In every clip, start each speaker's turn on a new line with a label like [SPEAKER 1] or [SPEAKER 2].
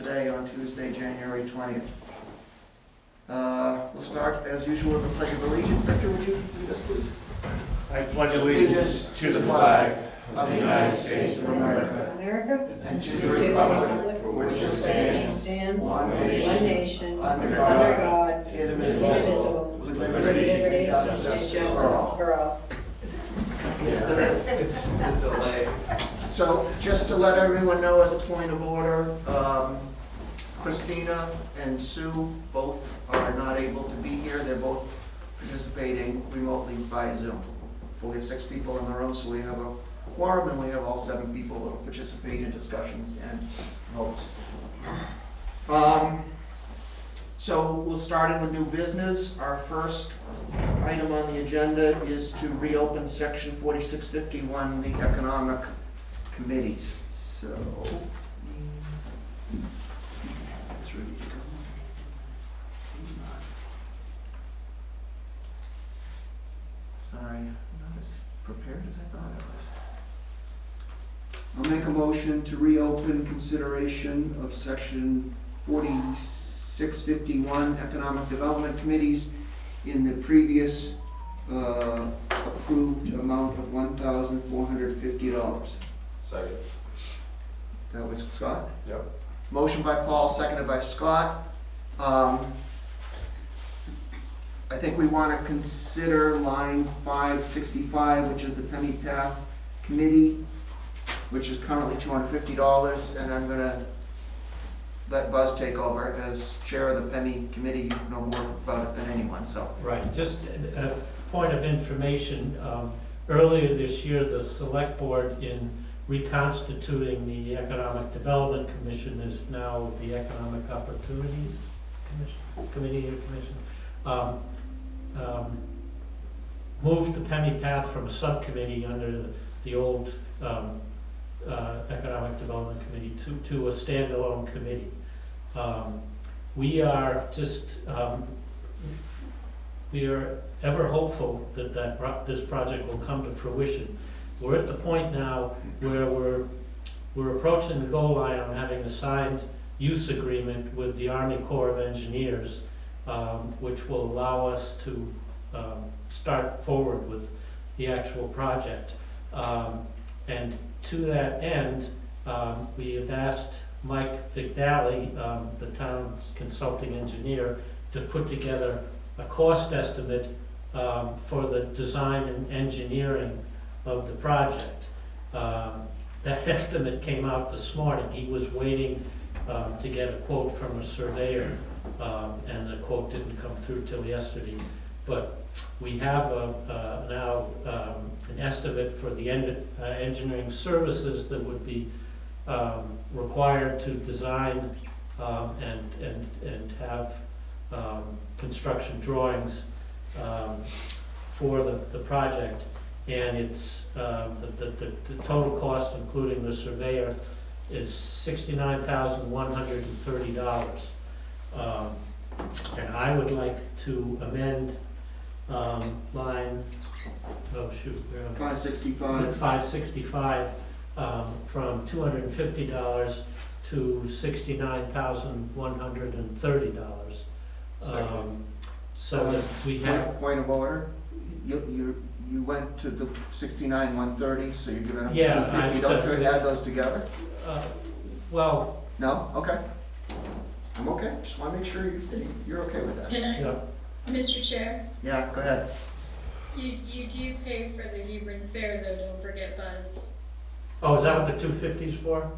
[SPEAKER 1] today on Tuesday, January 20th. We'll start as usual with the Pledge of Allegiance. Victor, would you lead us, please?
[SPEAKER 2] I pledge allegiance to the flag of the United States of America and to the republic for which it stands, one nation, under God, indivisible, with liberty and justice for all.
[SPEAKER 3] It's the delay.
[SPEAKER 1] So, just to let everyone know as a point of order, Christina and Sue both are not able to be here. They're both participating remotely by Zoom. We have 6 people in the room, so we have a quorum, and we have all 7 people that will participate in discussions and votes. So we'll start in with new business. Our first item on the agenda is to reopen section 4651, the economic committees. So, it's ready to go. Sorry, I'm not as prepared as I thought I was. I'll make a motion to reopen consideration of section 4651, economic development committees, in the previous approved amount of $1,450.
[SPEAKER 3] Second.
[SPEAKER 1] That was Scott?
[SPEAKER 3] Yep.
[SPEAKER 1] Motion by Paul, seconded by Scott. I think we want to consider line 565, which is the Penny Path Committee, which is currently $250, and I'm going to let Buzz take over as chair of the Penny Committee. You know more about it than anyone, so.
[SPEAKER 4] Right, just a point of information. Earlier this year, the select board, in reconstituting the Economic Development Commission, is now the Economic Opportunities Commission, moved the Penny Path from a subcommittee under the old Economic Development Committee to a standalone committee. We are just we are ever hopeful that this project will come to fruition. We're at the point now where we're approaching the goal line on having a signed use agreement with the Army Corps of Engineers, which will allow us to start forward with the actual project. And to that end, we have asked Mike Vigdali, the town's consulting engineer, to put together a cost estimate for the design and engineering of the project. That estimate came out this morning. He was waiting to get a quote from a surveyor, and the quote didn't come through till yesterday. But we have now an estimate for the engineering services that would be required to design and have construction drawings for the project. And it's the total cost, including the surveyor, is $69,130. And I would like to amend line, 565 from $250 to $69,130. So that we have.
[SPEAKER 1] Point of order. You went to the 69,130, so you're giving up
[SPEAKER 4] Yeah,
[SPEAKER 1] 250. Don't you add those together?
[SPEAKER 4] Well,
[SPEAKER 1] No? Okay. I'm okay. Just want to make sure you're okay with that.
[SPEAKER 5] Can I,
[SPEAKER 4] yeah.
[SPEAKER 5] Mr. Chair,
[SPEAKER 1] Yeah, go ahead.
[SPEAKER 5] you do pay for the Hebron Fair though, don't forget Buzz.
[SPEAKER 4] Oh, is that what the 250 is for?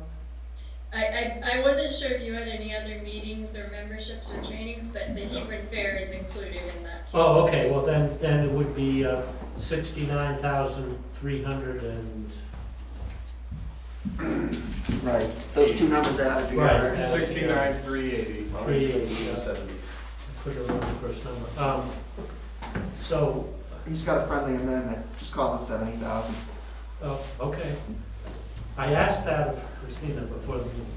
[SPEAKER 5] I wasn't sure if you had any other meetings or memberships or trainings, but the Hebron Fair is included in that too.
[SPEAKER 4] Oh, okay, well then it would be 69,300 and...
[SPEAKER 1] Right. Those two numbers added together.
[SPEAKER 4] Right.
[SPEAKER 3] 69,380.
[SPEAKER 4] 380,
[SPEAKER 3] 70.
[SPEAKER 4] Put it on the first number. So,
[SPEAKER 1] He's got a friendly amendment. Just call it 70,000.
[SPEAKER 4] oh, okay. I asked that of Christina before the meeting,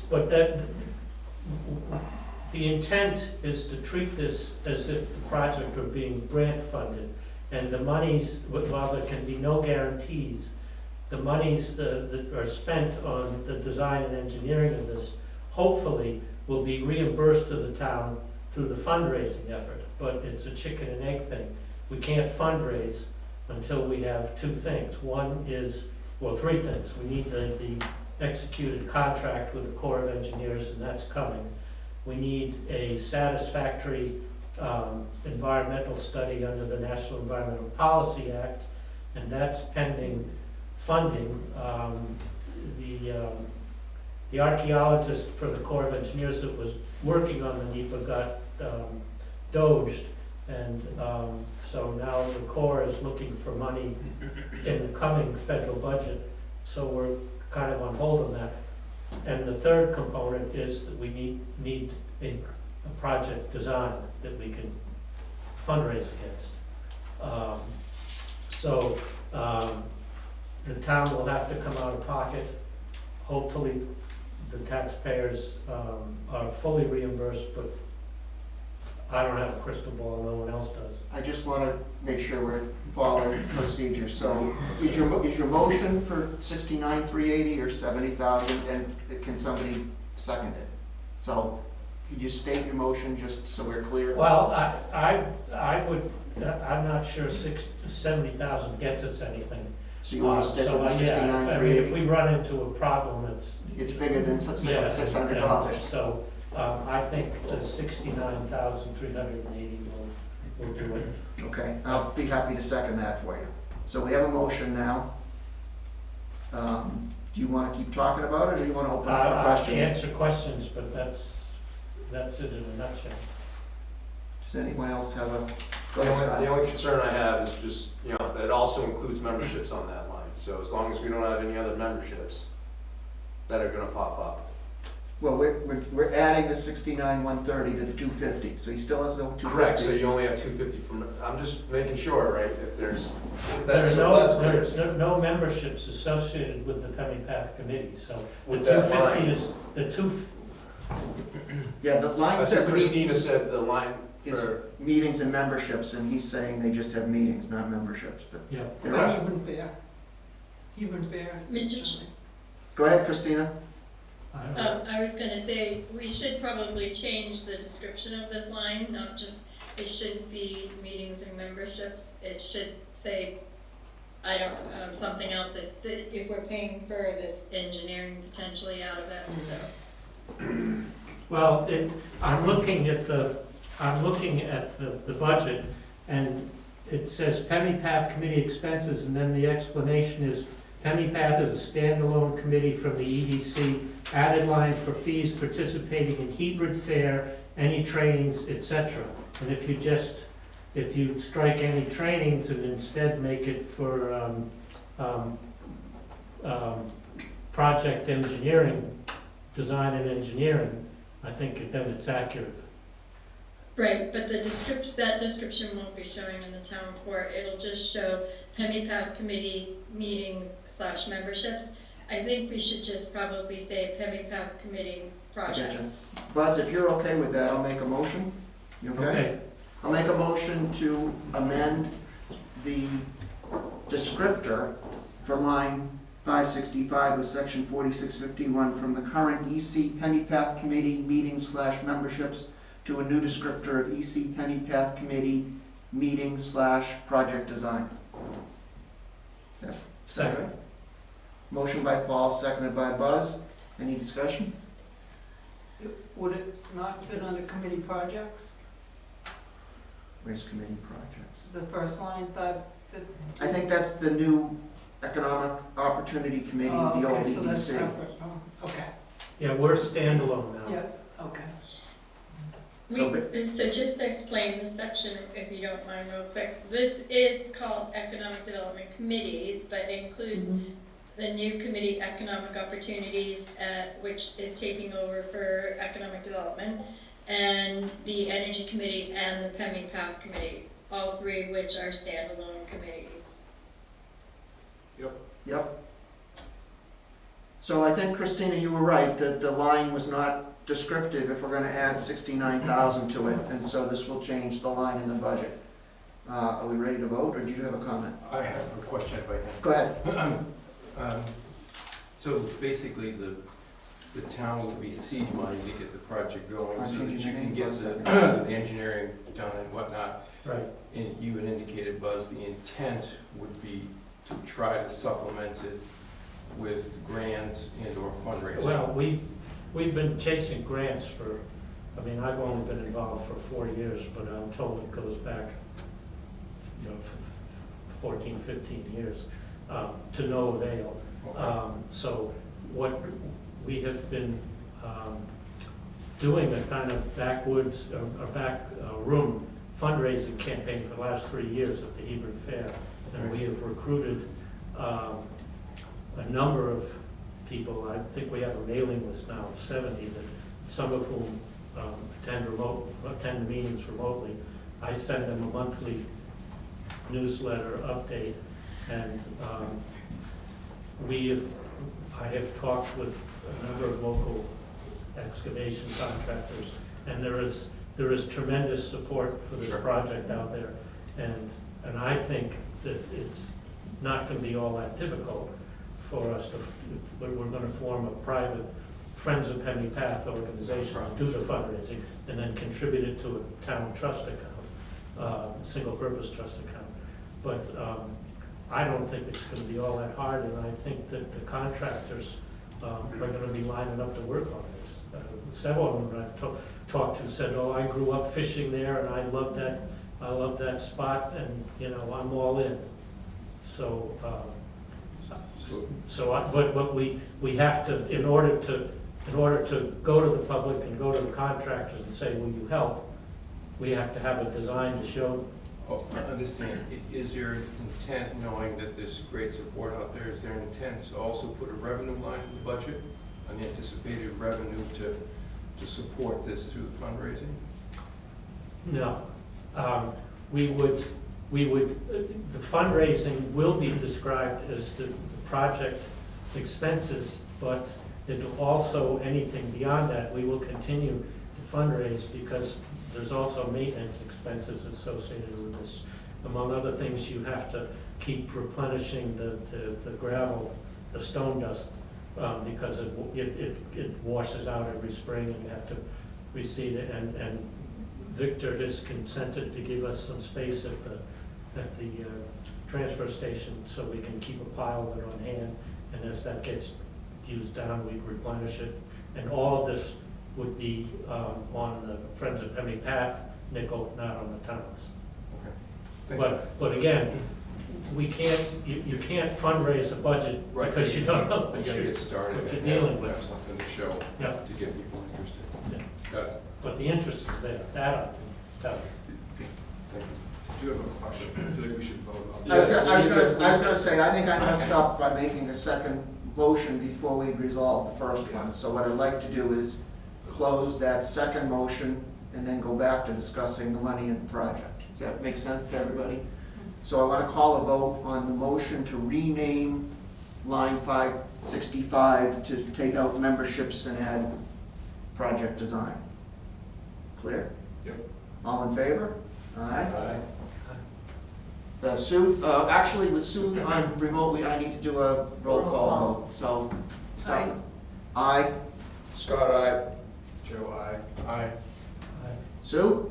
[SPEAKER 4] but that, the intent is to treat this as if the project were being grant funded, and the monies, while there can be no guarantees, the monies that are spent on the design and engineering of this, hopefully, will be reimbursed to the town through the fundraising effort, but it's a chicken and egg thing. We can't fundraise until we have two things. One is, well, three things. We need the executed contract with the Corps of Engineers, and that's coming. We need a satisfactory environmental study under the National Environmental Policy Act, and that's pending funding. The archaeologist for the Corps of Engineers that was working on the NEPA got doged, and so now the Corps is looking for money in the coming federal budget, so we're kind of on hold on that. And the third component is that we need a project design that we can fundraise against. The town will have to come out of pocket. Hopefully, the taxpayers are fully reimbursed, but I don't have a crystal ball, no one else does.
[SPEAKER 1] I just want to make sure we're following procedure. So is your motion for 69,380 or 70,000, and can somebody second it? So could you state your motion just so we're clear?
[SPEAKER 4] Well, I would, I'm not sure 70,000 gets us anything.
[SPEAKER 1] So you want to stick with the
[SPEAKER 4] So, yeah, I mean,
[SPEAKER 1] 69,380?
[SPEAKER 4] if we run into a problem,
[SPEAKER 1] It's bigger than
[SPEAKER 4] yeah,
[SPEAKER 1] $600.
[SPEAKER 4] So, I think the 69,380 will do it.
[SPEAKER 1] Okay, I'll be happy to second that for you. So we have a motion now. Do you want to keep talking about it, or do you want to open up for
[SPEAKER 4] I'll
[SPEAKER 1] questions?
[SPEAKER 4] answer questions, but that's it in a nutshell.
[SPEAKER 1] Does anyone else have a?
[SPEAKER 3] The only concern I have is just, that also includes memberships on that line. So as long as we don't have any other memberships that are gonna pop up.
[SPEAKER 1] Well, we're adding the 69,130 to the 250, so he still has the 250.
[SPEAKER 3] Correct, so you only have 250 from, I'm just making sure, right, if there's,
[SPEAKER 4] There
[SPEAKER 3] that's,
[SPEAKER 4] are
[SPEAKER 3] so that's clear.
[SPEAKER 4] there's no memberships associated with the Penny Path Committee, so the
[SPEAKER 3] With that
[SPEAKER 4] 250
[SPEAKER 3] line.
[SPEAKER 4] is, the two,
[SPEAKER 1] Yeah, the line
[SPEAKER 3] I
[SPEAKER 1] says
[SPEAKER 3] think Christina said the line
[SPEAKER 1] it's
[SPEAKER 3] for,
[SPEAKER 1] meetings and memberships, and he's saying they just have meetings, not memberships, but.
[SPEAKER 4] yeah.
[SPEAKER 1] They're all-
[SPEAKER 2] Even fair.
[SPEAKER 5] Mr. Chair,
[SPEAKER 1] Go ahead, Christina.
[SPEAKER 4] I don't know.
[SPEAKER 5] I was gonna say, we should probably change the description of this line, not just, it shouldn't be meetings and memberships. It should say, something else, if we're paying for this engineering potentially out of it, so.
[SPEAKER 4] Well, I'm looking at the budget, and it says Penny Path Committee expenses, and then the explanation is Penny Path is a standalone committee from the EDC, added line for fees participating in Hebron Fair, any trainings, etc. And if you strike any trainings and instead make it for project engineering, design and engineering, I think then it's accurate.
[SPEAKER 5] Right, but that description won't be showing in the town report. It'll just show Penny Path Committee meetings / memberships. I think we should just probably say Penny Path Committee projects.
[SPEAKER 1] Buzz, if you're okay with that, I'll make a motion. You okay? I'll make a motion to amend the descriptor for line 565 of section 4651 from the current EC Penny Path Committee meetings / memberships to a new descriptor of EC Penny Path Committee meetings / project design. Yes.
[SPEAKER 4] Second.
[SPEAKER 1] Motion by Paul, seconded by Buzz. Any discussion?
[SPEAKER 2] Would it not fit under committee projects?
[SPEAKER 1] Where's committee projects?
[SPEAKER 2] The first line, that.
[SPEAKER 1] I think that's the new Economic Opportunity Committee, the old
[SPEAKER 2] Okay, so that's
[SPEAKER 1] EDC.
[SPEAKER 2] separate. Oh, okay,
[SPEAKER 4] Yeah, we're standalone now.
[SPEAKER 2] yeah, okay.
[SPEAKER 1] So,
[SPEAKER 5] So just to explain this section, if you don't mind real quick, this is called Economic Development Committees, but it includes the new committee, Economic Opportunities, which is taking over for Economic Development, and the Energy Committee and the Penny Path Committee, all three which are standalone committees.
[SPEAKER 1] Yep. So I think, Christina, you were right, that the line was not descriptive if we're gonna add 69,000 to it, and so this will change the line in the budget. Are we ready to vote, or do you have a comment?
[SPEAKER 6] I have a question if I can.
[SPEAKER 1] Go ahead.
[SPEAKER 2] So basically, the town would be seed money to get the project going, so that you can get the engineering done and whatnot.
[SPEAKER 4] Right.
[SPEAKER 2] And you had indicated, Buzz, the intent would be to try to supplement it with grants and or fundraising.
[SPEAKER 4] Well, we've been chasing grants for, I mean, I've only been involved for 4 years, but I'm told it goes back, 14, 15 years, to no avail. So what we have been doing a kind of backwoods, or back room fundraising campaign for the last 3 years at the Hebron Fair. And we have recruited a number of people. I think we have a mailing list now of 70, that some of whom attend meetings remotely. I send them a monthly newsletter update, and I have talked with a number of local excavation contractors, and there is tremendous support for this project out there, and I think that it's not going to be all that difficult for us to, we're going to form a private Friends of Penny Path organization to do the fundraising, and then contribute it to a town trust account, single purpose trust account. But I don't think it's going to be all that hard, and I think that the contractors are going to be lining up to work on this. Several of them I've talked to said, "Oh, I grew up fishing there, and I love that spot, and I'm all in." So, but we have to, in order to go to the public and go to the contractors and say, "Will you help?" we have to have a design to show.
[SPEAKER 2] Oh, I understand. Is there intent, knowing that there's great support out there, is there an intent to also put a revenue line in the budget, an anticipated revenue to support this through the fundraising?
[SPEAKER 4] No. We would, the fundraising will be described as the project expenses, but it'll also, anything beyond that, we will continue to fundraise, because there's also maintenance expenses associated with this. Among other things, you have to keep replenishing the gravel, the stone dust, because it washes out every spring, and you have to reseed it. And Victor has consented to give us some space at the transfer station, so we can keep a pile of it on hand, and as that gets used down, we replenish it. And all of this would be on the Friends of Penny Path nickel, not on the town's.
[SPEAKER 2] Okay. Thank you.
[SPEAKER 4] But again, we can't, you can't fundraise a budget because you don't know
[SPEAKER 2] You
[SPEAKER 4] what
[SPEAKER 2] gotta
[SPEAKER 4] you're
[SPEAKER 2] get started
[SPEAKER 4] what you're
[SPEAKER 2] and
[SPEAKER 4] dealing
[SPEAKER 2] have
[SPEAKER 4] with.
[SPEAKER 2] something to show
[SPEAKER 4] Yeah.
[SPEAKER 2] to get people interested.
[SPEAKER 4] Yeah.
[SPEAKER 2] Got it.
[SPEAKER 4] But the interest is there, that I can tell you.
[SPEAKER 2] Thank you.
[SPEAKER 6] I do have a question. I feel like we should vote on
[SPEAKER 1] I was
[SPEAKER 6] this.
[SPEAKER 1] gonna say, I think I messed up by making a second motion before we resolved the first one. So what I'd like to do is close that second motion and then go back to discussing the money in the project. Does that make sense to everybody? So I want to call a vote on the motion to rename line 565 to take out memberships and add project design. Clear?
[SPEAKER 6] Yep.
[SPEAKER 1] All in favor? Aye. The Sue, actually with Sue, I'm remotely, I need to do a roll call vote, so. Aye.
[SPEAKER 3] Scott, aye.
[SPEAKER 6] Joe, aye.
[SPEAKER 2] Aye.
[SPEAKER 1] Sue?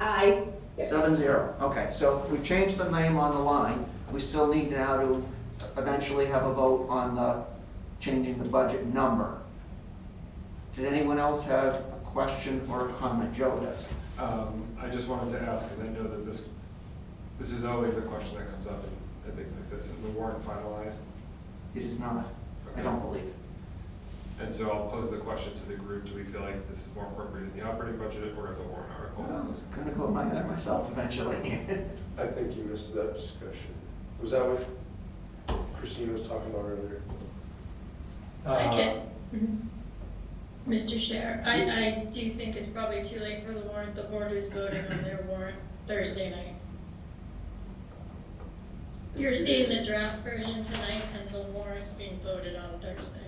[SPEAKER 5] Aye.
[SPEAKER 1] 7-0. Okay, so we changed the name on the line. We still need now to eventually have a vote on the changing the budget number. Did anyone else have a question or a comment? Joe does.
[SPEAKER 6] I just wanted to ask, because I know that this is always a question that comes up in things like this. Is the warrant finalized?
[SPEAKER 1] It is not, I don't believe.
[SPEAKER 6] And so I'll pose the question to the group. Do we feel like this is more appropriate in the operating budget or as a warrant article?
[SPEAKER 1] I was gonna go my head myself eventually.
[SPEAKER 3] I think you missed that discussion. Was that what Christine was talking about earlier?
[SPEAKER 5] I get, Mr. Chair, I do think it's probably too late for the warrant. The board is voting on their warrant Thursday night. You're seeing the draft version tonight, and the warrant's being voted on Thursday.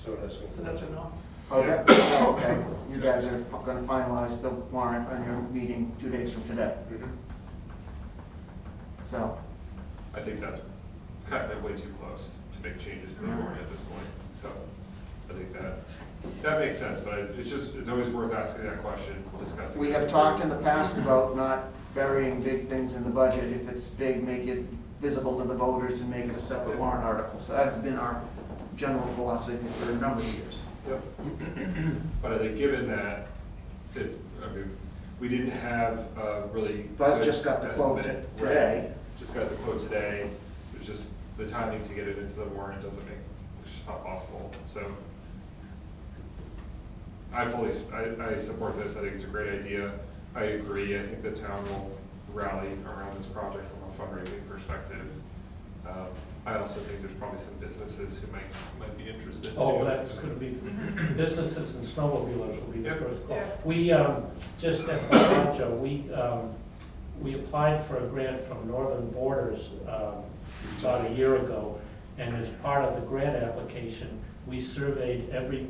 [SPEAKER 3] So that's going to.
[SPEAKER 7] So that's a no.
[SPEAKER 1] Okay, you guys are gonna finalize the warrant on your meeting 2 days from today, so.
[SPEAKER 6] I think that's kind of way too close to make changes to the warrant at this point. So I think that makes sense, but it's always worth asking that question, discussing.
[SPEAKER 1] We
[SPEAKER 6] it.
[SPEAKER 1] have talked in the past about not burying big things in the budget. If it's big, make it visible to the voters and make it a separate warrant article. So that has been our general philosophy for a number of years.
[SPEAKER 6] Yep. But I think given that, we didn't have really.
[SPEAKER 1] Buzz
[SPEAKER 6] good
[SPEAKER 1] just got the quote
[SPEAKER 6] estimate.
[SPEAKER 1] today.
[SPEAKER 6] Right. Just got the quote today. It's just the timing to get it into the warrant it's just not possible. So I support this. I think it's a great idea. I agree. I think the town will rally around this project from a fundraising perspective. I also think there's probably some businesses who might be interested too.
[SPEAKER 4] Oh, that's gonna be, businesses and snowmobilers will be the
[SPEAKER 6] Yep.
[SPEAKER 4] first call.
[SPEAKER 2] Yeah.
[SPEAKER 4] We, just FYI, Joe, we applied for a grant from Northern Borders, about a year ago, and as part of the grant application, we surveyed every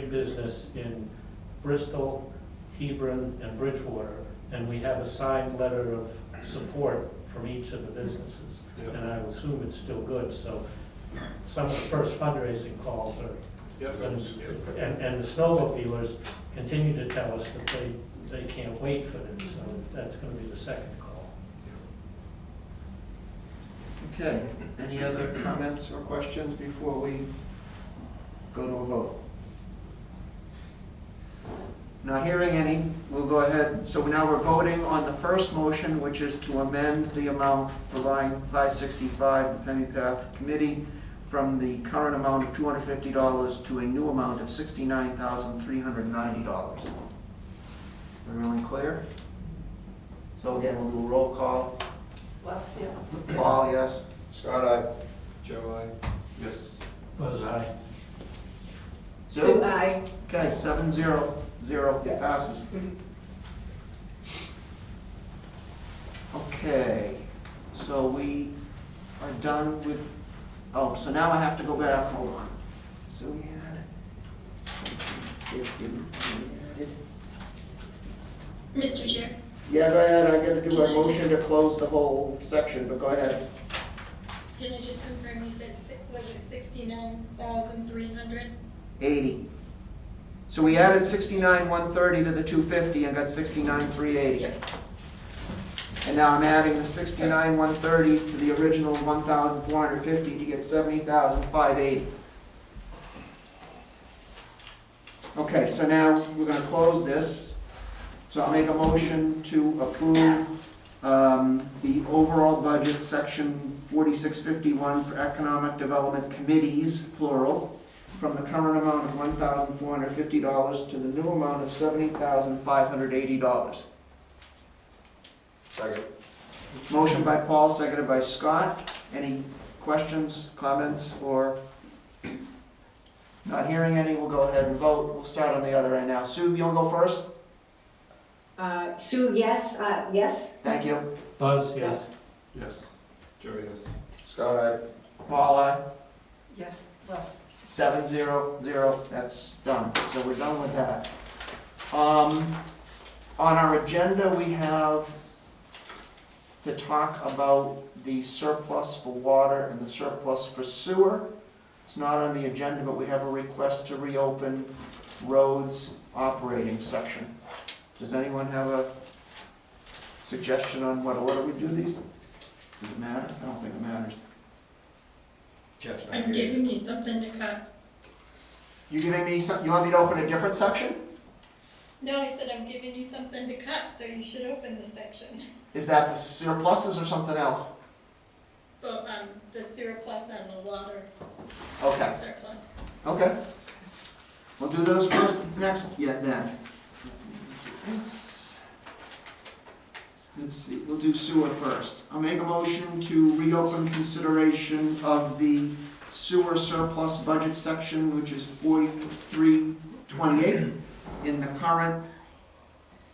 [SPEAKER 4] business in Bristol, Hebron, and Bridgewater, and we have a signed letter of support from each of the businesses.
[SPEAKER 6] Yes.
[SPEAKER 4] And I assume it's still good, so some of the first fundraising calls are,
[SPEAKER 6] Yep.
[SPEAKER 4] and the snowmobilers continue to tell us that they can't wait for this, so that's gonna be the second call.
[SPEAKER 1] Okay, any other comments or questions before we go to a vote? Not hearing any, we'll go ahead. So now we're voting on the first motion, which is to amend the amount for line 565, the Penny Path Committee, from the current amount of $250 to a new amount of $69,390. Everyone clear? So again, we'll do a roll call.
[SPEAKER 2] Les, yeah.
[SPEAKER 1] Paul, yes?
[SPEAKER 3] Scott, aye.
[SPEAKER 6] Joe,
[SPEAKER 3] Yes.
[SPEAKER 4] Was I?
[SPEAKER 1] Sue?
[SPEAKER 2] Aye.
[SPEAKER 1] Okay, 7-0, it passes. Okay, so we are done with, so now I have to go back, hold on. So we had.
[SPEAKER 5] Mr. Chair,
[SPEAKER 1] Yeah, go ahead, I gotta do a motion to close the whole section, but go ahead.
[SPEAKER 5] can I just confirm you said, was it 69,300?
[SPEAKER 1] 80. So we added 69,130 to the 250 and got 69,380.
[SPEAKER 5] Yep.
[SPEAKER 1] And now I'm adding the 69,130 to the original 1,450 to get 70,580. Okay, so now we're gonna close this. So I'll make a motion to approve the overall budget, section 4651 for economic development committees, plural, from the current amount of $1,450 to the new amount of $70,580.
[SPEAKER 3] Second.
[SPEAKER 1] Motion by Paul, seconded by Scott. Any questions, comments, or? Not hearing any, we'll go ahead and vote. We'll start on the other end now. Sue, you want to go first?
[SPEAKER 2] Sue, yes, yes.
[SPEAKER 1] Thank you.
[SPEAKER 4] Buzz, yes.
[SPEAKER 3] Yes.
[SPEAKER 6] Joe, yes.
[SPEAKER 3] Scott, aye.
[SPEAKER 1] Paul, aye.
[SPEAKER 2] Yes, Les.
[SPEAKER 1] 7-0-0, that's done. So we're done with that. On our agenda, we have to talk about the surplus for water and the surplus for sewer. It's not on the agenda, but we have a request to reopen roads operating section. Does anyone have a suggestion on what order we do these? Does it matter? I don't think it matters.
[SPEAKER 3] Jeff's not
[SPEAKER 5] I'm
[SPEAKER 3] here.
[SPEAKER 5] giving you something to cut.
[SPEAKER 1] You giving me some, you want me to open a different section?
[SPEAKER 5] No, I said I'm giving you something to cut, so you should open the section.
[SPEAKER 1] Is that the surpluses or something else?
[SPEAKER 5] Well, the surplus and the water
[SPEAKER 1] Okay,
[SPEAKER 5] surplus.
[SPEAKER 1] okay. We'll do those first, next, yeah, then. Let's see, we'll do sewer first. I'll make a motion to reopen consideration of the sewer surplus budget section, which is 4328, in the current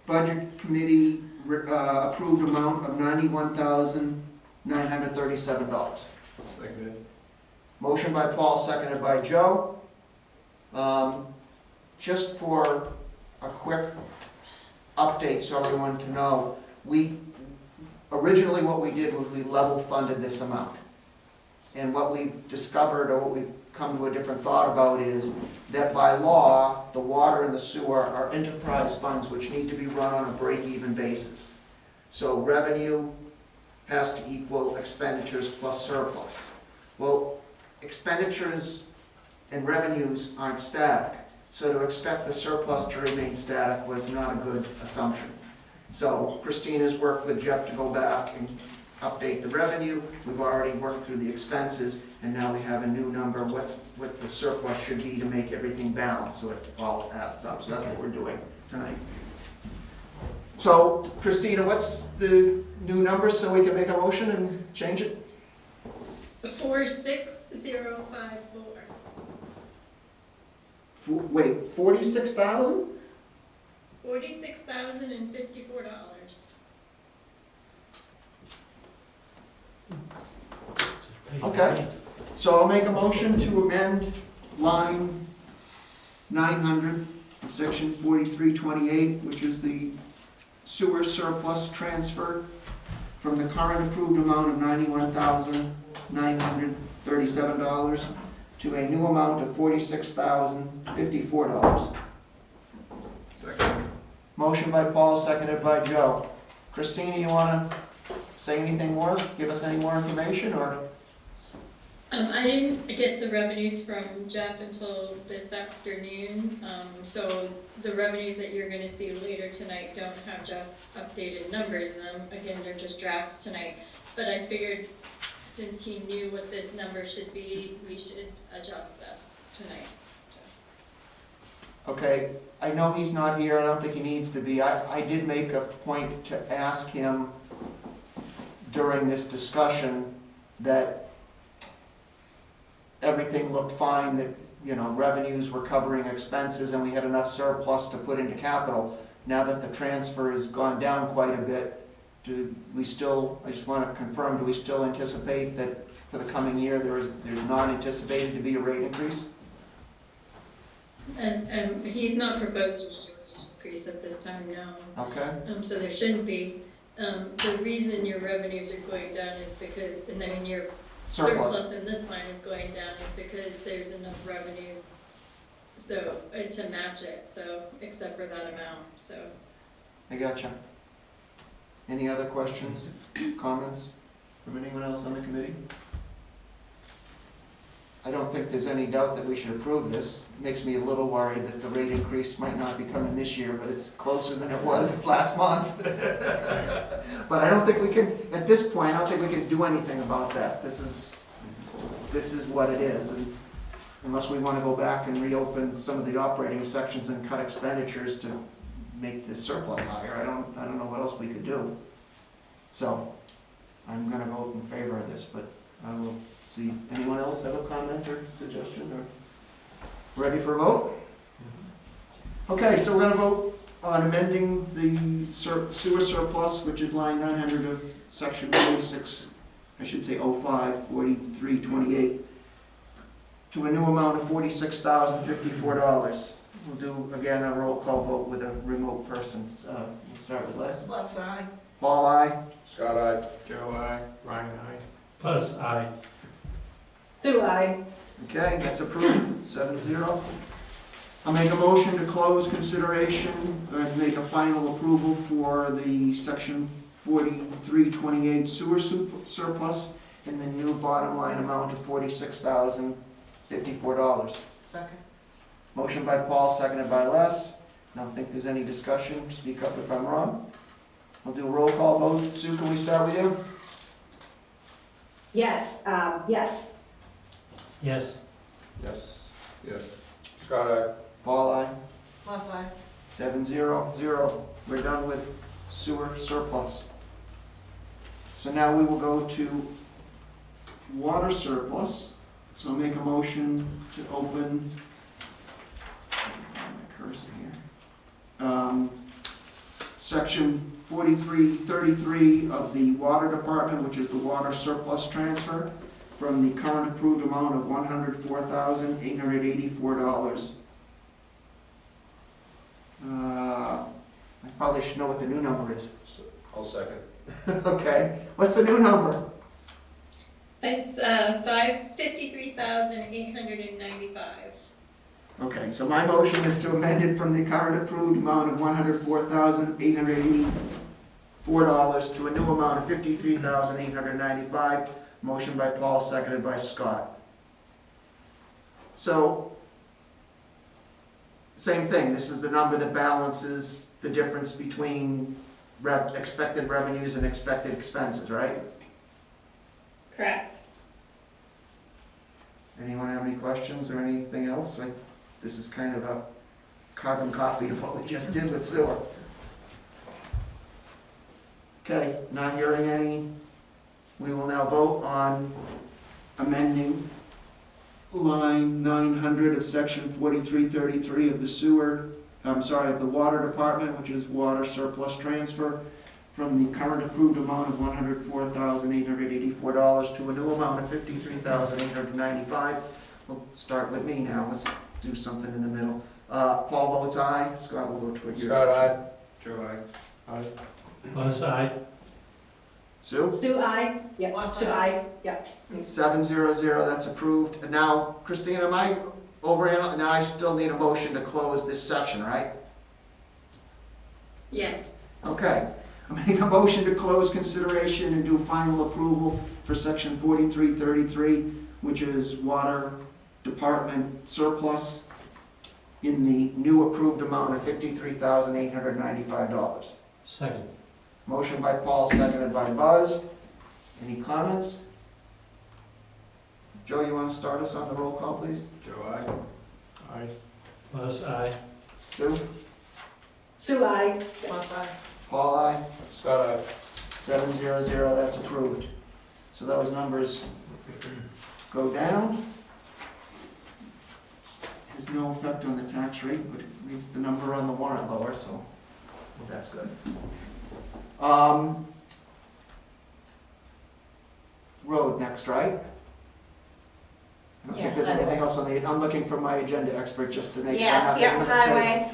[SPEAKER 1] budget committee approved amount of $91,937.
[SPEAKER 6] Seconded.
[SPEAKER 1] Motion by Paul, seconded by Joe. Just for a quick update so everyone to know, originally what we did was we level funded this amount. And what we've discovered, or what we've come to a different thought about, is that by law, the water and the sewer are enterprise funds which need to be run on a break-even basis. So revenue has to equal expenditures plus surplus. Well, expenditures and revenues aren't static, so to expect the surplus to remain static was not a good assumption. So Christina's worked with Jeff to go back and update the revenue. We've already worked through the expenses, and now we have a new number, what the surplus should be to make everything balance, so it all adds up. So that's what we're doing tonight. So Christina, what's the new number so we can make a motion and change it?
[SPEAKER 5] 46054.
[SPEAKER 1] Wait, 46,000?
[SPEAKER 5] $46,054.
[SPEAKER 1] Okay. So I'll make a motion to amend line 900 of section 4328, which is the sewer surplus transfer from the current approved amount of $91,937 to a new amount of $46,054.
[SPEAKER 6] Second.
[SPEAKER 1] Motion by Paul, seconded by Joe. Christina, you want to say anything more? Give us any more information, or?
[SPEAKER 5] I didn't get the revenues from Jeff until this afternoon, so the revenues that you're gonna see later tonight don't have Jeff's updated numbers in them. Again, they're just drafts tonight, but I figured since he knew what this number should be, we should adjust this tonight.
[SPEAKER 1] Okay, I know he's not here, I don't think he needs to be. I did make a point to ask him during this discussion that everything looked fine, that, you know, revenues were covering expenses and we had enough surplus to put into capital. Now that the transfer has gone down quite a bit, do we still, I just want to confirm, do we still anticipate that for the coming year there's not anticipated to be a rate increase?
[SPEAKER 5] He's not proposing a rate increase at this time, no.
[SPEAKER 1] Okay,
[SPEAKER 5] So there shouldn't be. The reason your revenues are going down is because, and I mean, your
[SPEAKER 1] surplus.
[SPEAKER 5] surplus in this line is going down is because there's enough revenues, so, to match it, so, except for that amount, so.
[SPEAKER 1] I gotcha. Any other questions, comments from anyone else on the committee? I don't think there's any doubt that we should approve this. Makes me a little worried that the rate increase might not be coming this year, but it's closer than it was last month. But I don't think we can, at this point, I don't think we can do anything about that. This is what it is, and unless we want to go back and reopen some of the operating sections and cut expenditures to make this surplus higher, I don't know what else we could do. So, I'm gonna vote in favor of this, but I will see. Anyone else have a comment or suggestion, or ready for a vote? Okay, so we're gonna vote on amending the sewer surplus, which is line 900 of section 46, I should say 05, 4328, to a new amount of $46,054. We'll do, again, a roll call vote with a remote person. We'll start with Les.
[SPEAKER 2] Les, aye.
[SPEAKER 1] Paul, aye.
[SPEAKER 3] Scott, aye.
[SPEAKER 6] Joe, aye. Ryan, aye.
[SPEAKER 4] Plus, aye.
[SPEAKER 2] Sue, aye.
[SPEAKER 1] Okay, that's approved, 7-0. I'll make a motion to close consideration and make a final approval for the section 4328 sewer surplus in the new bottom line amount of $46,054.
[SPEAKER 2] Second.
[SPEAKER 1] Motion by Paul, seconded by Les. I don't think there's any discussion. Speak up if I'm wrong. We'll do a roll call vote. Sue, can we start with you?
[SPEAKER 2] Yes, yes.
[SPEAKER 4] Yes.
[SPEAKER 3] Yes.
[SPEAKER 6] Yes.
[SPEAKER 3] Scott, aye.
[SPEAKER 1] Paul, aye.
[SPEAKER 2] Les, aye.
[SPEAKER 1] 7-0. We're done with sewer surplus. So now we will go to water surplus. So I'll make a motion to open, my cursor here. Section 4333 of the water department, which is the water surplus transfer, from the current approved amount of $104,884. I probably should know what the new number is.
[SPEAKER 3] I'll second.
[SPEAKER 1] Okay, what's the new number?
[SPEAKER 5] It's, 53,895.
[SPEAKER 1] Okay, so my motion is to amend it from the current approved amount of $104,884 to a new amount of $53,895. Motion by Paul, seconded by Scott. So, same thing, this is the number that balances the difference between expected revenues and expected expenses, right?
[SPEAKER 5] Correct.
[SPEAKER 1] Anyone have any questions or anything else? This is kind of a carbon copy of what we just did with sewer. Okay, not hearing any, we will now vote on amending line 900 of section 4333 of the of the water department, which is water surplus transfer, from the current approved amount of $104,884 to a new amount of $53,895. We'll start with me now, let's do something in the middle. Paul votes aye, Scott will vote toward you.
[SPEAKER 3] Scott, aye.
[SPEAKER 6] Joe, aye.
[SPEAKER 4] Buzz, aye.
[SPEAKER 1] Sue?
[SPEAKER 2] Sue, aye. Yep, Sue, aye. Yep.
[SPEAKER 1] 700, that's approved. And now, Christina, am I now I still need a motion to close this section, right?
[SPEAKER 5] Yes.
[SPEAKER 1] Okay. I make a motion to close consideration and do final approval for section 4333, which is water department surplus, in the new approved amount of $53,895.
[SPEAKER 4] Second.
[SPEAKER 1] Motion by Paul, seconded by Buzz. Any comments? Joe, you want to start us on the roll call, please?
[SPEAKER 6] Joe, aye.
[SPEAKER 4] Aye. Buzz, aye.
[SPEAKER 1] Sue?
[SPEAKER 2] Sue, aye.
[SPEAKER 1] Paul, aye.
[SPEAKER 3] Scott, aye.
[SPEAKER 1] 700, that's approved. So those numbers go down. Has no effect on the tax rate, but it makes the number on the warrant lower, so that's good. Road next, right? I don't think there's anything else on the, I'm looking for my agenda expert just to make sure I'm not making a mistake.
[SPEAKER 7] Highway.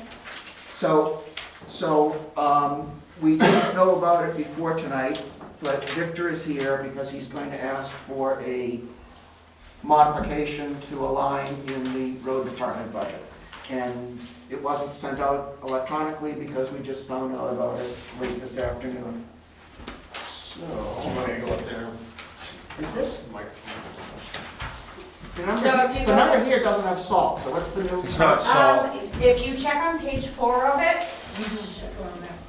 [SPEAKER 1] So, we didn't know about it before tonight, but Victor is here because he's going to ask for a modification to a line in the road department budget. And it wasn't sent out electronically because we just found out about it late this afternoon. So,
[SPEAKER 6] Somebody go up there.
[SPEAKER 1] is this, the
[SPEAKER 7] So if
[SPEAKER 1] number,
[SPEAKER 7] you
[SPEAKER 1] the
[SPEAKER 7] go
[SPEAKER 1] number
[SPEAKER 7] to-
[SPEAKER 1] here doesn't have salt, so what's the new?
[SPEAKER 6] It's not salt.
[SPEAKER 7] If you check on page 4 of it,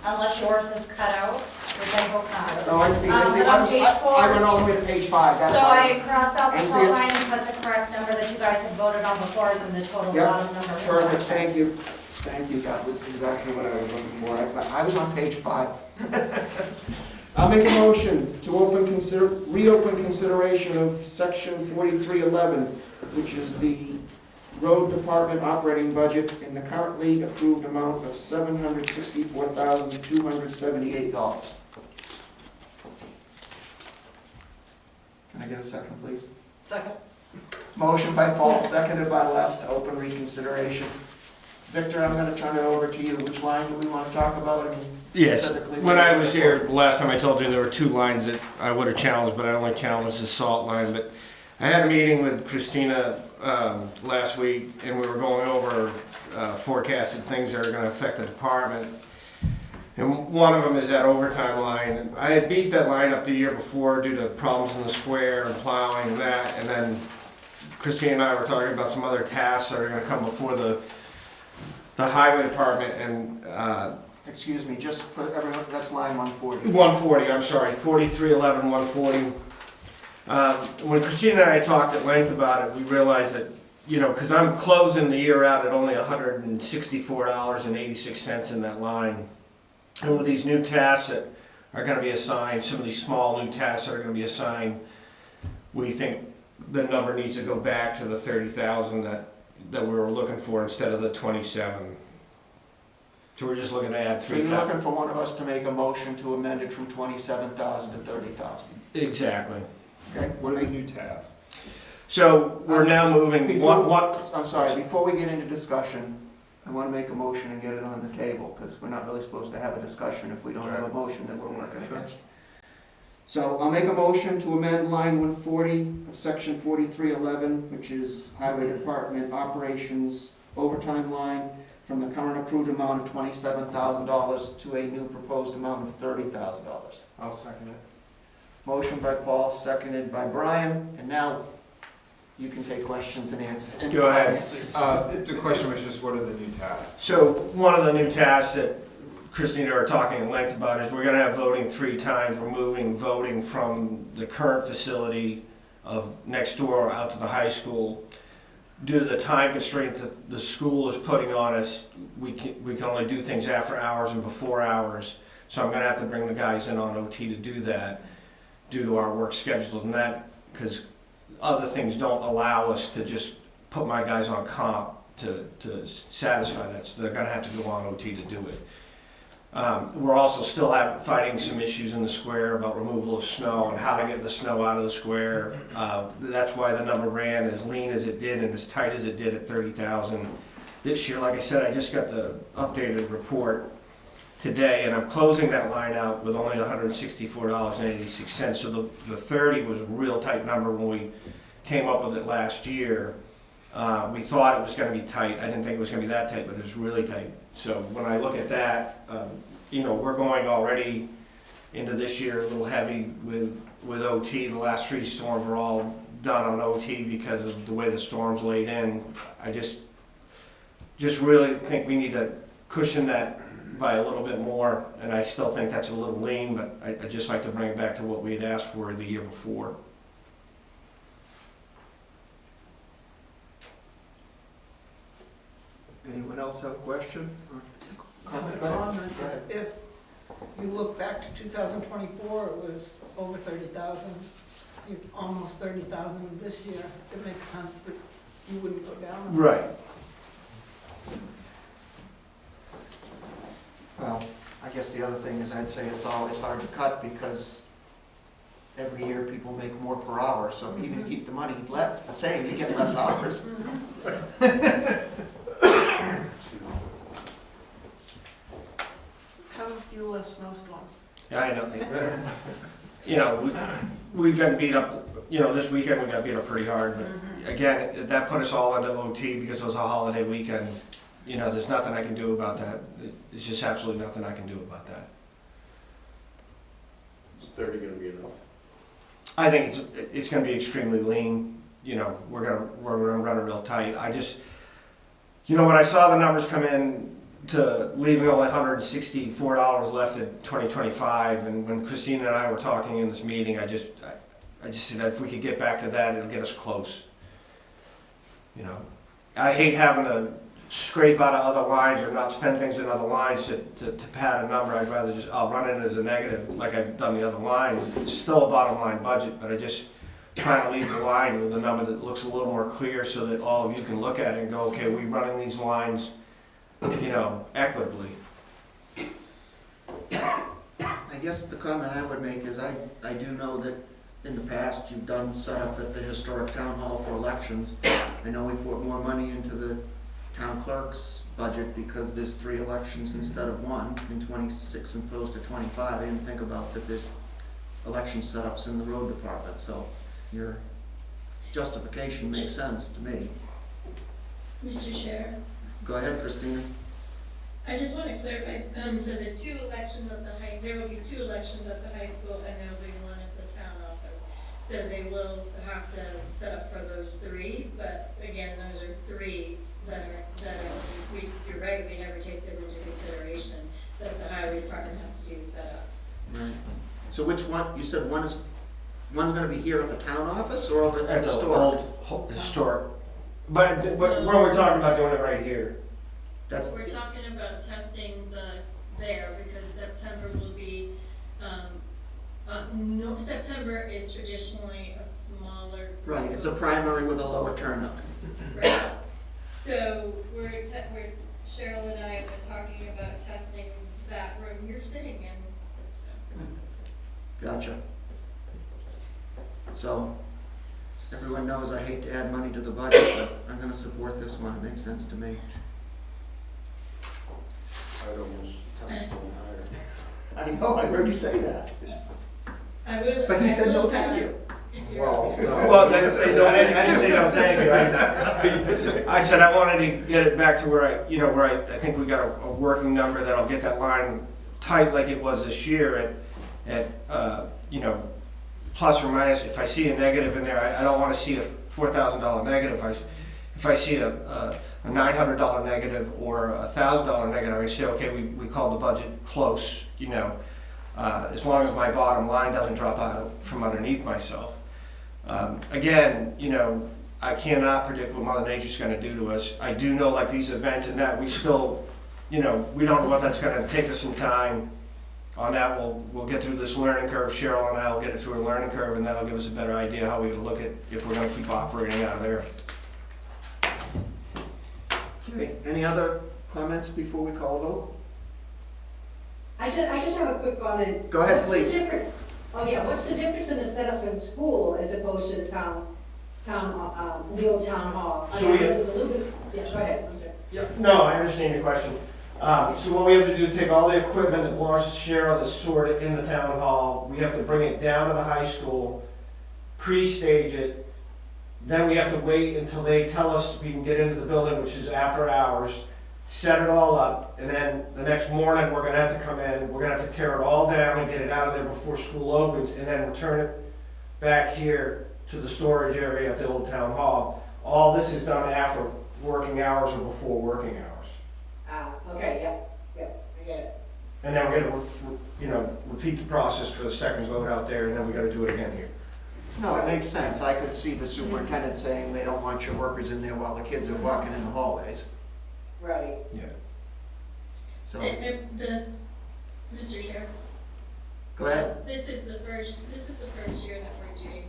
[SPEAKER 7] unless yours is cut out, which I hope not.
[SPEAKER 1] Oh, I see,
[SPEAKER 7] But on page
[SPEAKER 1] I
[SPEAKER 7] 4,
[SPEAKER 1] went all the way to page 5, that's
[SPEAKER 7] so
[SPEAKER 1] fine.
[SPEAKER 7] I crossed out
[SPEAKER 1] I
[SPEAKER 7] the
[SPEAKER 1] see
[SPEAKER 7] salt
[SPEAKER 1] it.
[SPEAKER 7] line and put the correct number that you guys had voted on before, and then the total
[SPEAKER 1] Yep,
[SPEAKER 7] bottom number.
[SPEAKER 1] Perfect, thank you. Thank you, that was exactly what I was looking for. I was on page 5. I'll make a motion to reopen consideration of section 4311, which is the road department operating budget in the currently approved amount of $764,278. Can I get a second, please?
[SPEAKER 7] Second.
[SPEAKER 1] Motion by Paul, seconded by Les to open reconsideration. Victor, I'm gonna turn it over to you. Which line do we want to talk about? And
[SPEAKER 8] Yes,
[SPEAKER 1] specifically
[SPEAKER 8] when I was here last time, I told you there were 2 lines that I would have challenged, but I only challenged the salt line. But I had a meeting with Christina last week, and we were going over forecasted things that are gonna affect the department. And one of them is that overtime line. I had beefed that line up the year before due to problems in the square and plowing and that, and then Christina and I were talking about some other tasks that are gonna come before the highway department, and
[SPEAKER 1] Excuse me, just for everyone, that's line 140.
[SPEAKER 8] 140, I'm sorry, 4311, 140. When Christina and I talked at length about it, we realized that, because I'm closing the year out at only $164.86 in that line. And with these new tasks that are going to be assigned, some of these small new tasks that are going to be assigned, we think the number needs to go back to the 30,000 that we were looking for instead of the 27. So we're just looking to add
[SPEAKER 1] So you're
[SPEAKER 8] 3,000.
[SPEAKER 1] looking for one of us to make a motion to amend it from 27,000 to 30,000.
[SPEAKER 8] Exactly.
[SPEAKER 1] Okay?
[SPEAKER 6] What are the new tasks?
[SPEAKER 8] So we're now moving,
[SPEAKER 1] I'm sorry, before we get into discussion, I want to make a motion and get it on the table, because we're not really supposed to have a discussion if we don't have a motion that we're working against. So I'll make a motion to amend line 140 of section 4311, which is Highway Department Operations overtime line, from the current approved amount of $27,000 to a new proposed amount of $30,000.
[SPEAKER 8] I'll second it.
[SPEAKER 1] Motion by Paul, seconded by Brian, and now you can take questions and answer.
[SPEAKER 8] Go ahead.
[SPEAKER 1] Answers.
[SPEAKER 2] The question was just, what are the new tasks?
[SPEAKER 8] So one of the new tasks that Christina are talking at length about is we're gonna have voting 3 times. We're moving voting from the current facility of next door out to the high school. Due to the time constraints that the school is putting on us, we can only do things after hours and before hours. So I'm gonna have to bring the guys in on OT to do that, due to our work schedule and that, because other things don't allow us to just put my guys on comp to satisfy that, so they're gonna have to go on OT to do it. We're also still fighting some issues in the square about removal of snow and how to get the snow out of the square. That's why the number ran as lean as it did and as tight as it did at 30,000 this year. Like I said, I just got the updated report today, and I'm closing that line out with only $164.86. So the 30 was a real tight number when we came up with it last year. We thought it was going to be tight. I didn't think it was going to be that tight, but it was really tight. So when I look at that, we're going already into this year a little heavy with OT. The last 3 storms were all done on OT because of the way the storms laid in. I just really think we need to cushion that by a little bit more, and I still think that's a little lean, but I'd just like to bring it back to what we had asked for the year before.
[SPEAKER 1] Anyone else have a question?
[SPEAKER 9] Just
[SPEAKER 1] Comment?
[SPEAKER 9] a
[SPEAKER 1] Go ahead.
[SPEAKER 9] comment.
[SPEAKER 1] Go ahead.
[SPEAKER 9] If you look back to 2024, it was over 30,000, almost 30,000 this year. It makes sense that you wouldn't go down.
[SPEAKER 8] Right.
[SPEAKER 1] Well, I guess the other thing is I'd say it's always hard to cut because every year people make more per hour, so even if you keep the money left the same, you get less hours.
[SPEAKER 9] Have a few less snowstorms.
[SPEAKER 8] Yeah, I know. We've been beat up, this weekend we got beat up pretty hard, but again, that put us all into OT because it was a holiday weekend. There's nothing I can do about that. There's just absolutely nothing I can do about that.
[SPEAKER 3] Is 30 gonna be enough?
[SPEAKER 8] I think it's going to be extremely lean. We're gonna run it real tight. I just, when I saw the numbers come in to leaving only $164 left in 2025, and when Christina and I were talking in this meeting, I just said if we could get back to that, it'll get us close. I hate having to scrape out of other lines or not spend things in other lines to pad a number. I'd rather I'll run it as a negative like I've done the other lines. It's still a bottom line budget, but I just try to leave the line with a number that looks a little more clear so that all of you can look at it and go, okay, we're running these lines, equitably.
[SPEAKER 1] I guess the comment I would make is I do know that in the past you've done setup at the historic town hall for elections. I know we put more money into the town clerk's budget because there's 3 elections instead of 1 in 26 and opposed to 25. I didn't think about that there's election setups in the road department, so your justification makes sense to me.
[SPEAKER 5] Mr. Chair,
[SPEAKER 1] Go ahead, Christina.
[SPEAKER 5] I just want to clarify, so the 2 elections at the there will be 2 elections at the high school and there will be 1 at the town office. So they will have to set up for those 3, but again, those are 3 that are, you're right, we never take them into consideration, that the highway department has to do the setups.
[SPEAKER 1] Right. So which one, you said one's gonna be here at the town office or over at the store?
[SPEAKER 8] Old historic. But when we're talking about doing it right here.
[SPEAKER 1] That's,
[SPEAKER 5] We're talking about testing there because September will be, September is traditionally a smaller.
[SPEAKER 1] right, it's a primary with a lower turnout.
[SPEAKER 5] Right. So Cheryl and I have been talking about testing that room you're sitting in, so.
[SPEAKER 1] Gotcha. So, everyone knows I hate to add money to the budget, but I'm gonna support this one, it makes sense to me.
[SPEAKER 3] I'd almost tell them to go higher.
[SPEAKER 1] I know, I heard you say that.
[SPEAKER 5] I will.
[SPEAKER 1] But he said
[SPEAKER 5] I will
[SPEAKER 1] no thank you.
[SPEAKER 5] if you're
[SPEAKER 3] Well,
[SPEAKER 5] okay.
[SPEAKER 3] no.
[SPEAKER 8] Well, I didn't say no, thank you. I said I wanted to get it back to where I think we got a working number that'll get that line tight like it was this year at plus or minus. If I see a negative in there, I don't want to see a $4,000 negative. If I see a $900 negative or a $1,000 negative, I say, okay, we call the budget close, as long as my bottom line doesn't drop out from underneath myself. Again, I cannot predict what Mother Nature's going to do to us. I do know, like these events and that, we still, we don't know what that's going to take us some time. On that, we'll get through this learning curve. Cheryl and I will get it through a learning curve, and that'll give us a better idea how we look at if we're going to keep operating out of there.
[SPEAKER 1] Okay, any other comments before we call a vote?
[SPEAKER 2] I just have a quick comment.
[SPEAKER 1] Go ahead,
[SPEAKER 2] What's
[SPEAKER 1] please.
[SPEAKER 2] the difference? Oh, yeah, what's the difference in the setup in school as opposed to the the old town hall? I
[SPEAKER 8] So
[SPEAKER 2] mean,
[SPEAKER 8] we-
[SPEAKER 2] it was a little bit, yeah, go ahead, I'm sorry.
[SPEAKER 8] No, I understand your question. So what we have to do is take all the equipment that belongs to Cheryl that's stored in the town hall. We have to bring it down to the high school, pre-stage it. Then we have to wait until they tell us we can get into the building, which is after hours, set it all up, and then the next morning, we're gonna have to come in, we're gonna have to tear it all down and get it out of there before school opens, and then return it back here to the storage area at the old town hall. All this is done after working hours or before working hours.
[SPEAKER 2] Okay, yeah, I get it.
[SPEAKER 8] And then we're gonna, repeat the process for the second vote out there, and then we gotta do it again here.
[SPEAKER 1] No, it makes sense. I could see the superintendent saying they don't want your workers in there while the kids are walking in the hallways.
[SPEAKER 2] Right.
[SPEAKER 8] Yeah.
[SPEAKER 1] So,
[SPEAKER 5] This, Mr. Chair,
[SPEAKER 1] go ahead.
[SPEAKER 5] this is the first year that we're doing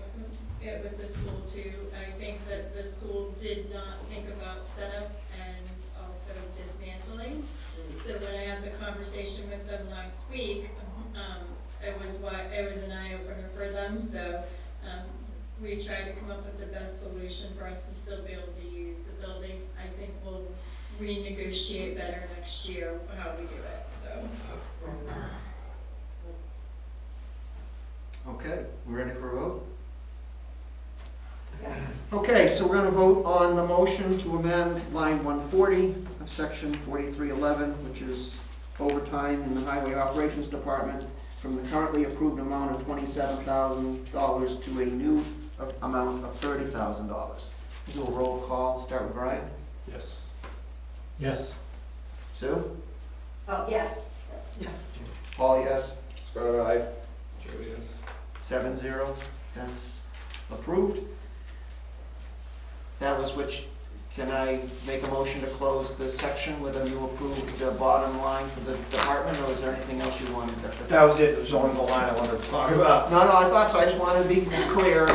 [SPEAKER 5] it with the school too. I think that the school did not think about setup and also dismantling. So when I had the conversation with them last week, it was an eye opener for them. So we tried to come up with the best solution for us to still be able to use the building. I think we'll renegotiate better next year how we do it. So.
[SPEAKER 1] Okay, we ready for a vote? Okay, so we're gonna vote on the motion to amend line 140 of section 4311, which is overtime in the Highway Operations Department, from the currently approved amount of $27,000 to a new amount of $30,000. Do a roll call, start with Brian.
[SPEAKER 3] Yes.
[SPEAKER 4] Yes.
[SPEAKER 1] Sue?
[SPEAKER 2] Oh, yes.
[SPEAKER 9] Yes.
[SPEAKER 1] Paul, yes.
[SPEAKER 3] Scott, aye. Joe, yes.
[SPEAKER 1] 7-0, that's approved. That was which, can I make a motion to close this section with a new approved bottom line for the department, or is there anything else you wanted?
[SPEAKER 8] That was it, it was only the line I wanted to talk about.
[SPEAKER 1] No, I thought so, I just wanted to be clear.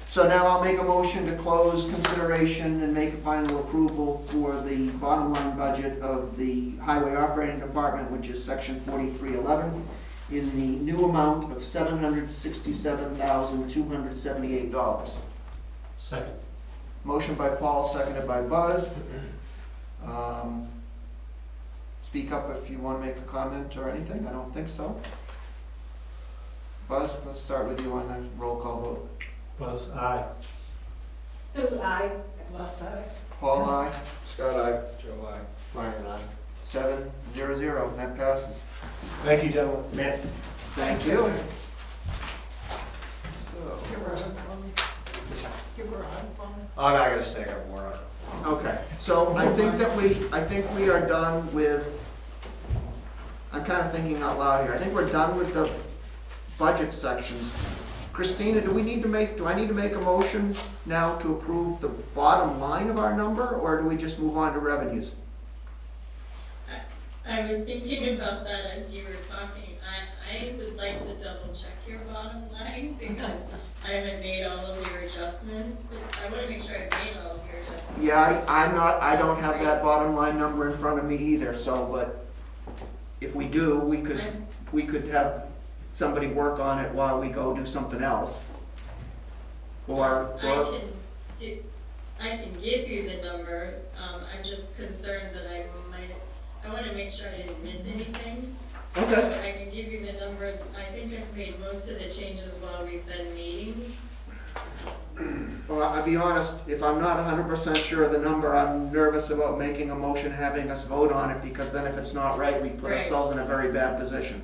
[SPEAKER 1] So now I'll make a motion to close consideration and make a final approval for the bottom line budget of the Highway Operating Department, which is section 4311, in the new amount of $767,278.
[SPEAKER 4] Second.
[SPEAKER 1] Motion by Paul, seconded by Buzz. Speak up if you want to make a comment or anything, I don't think so. Buzz, let's start with you on the roll call vote.
[SPEAKER 4] Buzz, aye.
[SPEAKER 2] Sue, aye.
[SPEAKER 9] Last side.
[SPEAKER 1] Paul, aye.
[SPEAKER 3] Scott, aye. Joe, aye.
[SPEAKER 1] Brian, aye. 7-0, that passes.
[SPEAKER 8] Thank you, gentlemen. Man.
[SPEAKER 1] Thank you. So,
[SPEAKER 9] Give her a hug for me. Give her a hug for me.
[SPEAKER 8] Oh, no, I gotta stay, I got more on it.
[SPEAKER 1] okay, so I think we are done with, I'm kind of thinking out loud here, I think we're done with the budget sections. Christina, do I need to make a motion now to approve the bottom line of our number, or do we just move on to revenues?
[SPEAKER 5] I was thinking about that as you were talking. I would like to double check your bottom line because I haven't made all of your adjustments, but I want to make sure I've made all of your adjustments.
[SPEAKER 1] Yeah, I don't have that bottom line number in front of me either, so, but if we do, we could have somebody work on it while we go do something else. Or
[SPEAKER 5] I can give you the number. I'm just concerned that I want to make sure I didn't miss anything.
[SPEAKER 1] Okay.
[SPEAKER 5] So I can give you the number, I think I've made most of the changes while we've been meeting.
[SPEAKER 1] Well, I'll be honest, if I'm not 100% sure of the number, I'm nervous about making a motion, having us vote on it, because then if it's not right, we put
[SPEAKER 5] Right.
[SPEAKER 1] ourselves in a very bad position.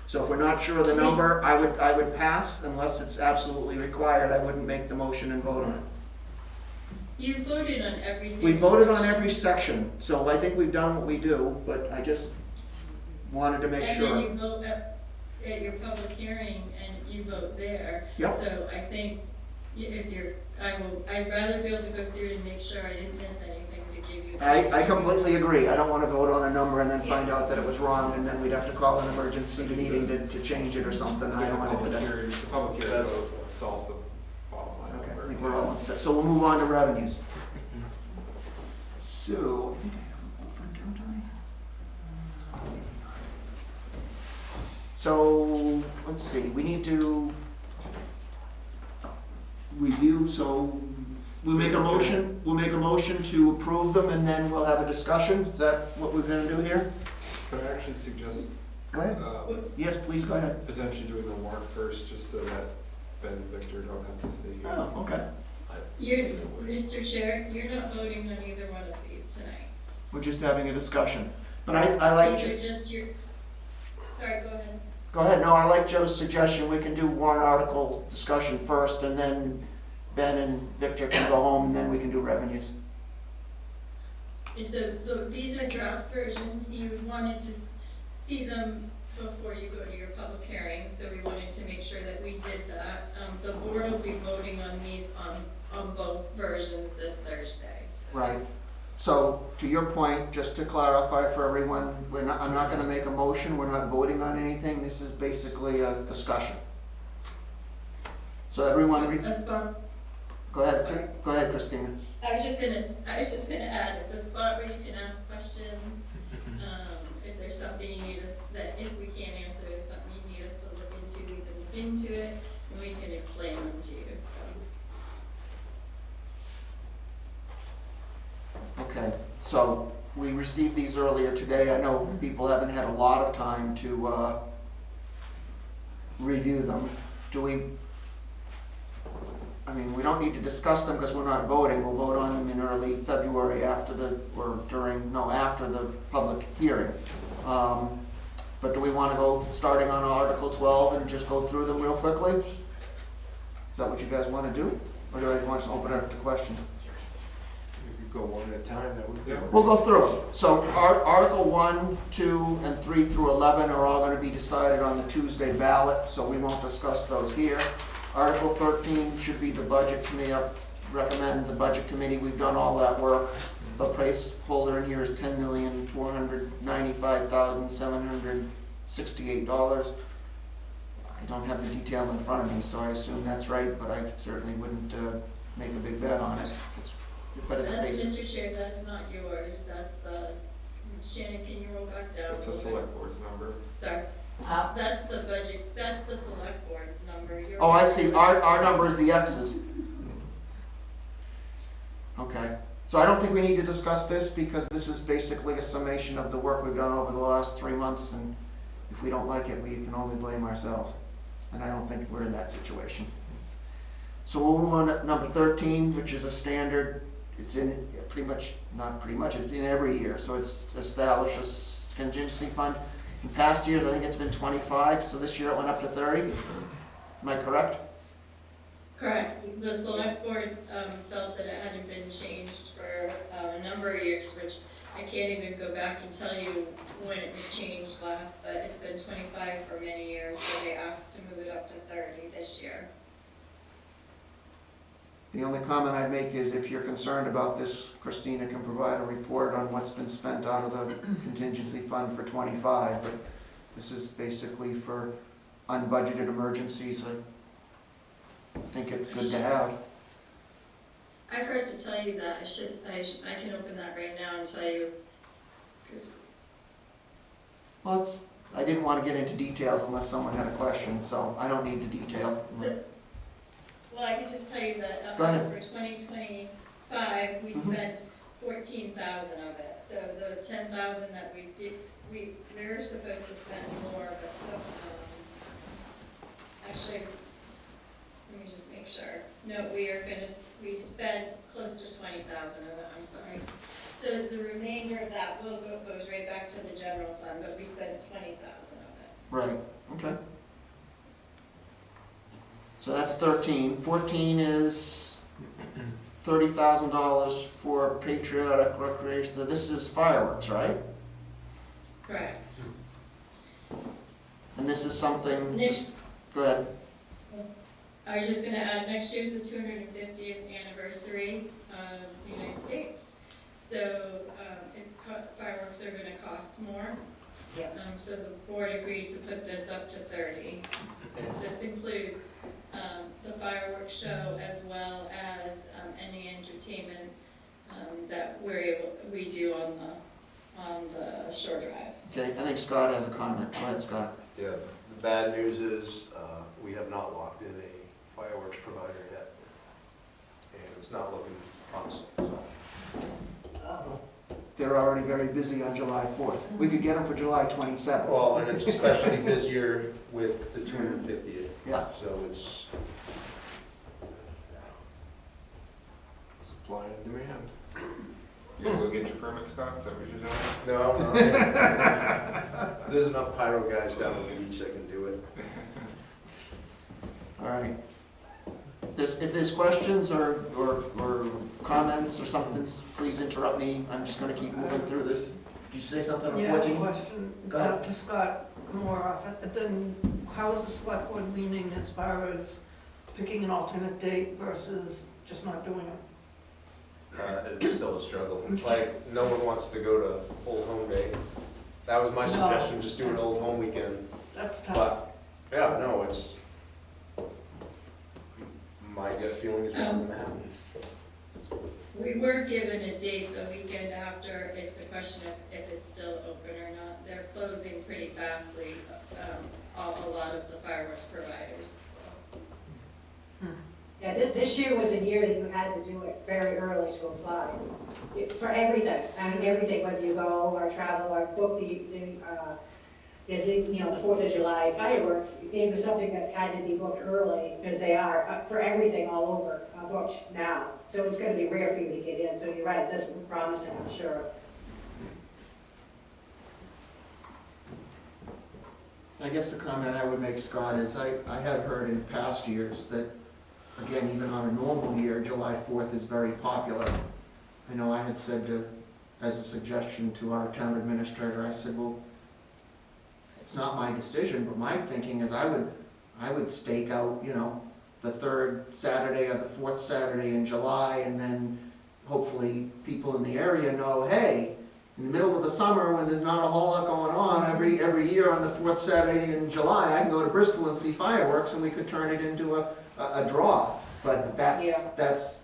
[SPEAKER 1] So if we're not sure of the number, I would pass unless it's absolutely required. I wouldn't make the motion and vote on it.
[SPEAKER 5] You voted on every single.
[SPEAKER 1] We voted on
[SPEAKER 5] section.
[SPEAKER 1] every section, so I think we've done what we do, but I just wanted to make
[SPEAKER 5] And
[SPEAKER 1] sure.
[SPEAKER 5] then you vote at your public hearing and you vote there.
[SPEAKER 1] Yep.
[SPEAKER 5] So I think if you're, I'd rather be able to go through and make sure I didn't miss anything to give you.
[SPEAKER 1] I completely agree. I don't want to vote on a number and then find out that it was wrong, and then we'd have to call an emergency meeting to change it or something. I don't want to do that.
[SPEAKER 6] The public hearing
[SPEAKER 3] That's-
[SPEAKER 6] vote solves the bottom line.
[SPEAKER 1] Okay, I
[SPEAKER 6] number.
[SPEAKER 1] think we're all set. So we'll move on to revenues. So, I think I have them open, don't I? So, let's see, we need to review, so we'll make a motion to approve them, and then we'll have a discussion. Is that what we're gonna do here?
[SPEAKER 6] Could I actually suggest
[SPEAKER 1] Go ahead. Yes, please, go ahead.
[SPEAKER 6] potentially doing the warrant first, just so that Ben and Victor don't have to stay here?
[SPEAKER 1] Oh, okay.
[SPEAKER 5] You're, Mr. Chair, you're not voting on either one of these tonight.
[SPEAKER 1] We're just having a discussion. But I like,
[SPEAKER 5] These are just your, sorry, go ahead.
[SPEAKER 1] go ahead, no, I like Joe's suggestion. We can do warrant article discussion first, and then Ben and Victor can go home, and then we can do revenues.
[SPEAKER 5] So these are draft versions. You wanted to see them before you go to your public hearing, so we wanted to make sure that we did that. The board will be voting on these on both versions this Thursday. So.
[SPEAKER 1] Right. So, to your point, just to clarify for everyone, I'm not gonna make a motion, we're not voting on anything, this is basically a discussion. So everyone,
[SPEAKER 5] A spot,
[SPEAKER 1] go ahead,
[SPEAKER 5] Sorry.
[SPEAKER 1] go ahead, Christina.
[SPEAKER 5] I was just gonna add, it's a spot where you can ask questions. If there's something you need us, that if we can't answer, it's something you need us to look into, we can look into it, and we can explain them to you, so.
[SPEAKER 1] Okay, so we received these earlier today. I know people haven't had a lot of time to review them. Do we, I mean, we don't need to discuss them because we're not voting. We'll vote on them in early February after after the public hearing. But do we want to go starting on Article 12 and just go through them real quickly? Is that what you guys want to do? Or do I want to open it up to questions?
[SPEAKER 3] We could go one at a time, that would be.
[SPEAKER 6] Yeah.
[SPEAKER 1] We'll go through it. So Article 1, 2, and 3 through 11 are all going to be decided on the Tuesday ballot, so we won't discuss those here. Article 13 should be the budget committee. I recommend the budget committee. We've done all that work. The placeholder in here is $10,495,768. I don't have the detail in front of me, so I assume that's right, but I certainly wouldn't make a big bet on it. But it's
[SPEAKER 5] That's,
[SPEAKER 1] basic.
[SPEAKER 5] Mr. Chair, that's not yours, that's the, Shannon, can you roll back down?
[SPEAKER 6] It's a select board's number.
[SPEAKER 5] Sorry, that's the budget, that's the select board's number. Your
[SPEAKER 1] Oh, I see. Our
[SPEAKER 5] number
[SPEAKER 1] number is the X's. Okay. So I don't think we need to discuss this because this is basically a summation of the work we've done over the last 3 months, and if we don't like it, we can only blame ourselves. And I don't think we're in that situation. So we'll move on to number 13, which is a standard. It's in it's in every year. So it's established a contingency fund. In past years, I think it's been 25, so this year it went up to 30. Am I correct?
[SPEAKER 5] Correct. The select board felt that it hadn't been changed for a number of years, which I can't even go back and tell you when it was changed last, but it's been 25 for many years, so they asked to move it up to 30 this year.
[SPEAKER 1] The only comment I'd make is if you're concerned about this, Christina can provide a report on what's been spent out of the contingency fund for 25, but this is basically for unbudgeted emergencies. I think it's good to have.
[SPEAKER 5] I forgot to tell you that. I can open that right now and tell you, because
[SPEAKER 1] Well, I didn't want to get into details unless someone had a question, so I don't need the detail.
[SPEAKER 5] well, I can just tell you that
[SPEAKER 1] Go ahead.
[SPEAKER 5] for 2025, we spent 14,000 of it, so the 10,000 that we did, we were supposed to spend more, but some, actually, let me just make sure. No, we spent close to 20,000 of it, I'm sorry. So the remainder of that goes right back to the general fund, but we spent 20,000 of it.
[SPEAKER 1] Right, okay. So that's 13. 14 is $30,000 for patriotic recreation. So this is fireworks, right?
[SPEAKER 5] Correct.
[SPEAKER 1] And this is something,
[SPEAKER 5] Next,
[SPEAKER 1] go ahead.
[SPEAKER 5] I was just gonna add, next year's the 250th anniversary of the United States. So, fireworks are gonna cost more.
[SPEAKER 2] Yep.
[SPEAKER 5] So the board agreed to put this up to 30. This includes, the fireworks show as well as, any entertainment, that we do on the shore drive.
[SPEAKER 1] Okay, I think Scott has a comment. Go ahead, Scott.
[SPEAKER 3] Yeah, the bad news is, we have not locked in a fireworks provider yet. And it's not looking promising, so.
[SPEAKER 2] Uh-oh.
[SPEAKER 1] They're already very busy on July 4th. We could get them for July 27th.
[SPEAKER 3] Well, and it's especially busier with the 250th.
[SPEAKER 1] Yeah.
[SPEAKER 3] So it's,
[SPEAKER 6] Supply and demand. You gonna go get your permit, Scott? Is that what you're doing?
[SPEAKER 3] no. There's enough pyro guys down on the beach that can do it.
[SPEAKER 1] All right. If there's questions or comments or something, please interrupt me. I'm just gonna keep moving through this. Did you say something on
[SPEAKER 9] Yeah, I have a
[SPEAKER 1] 14?
[SPEAKER 9] question
[SPEAKER 1] Go ahead.
[SPEAKER 9] to Scott more often. Then how is the select board leaning as far as picking an alternate date versus just not doing it?
[SPEAKER 3] It's still a struggle. Like, no one wants to go to Old Home Day. That was my
[SPEAKER 9] No.
[SPEAKER 3] suggestion, just do an Old Home weekend.
[SPEAKER 9] That's tough.
[SPEAKER 3] But, yeah, no, it's, my gut feeling is not gonna happen.
[SPEAKER 5] We were given a date the weekend after. It's a question of if it's still open or not. They're closing pretty fastly, a lot of the fireworks providers, so.
[SPEAKER 2] Yeah, this year was a year that you had to do it very early to apply. For everything, I mean, everything, whether you go or travel or book the 4th of July fireworks, it was something that had to be booked early, because they are, for everything all over, booked now. So it's gonna be rare for you to get in, so you're right, it doesn't look promising, I'm sure.
[SPEAKER 1] I guess the comment I would make, Scott, is I had heard in past years that, again, even on a normal year, July 4th is very popular. I know I had said as a suggestion to our town administrator, I said, well, it's not my decision, but my thinking is I would stake out, the 3rd Saturday or the 4th Saturday in July, and then hopefully people in the area know, hey, in the middle of the summer when there's not a whole lot going on, every year on the 4th Saturday in July, I can go to Bristol and see fireworks, and we could turn it into a draw. But that's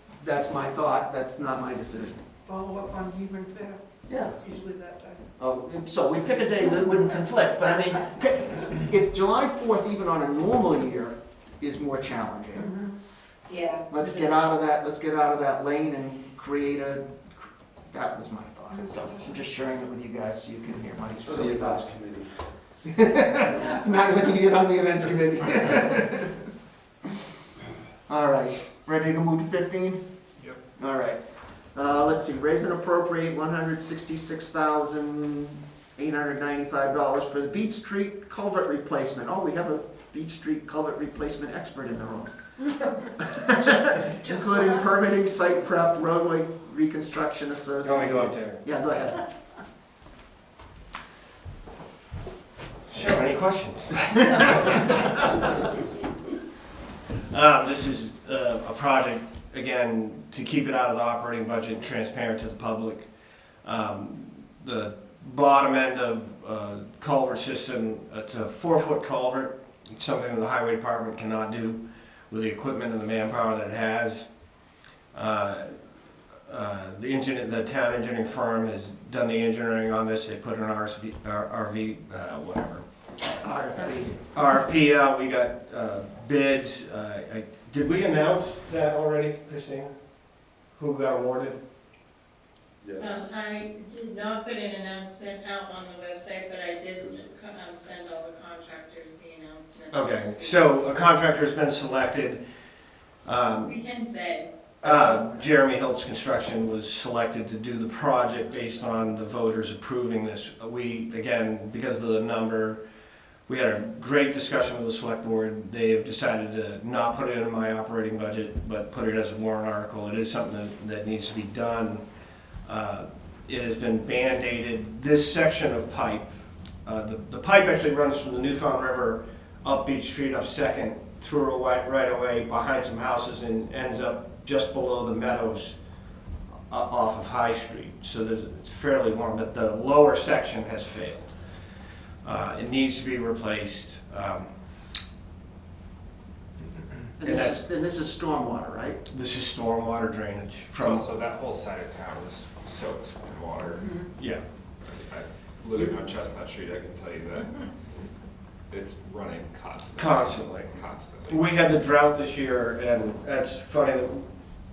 [SPEAKER 1] my thought, that's not my decision.
[SPEAKER 9] Follow up on even fair.
[SPEAKER 1] Yeah.
[SPEAKER 9] It's usually that time.
[SPEAKER 1] Oh, so we pick a day that wouldn't conflict, but I mean, if July 4th, even on a normal year, is more challenging,
[SPEAKER 2] Yeah.
[SPEAKER 1] let's get out of that lane and create that was my thought. So I'm just sharing it with you guys so you can hear my
[SPEAKER 3] So the
[SPEAKER 1] silly
[SPEAKER 3] events
[SPEAKER 1] thoughts.
[SPEAKER 3] committee.
[SPEAKER 1] Not looking to get on the events committee. All right, ready to move to 15?
[SPEAKER 6] Yep.
[SPEAKER 1] All right. Let's see, raise and appropriate $166,895 for the Beach Street culvert replacement. Oh, we have a Beach Street culvert replacement expert in the room.
[SPEAKER 9] Just
[SPEAKER 1] Including permitting, site prep, roadway reconstruction
[SPEAKER 8] Let me
[SPEAKER 1] associated.
[SPEAKER 8] go up there.
[SPEAKER 1] Yeah, go ahead.
[SPEAKER 8] Sure, any questions? This is a project, again, to keep it out of the operating budget, transparent to the public. The bottom end of culvert system, it's a 4-foot culvert. It's something that the highway department cannot do with the equipment and the manpower that it has. The town engineering firm has done the engineering on this. They put an RFP out. We got bids. Did we announce that already, Christine? Who got awarded?
[SPEAKER 3] Yes.
[SPEAKER 5] I did not put an announcement out on the website, but I did send all the contractors the announcement.
[SPEAKER 8] Okay, so a contractor's been selected.
[SPEAKER 5] We can say,
[SPEAKER 8] Jeremy Hiltz Construction was selected to do the project based on the voters approving this. We, again, because of the number, we had a great discussion with the select board. They've decided to not put it in my operating budget, but put it as a warrant article. It is something that needs to be done. It has been band-aided. This section of pipe, the pipe actually runs from the Newfound River up Beach Street, up Second, through a right away behind some houses and ends up just below the meadows off of High Street. So it's fairly long, but the lower section has failed. It needs to be replaced.
[SPEAKER 1] And this is stormwater, right?
[SPEAKER 8] This is stormwater drainage from,
[SPEAKER 6] So that whole side of town is soaked in water.
[SPEAKER 8] yeah.
[SPEAKER 6] Living on Chestnut Street, I can tell you that it's running constantly. Constantly.
[SPEAKER 8] We had the drought this year, and it's funny that,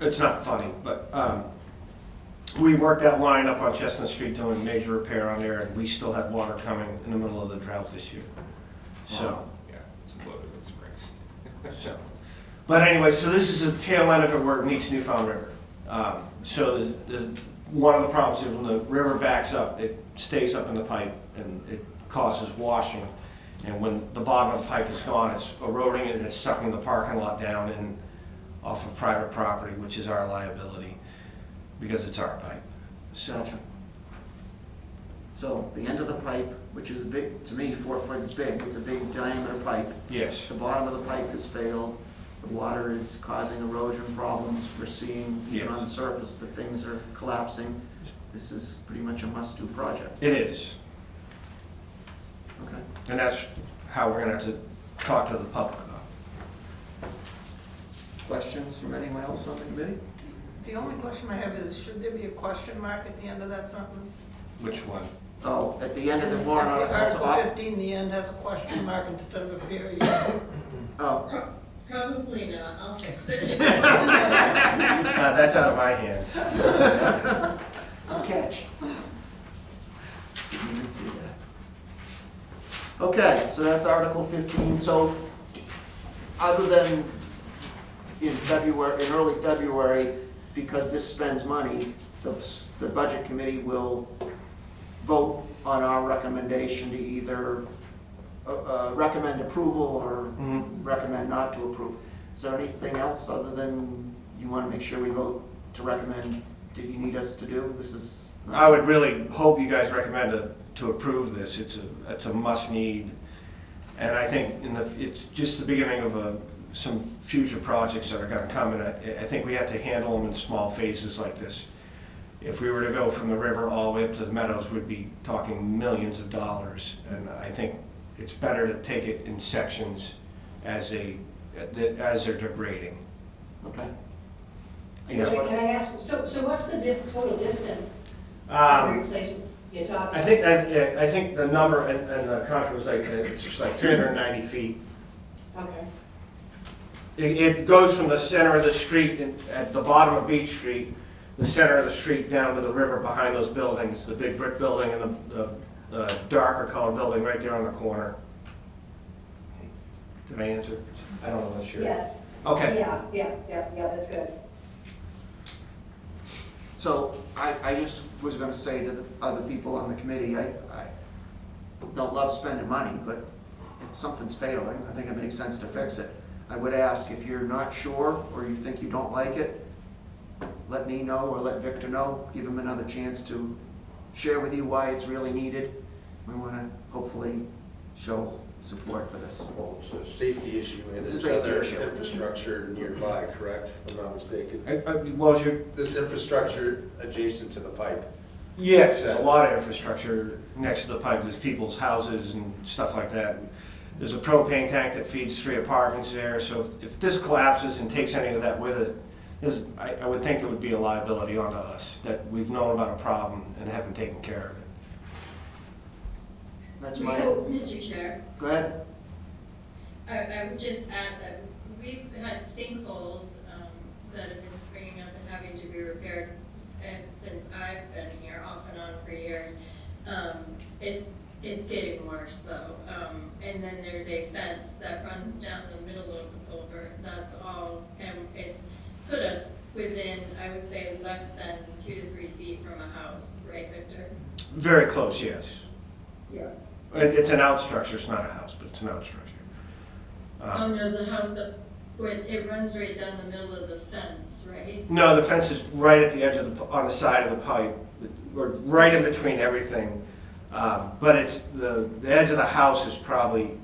[SPEAKER 8] it's not funny, but we worked that line up on Chestnut Street doing major repair on there, and we still had water coming in the middle of the drought this year. So,
[SPEAKER 6] Yeah, it's loaded with springs.
[SPEAKER 8] so. But anyway, so this is a tail end of it where it meets Newfound River. So one of the problems is when the river backs up, it stays up in the pipe and it causes washing. And when the bottom of the pipe is gone, it's eroding it and it's sucking the parking lot down and off of private property, which is our liability because it's our pipe. So,
[SPEAKER 1] Gotcha. So the end of the pipe, which is a big, to me, 4 foot is big, it's a big diameter pipe.
[SPEAKER 8] yes,
[SPEAKER 1] The bottom of the pipe has failed, the water is causing erosion problems, we're seeing even on the surface that things are collapsing. This is pretty much a must-do project.
[SPEAKER 8] it is.
[SPEAKER 1] Okay.
[SPEAKER 8] And that's how we're gonna have to talk to the public about.
[SPEAKER 1] Questions from anyone else on the committee?
[SPEAKER 9] The only question I have is, should there be a question mark at the end of that sentence?
[SPEAKER 8] Which one?
[SPEAKER 1] Oh, at the end of the warrant
[SPEAKER 9] At the
[SPEAKER 1] article.
[SPEAKER 9] Article 15, the end has a question mark instead of a period.
[SPEAKER 1] Oh,
[SPEAKER 5] probably not, I'll fix it.
[SPEAKER 8] That's out of my hands.
[SPEAKER 1] good catch. Didn't even see that. Okay, so that's Article 15. So other than in February, in early February, because this spends money, the Budget Committee will vote on our recommendation to either recommend approval or recommend not to approve. Is there anything else other than you want to make sure we vote to recommend, do you need us to do? This is.
[SPEAKER 8] I would really hope you guys recommend to approve this. It's a must-need. And I think it's just the beginning of some future projects that are gonna come, and I think we have to handle them in small phases like this. If we were to go from the river all the way up to the meadows, we'd be talking millions of dollars. And I think it's better to take it in sections as they're degrading.
[SPEAKER 1] Okay. I
[SPEAKER 8] Yeah.
[SPEAKER 1] guess
[SPEAKER 2] Wait,
[SPEAKER 1] what-
[SPEAKER 2] can I ask, so what's the total distance? Replacement you're talking?
[SPEAKER 8] I think the number and the contract was like, it's just like 390 feet.
[SPEAKER 2] Okay.
[SPEAKER 8] It goes from the center of the street at the bottom of Beach Street, the center of the street down to the river behind those buildings, the big brick building and the darker colored building right there on the corner. Did I answer? I don't know, that's your.
[SPEAKER 2] Yes.
[SPEAKER 8] Okay.
[SPEAKER 2] Yeah, that's good.
[SPEAKER 1] So I just was gonna say to the other people on the committee, I don't love spending money, but if something's failing, I think it makes sense to fix it. I would ask if you're not sure or you think you don't like it, let me know or let Victor know, give him another chance to share with you why it's really needed. We wanna hopefully show support for this.
[SPEAKER 3] Well, it's a safety issue and
[SPEAKER 1] It's a
[SPEAKER 3] there's
[SPEAKER 1] safety
[SPEAKER 3] other
[SPEAKER 1] issue.
[SPEAKER 3] infrastructure nearby, correct? If I'm not mistaken.
[SPEAKER 8] What was your?
[SPEAKER 3] This infrastructure adjacent to the pipe.
[SPEAKER 8] Yes, there's a lot of infrastructure next to the pipe. There's people's houses and stuff like that. There's a propane tank that feeds 3 apartments there, so if this collapses and takes any of that with it, I would think there would be a liability onto us, that we've known about a problem and haven't taken care of it.
[SPEAKER 1] That's my,
[SPEAKER 5] So, Mr. Chair,
[SPEAKER 1] go ahead.
[SPEAKER 5] I would just add that we've had sinkholes that have been springing up and having to be repaired and since I've been here off and on for years. It's getting worse though. And then there's a fence that runs down the middle of the culvert, that's all, and it's put us within, I would say, less than 2 to 3 feet from a house, right, Victor?
[SPEAKER 8] Very close, yes.
[SPEAKER 5] Yeah.
[SPEAKER 8] It's an out structure, it's not a house, but it's an out structure.
[SPEAKER 5] Oh, no, the house, where it runs right down the middle of the fence, right?
[SPEAKER 8] No, the fence is right at the edge of on the side of the pipe, or right in between everything. But it's, the edge of the house is probably,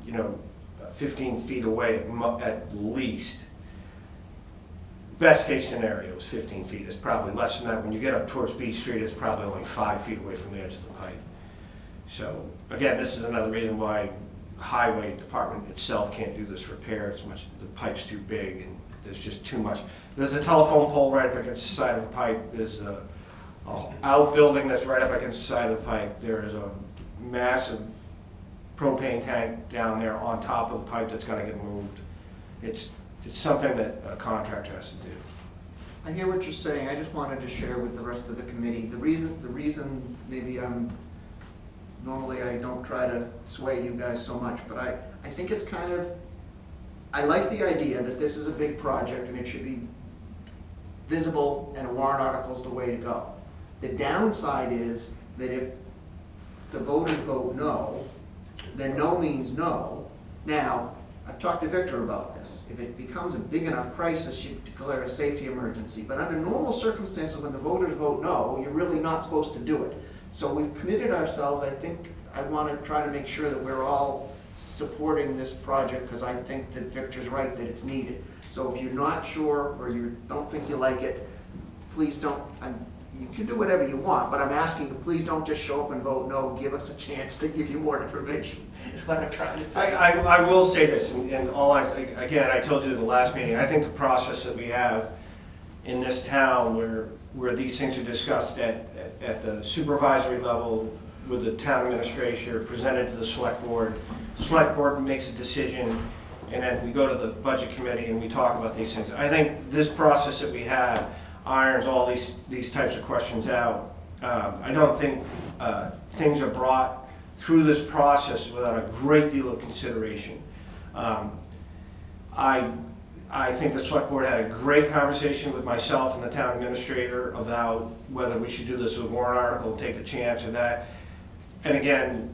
[SPEAKER 8] 15 feet away at least. Best case scenario is 15 feet. It's probably less than that. When you get up towards Beach Street, it's probably only 5 feet away from the edge of the pipe. So again, this is another reason why the highway department itself can't do this repair. The pipe's too big and there's just too much. There's a telephone pole right up against the side of the pipe. There's a outbuilding that's right up against the side of the pipe. There is a massive propane tank down there on top of the pipe that's got to get moved. It's something that a contractor has to do.
[SPEAKER 1] I hear what you're saying, I just wanted to share with the rest of the committee. The reason maybe normally I don't try to sway you guys so much, but I think it's kind of, I like the idea that this is a big project and it should be visible and a warrant article is the way to go. The downside is that if the voters vote no, then no means no. Now, I've talked to Victor about this. If it becomes a big enough crisis, you declare a safety emergency. But under normal circumstances, when the voters vote no, you're really not supposed to do it. So we've committed ourselves. I think I want to try to make sure that we're all supporting this project because I think that Victor's right that it's needed. So if you're not sure or you don't think you like it, please don't. You can do whatever you want, but I'm asking you, please don't just show up and vote no. Give us a chance to give you more information, is what I'm trying to say.
[SPEAKER 8] I will say this, and again, I told you in the last meeting, I think the process that we have in this town where these things are discussed at the supervisory level with the town administrator, presented to the select board makes a decision, and then we go to the budget committee and we talk about these things. I think this process that we have irons all these types of questions out. I don't think things are brought through this process without a great deal of consideration. I think the select board had a great conversation with myself and the town administrator about whether we should do this with a warrant article and take the chance of that. And again,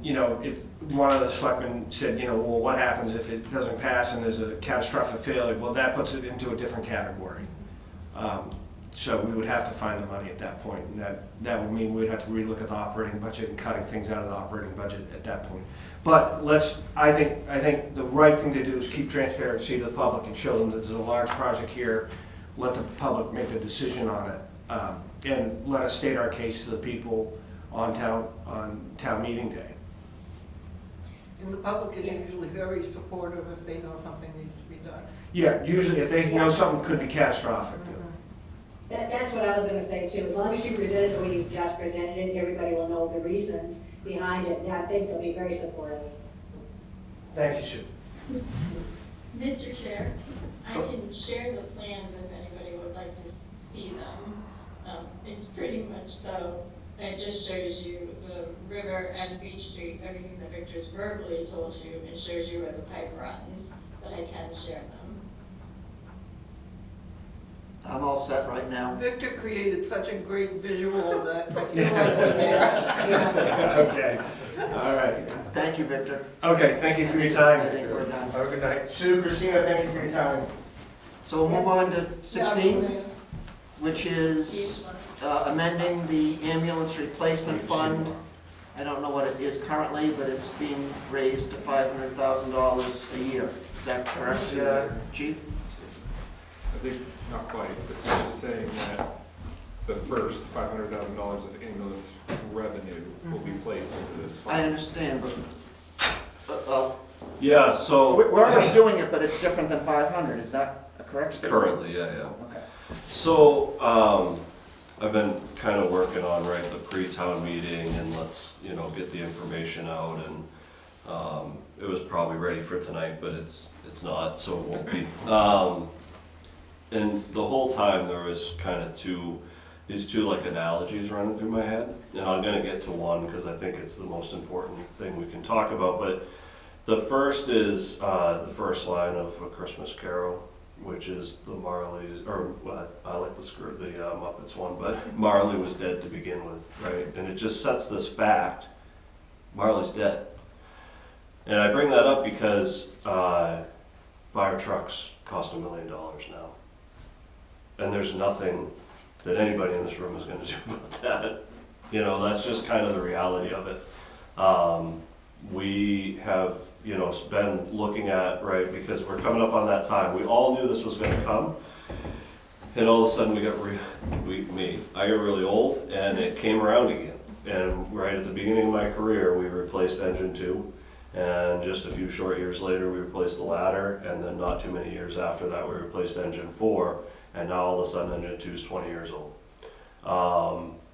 [SPEAKER 8] one of the selectmen said, well, what happens if it doesn't pass and there's a catastrophic failure? Well, that puts it into a different category. So we would have to find the money at that point, and that would mean we'd have to relook at the operating budget and cutting things out of the operating budget at that point. But I think the right thing to do is keep transparency to the public and show them that there's a large project here. Let the public make the decision on it, and let us state our case to the people on town meeting day.
[SPEAKER 9] And the public is usually very supportive if they know something needs to be done.
[SPEAKER 8] Yeah, usually if they know something could be catastrophic.
[SPEAKER 2] That's what I was gonna say too. As long as you present it the way you just presented it, everybody will know the reasons behind it, and I think they'll be very supportive.
[SPEAKER 8] Thank you, Sue.
[SPEAKER 5] Mr. Chair, I can share the plans if anybody would like to see them. It's pretty much though, it just shows you the river and Beach Street, everything that Victor's verbally told you. It shows you where the pipe runs, but I can share them.
[SPEAKER 1] I'm all set right now.
[SPEAKER 9] Victor created such a great visual that I feel like we're there.
[SPEAKER 8] Okay, all right.
[SPEAKER 1] Thank you, Victor.
[SPEAKER 8] Okay, thank you for your time.
[SPEAKER 1] I think we're done.
[SPEAKER 3] Have a good night.
[SPEAKER 8] Sue, Christina, thank you for your time.
[SPEAKER 1] So we'll move on to 16, which is amending the ambulance replacement fund. I don't know what it is currently, but it's being raised to $500,000 a year. Is that correct, Chief?
[SPEAKER 6] I think not quite. This is just saying that the first $500,000 of ambulance revenue will be placed into this fund.
[SPEAKER 1] I understand, but
[SPEAKER 10] Yeah, so
[SPEAKER 1] we're already doing it, but it's different than 500. Is that a correct statement?
[SPEAKER 10] currently, yeah.
[SPEAKER 1] Okay.
[SPEAKER 10] So I've been kind of working on the pre-town meeting and let's get the information out, and it was probably ready for tonight, but it's not, so it won't be. And the whole time there was kind of two these two like analogies running through my head, and I'm gonna get to one because I think it's the most important thing we can talk about. But the first is the first line of A Christmas Carol, which is the Marley's, or well, I like the Muppets one, but Marley was dead to begin with, right? And it just sets this fact: Marley's dead. And I bring that up because fire trucks cost $1 million now, and there's nothing that anybody in this room is going to do about that. You know, that's just kind of the reality of it. We have, you know, been looking at, right, because we're coming up on that time. We all knew this was going to come, and all of a sudden I got really old, and it came around again. And right at the beginning of my career, we replaced engine 2, and just a few short years later, we replaced the ladder, and then not too many years after that, we replaced engine 4. And now all of a sudden engine 2 is 20 years old.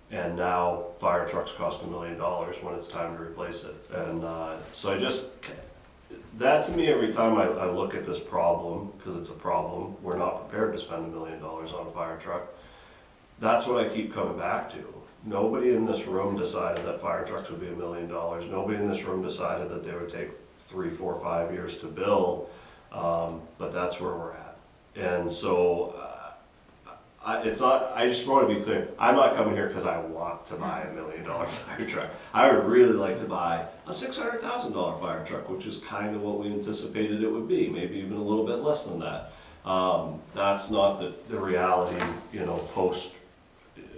[SPEAKER 10] And now fire trucks cost $1 million when it's time to replace it. And so that to me, every time I look at this problem, because it's a problem, we're not prepared to spend $1 million on a fire truck. That's what I keep coming back to. Nobody in this room decided that fire trucks would be $1 million. Nobody in this room decided that they would take 3, 4, 5 years to build. But that's where we're at. And so I just want to be clear. I'm not coming here because I want to buy $1 million fire truck. I would really like to buy a $600,000 fire truck, which is kind of what we anticipated it would be, maybe even a little bit less than that. That's not the reality, you know, post.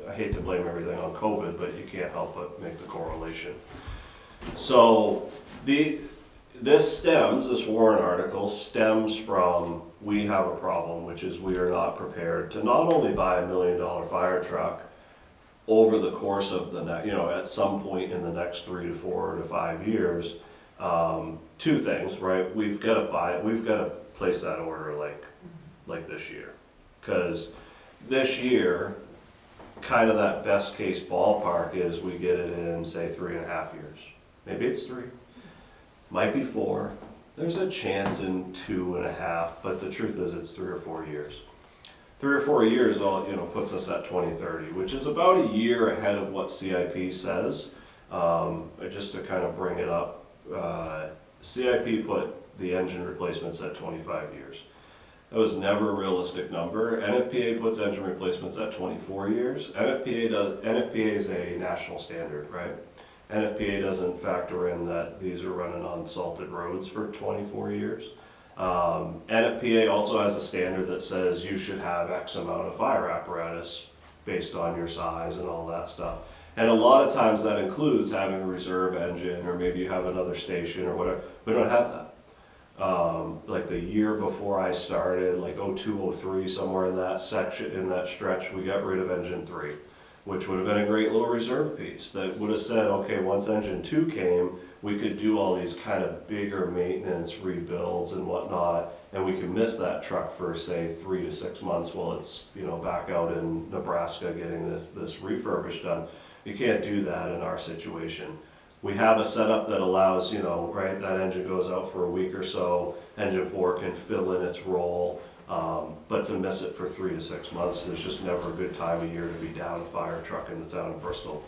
[SPEAKER 10] I hate to blame everything on COVID, but you can't help but make the correlation. So this warrant article stems from, we have a problem, which is we are not prepared to not only buy $1 million fire truck over the course of at some point in the next 3 to 4 to 5 years. Two things, right? We've got to place that order like this year, because this year, kind of that best case ballpark is we get it in, say, 3.5 years. Maybe it's 3. Might be 4. There's a chance in 2.5, but the truth is it's 3 or 4 years. 3 or 4 years puts us at 2030, which is about a year ahead of what CIP says. Just to kind of bring it up, CIP put the engine replacements at 25 years. That was never a realistic number. NFPA puts engine replacements at 24 years. NFPA is a national standard, right? NFPA doesn't factor in that these are running on salted roads for 24 years. NFPA also has a standard that says you should have X amount of fire apparatus based on your size and all that stuff. And a lot of times that includes having a reserve engine, or maybe you have another station or whatever. We don't have that. Like the year before I started, like 02, 03, somewhere in that section, in that stretch, we got rid of engine 3. Which would have been a great little reserve piece that would have said, okay, once engine 2 came, we could do all these kind of bigger maintenance rebuilds and whatnot, and we could miss that truck for, say, 3 to 6 months while it's, back out in Nebraska getting this refurbished done. You can't do that in our situation. We have a setup that allows, right, that engine goes out for a week or so, engine 4 can fill in its role. But to miss it for 3 to 6 months, there's just never a good time of year to be down a fire truck in the town of Bristol.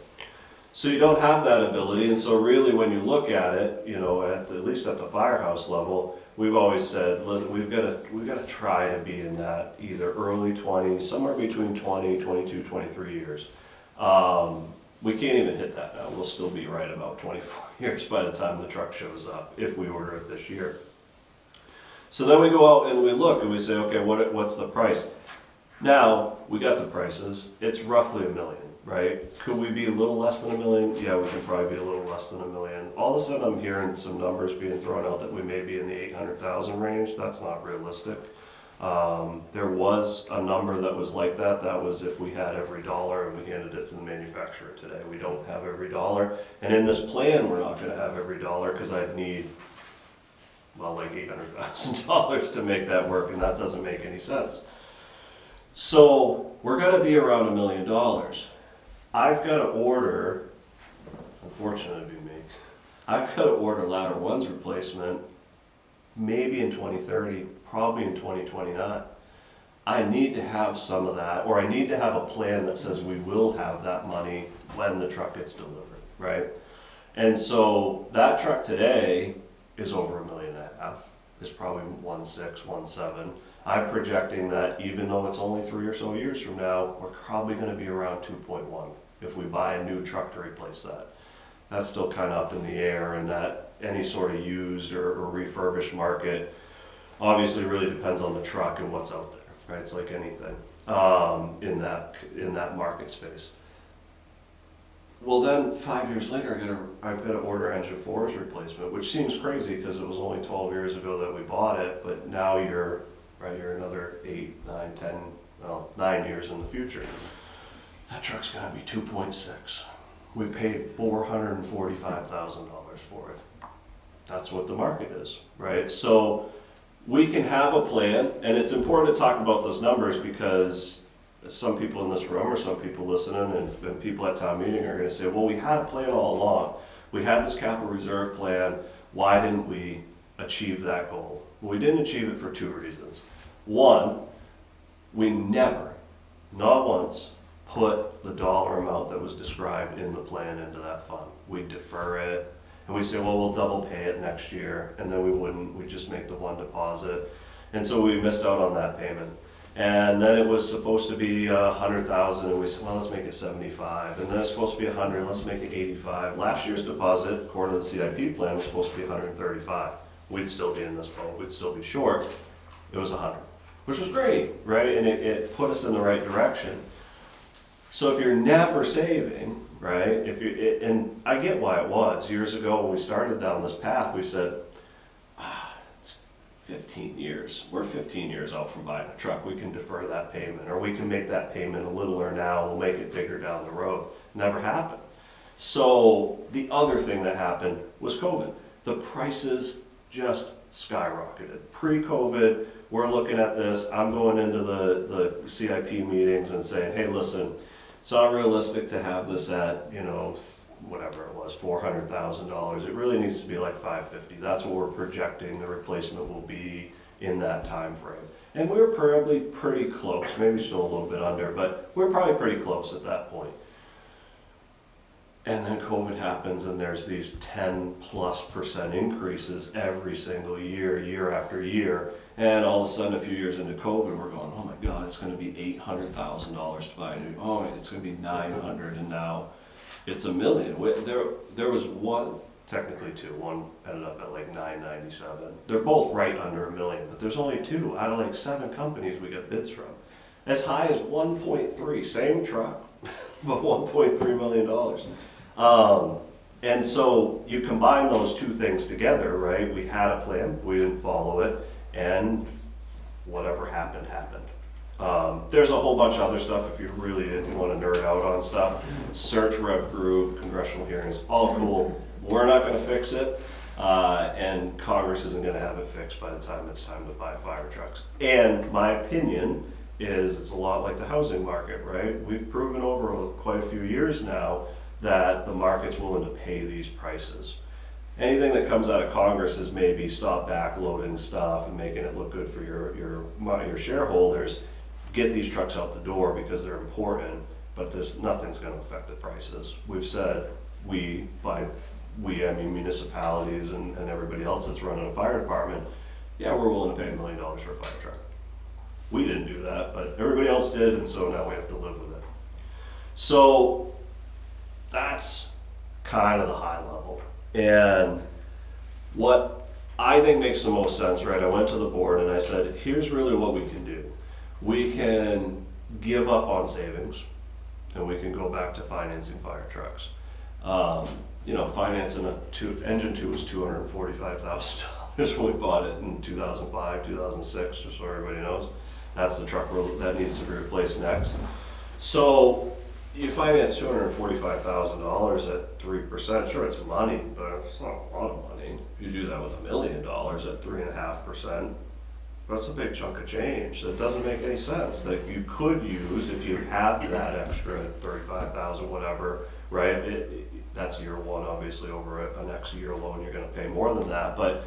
[SPEAKER 10] So you don't have that ability, and so really when you look at it, at least at the firehouse level, we've always said, we've got to try to be in that either early 20s, somewhere between 20, 22, 23 years. We can't even hit that now. We'll still be right about 24 years by the time the truck shows up, if we order it this year. So then we go out and we look and we say, okay, what's the price? Now, we got the prices. It's roughly $1 million, right? Could we be a little less than $1 million? Yeah, we could probably be a little less than $1 million. All of a sudden I'm hearing some numbers being thrown out that we may be in the 800,000 range. That's not realistic. There was a number that was like that. That was if we had every dollar and we handed it to the manufacturer today. We don't have every dollar. And in this plan, we're not going to have every dollar because I'd need like $800,000 to make that work, and that doesn't make any sense. So we're going to be around $1 million. I've got to order, unfortunately me, I've got to order ladder 1's replacement maybe in 2030, probably in 2029. I need to have some of that, or I need to have a plan that says we will have that money when the truck gets delivered, right? And so that truck today is over $1.5 million. It's probably 1.6, 1.7. I'm projecting that even though it's only 3 or so years from now, we're probably gonna be around 2.1 if we buy a new truck to replace that. That's still kind of up in the air, and that any sort of used or refurbished market obviously really depends on the truck and what's out there, right? It's like anything in that market space. Well, then 5 years later, I've got to order engine 4's replacement, which seems crazy because it was only 12 years ago that we bought it, but now you're another 8, 9, 10, well, 9 years in the future. That truck's gonna be 2.6. We paid $445,000 for it. That's what the market is, right? So we can have a plan, and it's important to talk about those numbers because some people in this room or some people listening and people at town meeting are gonna say, well, we had a plan all along. We had this capital reserve plan. Why didn't we achieve that goal? Well, we didn't achieve it for 2 reasons. One, we never, not once, put the dollar amount that was described in the plan into that fund. We defer it, and we say, well, we'll double pay it next year, and then we wouldn't, we'd just make the one deposit. And so we missed out on that payment. And then it was supposed to be 100,000, and we said, well, let's make it 75. And then it's supposed to be 100, let's make it 85. Last year's deposit, according to the CIP plan, was supposed to be 135. We'd still be in this boat, we'd still be short. It was 100, which was great, right? And it put us in the right direction. So if you're never saving, right? And I get why it was. Years ago when we started down this path, we said, it's 15 years. We're 15 years out from buying a truck. We can defer that payment, or we can make that payment a littler now. We'll make it bigger down the road. Never happened. So the other thing that happened was COVID. The prices just skyrocketed. Pre-COVID, we're looking at this. I'm going into the CIP meetings and saying, hey, listen, it's not realistic to have this at, whatever it was, $400,000. It really needs to be like $550,000. That's what we're projecting the replacement will be in that time frame. And we were probably pretty close, maybe still a little bit under, but we're probably pretty close at that point. And then COVID happens, and there's these 10+% increases every single year, year after year. And all of a sudden, a few years into COVID, we're going, oh my God, it's going to be $800,000 to buy a new. Oh, it's going to be $900,000, and now it's $1 million. There was one, technically 2. One ended up at like $997,000. They're both right under $1 million, but there's only 2 out of like 7 companies we get bids from. As high as 1.3, same truck, but $1.3 million. And so you combine those 2 things together, right? We had a plan, we didn't follow it, and whatever happened, happened. There's a whole bunch of other stuff if you really want to nerd out on stuff. Search Rev Group, congressional hearings, all cool. We're not going to fix it, and Congress isn't going to have it fixed by the time it's time to buy fire trucks. And my opinion is it's a lot like the housing market, right? We've proven over quite a few years now that the market's willing to pay these prices. Anything that comes out of Congress is maybe stop backloading stuff and making it look good for your shareholders. Get these trucks out the door because they're important, but nothing's going to affect the prices. We've said I mean municipalities and everybody else that's running a fire department, yeah, we're willing to pay $1 million for a fire truck. We didn't do that, but everybody else did, and so now we have to live with it. So that's kind of the high level. And what I think makes the most sense, right? I went to the board and I said, here's really what we can do. We can give up on savings, and we can go back to financing fire trucks. Financing engine 2 was $245,000 when we bought it in 2005, 2006, just so everybody knows. That's the truck that needs to be replaced next. So you finance $245,000 at 3%. Sure, it's money, but it's not a lot of money. You do that with $1 million at 3.5%. That's a big chunk of change. That doesn't make any sense. That you could use if you have that extra $35,000, whatever, right? That's year 1, obviously. Over a next year loan, you're going to pay more than that. But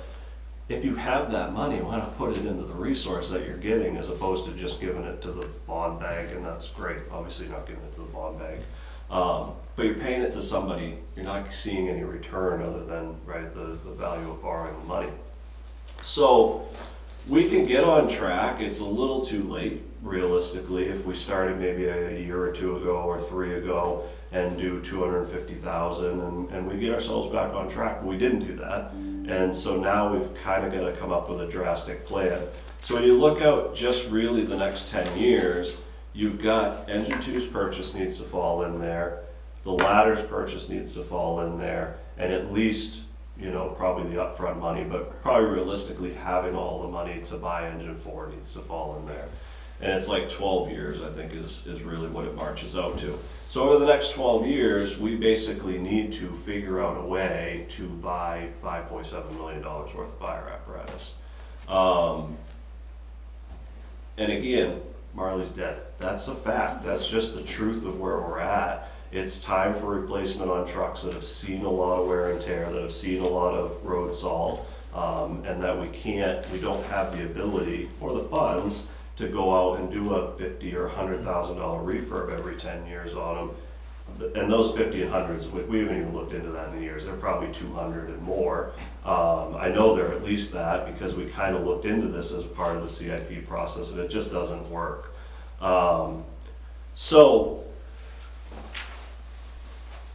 [SPEAKER 10] if you have that money, why not put it into the resource that you're getting as opposed to just giving it to the bond bank, and that's great, obviously not giving it to the bond bank. But you're paying it to somebody, you're not seeing any return other than, right, the value of borrowing the money. So we can get on track. It's a little too late, realistically, if we started maybe a year or two ago or 3 ago and do 250,000 and we get ourselves back on track. But we didn't do that. And so now we've kind of got to come up with a drastic plan. So when you look out just really the next 10 years, you've got engine 2's purchase needs to fall in there, the ladder's purchase needs to fall in there, and at least, you know, probably the upfront money, but probably realistically having all the money to buy engine 4 needs to fall in there. And it's like 12 years, I think, is really what it marches out to. So over the next 12 years, we basically need to figure out a way to buy $5.7 million worth of fire apparatus. And again, Marley's dead. That's a fact. That's just the truth of where we're at. It's time for replacement on trucks that have seen a lot of wear and tear, that have seen a lot of road salt, and that we don't have the ability or the funds to go out and do a $50,000 or $100,000 refurb every 10 years on them. And those 50 and 100s, we haven't even looked into that in years. They're probably 200 and more. I know they're at least that because we kind of looked into this as part of the CIP process, and it just doesn't work. So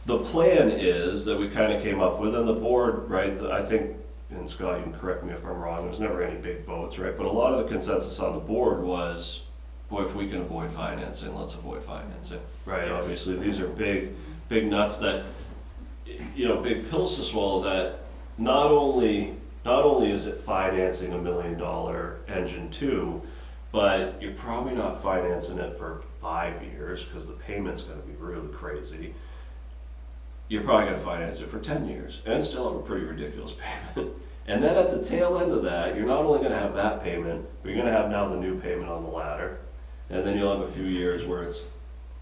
[SPEAKER 10] the plan is that we kind of came up with, and the board, right, I think, and Scott, you can correct me if I'm wrong, there was never any big votes, right? But a lot of the consensus on the board was, boy, if we can avoid financing, let's avoid financing, right? Obviously, these are big nuts that, you know, big pills to swallow, that not only is it financing $1 million engine 2, but you're probably not financing it for 5 years because the payment's going to be really crazy. You're probably going to finance it for 10 years and still have a pretty ridiculous payment. And then at the tail end of that, you're not only going to have that payment, but you're going to have now the new payment on the ladder. And then you'll have a few years where it's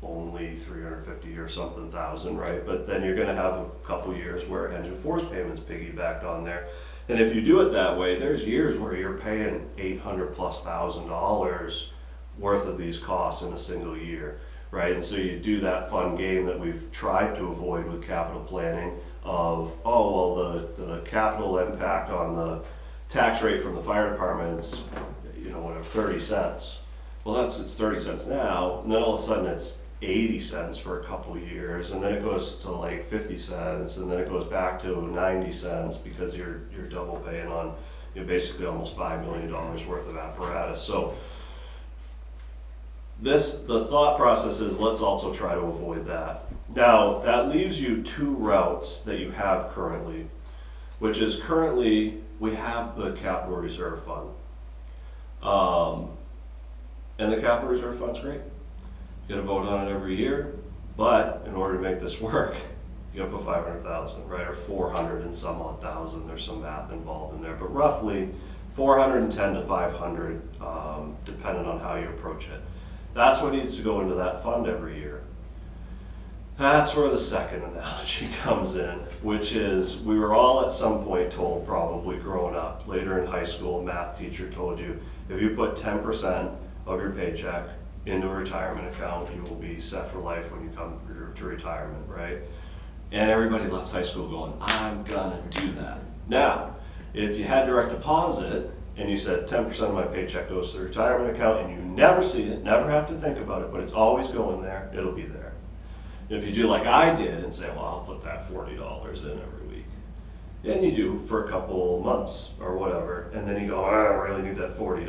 [SPEAKER 10] only 350 or something thousand, right? But then you're going to have a couple years where engine 4's payments piggybacked on there. And if you do it that way, there's years where you're paying $800,000+ worth of these costs in a single year. Right, and so you do that fun game that we've tried to avoid with capital planning of, oh, well, the capital impact on the tax rate from the fire department's, you know, whatever, 30 cents. Well, it's 30 cents now, and then all of a sudden it's 80 cents for a couple of years, and then it goes to like 50 cents, and then it goes back to 90 cents because you're double paying on, you know, basically almost $5 million worth of apparatus. So the thought process is, let's also try to avoid that. Now, that leaves you 2 routes that you have currently, which is currently we have the capital reserve fund. And the capital reserve fund's great. You gotta vote on it every year, but in order to make this work, you gotta put 500,000, right, or 400 and some odd thousand. There's some math involved in there, but roughly 410 to 500, depending on how you approach it. That's what needs to go into that fund every year. That's where the second analogy comes in, which is we were all at some point told, probably growing up, later in high school, a math teacher told you, if you put 10% of your paycheck into a retirement account, you will be set for life when you come to retirement, right? And everybody left high school going, I'm gonna do that. Now, if you had direct deposit, and you said 10% of my paycheck goes to the retirement account, and you never see it, never have to think about it, but it's always going there, it'll be there. If you do like I did and say, well, I'll put that $40 in every week, and you do for a couple months or whatever, and then you go, oh, I really need that $40,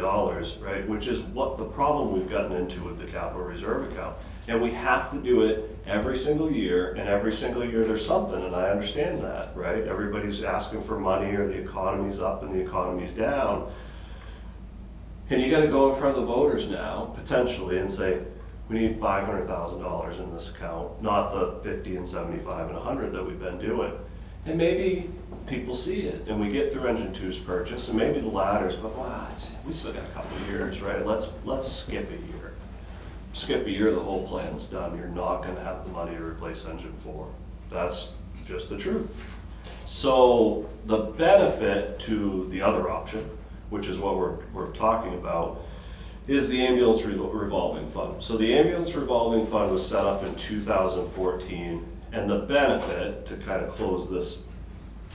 [SPEAKER 10] right? Which is what the problem we've gotten into with the capital reserve account. And we have to do it every single year, and every single year there's something, and I understand that, right? Everybody's asking for money, or the economy's up and the economy's down. And you gotta go in front of the voters now, potentially, and say, we need $500,000 in this account, not the 50 and 75 and 100 that we've been doing. And maybe people see it, and we get through engine 2's purchase, and maybe the ladders, but wow, we still got a couple of years, right? Let's skip a year. Skip a year, the whole plan's done. You're not gonna have the money to replace engine 4. That's just the truth. So the benefit to the other option, which is what we're talking about, is the ambulance revolving fund. So the ambulance revolving fund was set up in 2014, and the benefit, to kind of close this,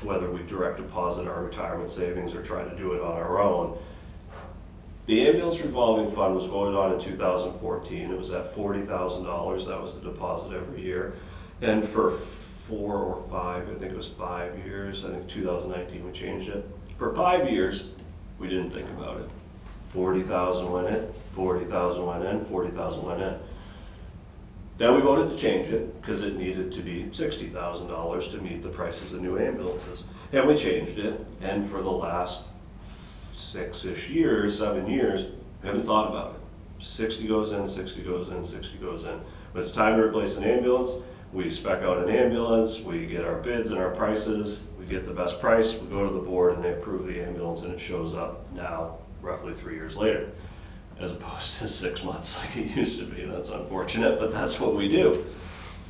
[SPEAKER 10] whether we direct deposit our retirement savings or try to do it on our own, the ambulance revolving fund was voted on in 2014. It was at $40,000. That was the deposit every year. And for 4 or 5, I think it was 5 years, I think 2019 we changed it. For 5 years, we didn't think about it. 40,000 went in, 40,000 went in, 40,000 went in. Then we voted to change it because it needed to be $60,000 to meet the prices of new ambulances. And we changed it, and for the last 6-ish years, 7 years, we haven't thought about it. 60 goes in, 60 goes in, 60 goes in. When it's time to replace an ambulance, we spec out an ambulance, we get our bids and our prices, we get the best price, we go to the board and they approve the ambulance, and it shows up now roughly 3 years later, as opposed to 6 months like it used to be. That's unfortunate, but that's what we do.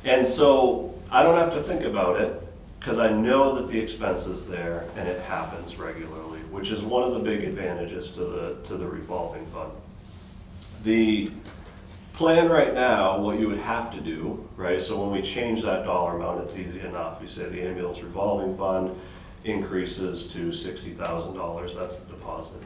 [SPEAKER 10] And so I don't have to think about it because I know that the expense is there and it happens regularly, which is one of the big advantages to the revolving fund. The plan right now, what you would have to do, right, so when we change that dollar amount, it's easy enough. We say the ambulance revolving fund increases to $60,000, that's the deposit.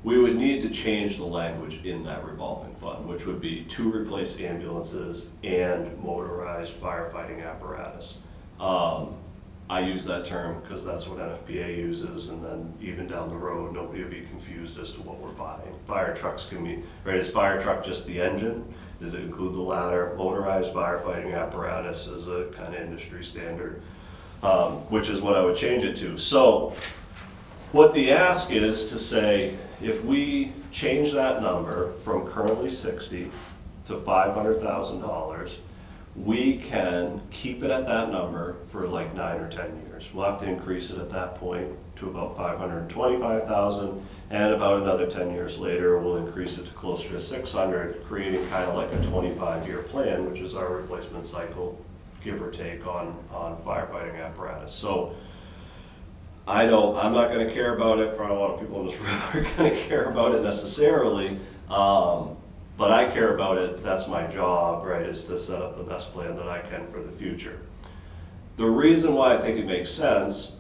[SPEAKER 10] We would need to change the language in that revolving fund, which would be to replace ambulances and motorized firefighting apparatus. I use that term because that's what NFPA uses, and then even down the road, nobody will be confused as to what we're buying. Fire trucks can be, right, is fire truck just the engine? Does it include the ladder? Motorized firefighting apparatus is a kind of industry standard, which is what I would change it to. So what the ask is to say, if we change that number from currently 60 to $500,000, we can keep it at that number for like 9 or 10 years. We'll have to increase it at that point to about $525,000, and about another 10 years later, we'll increase it to closer to 600, creating kind of like a 25-year plan, which is our replacement cycle, give or take, on firefighting apparatus. So I know I'm not going to care about it. Probably a lot of people in this room are going to care about it necessarily, but I care about it. That's my job, right, is to set up the best plan that I can for the future. The reason why I think it makes sense,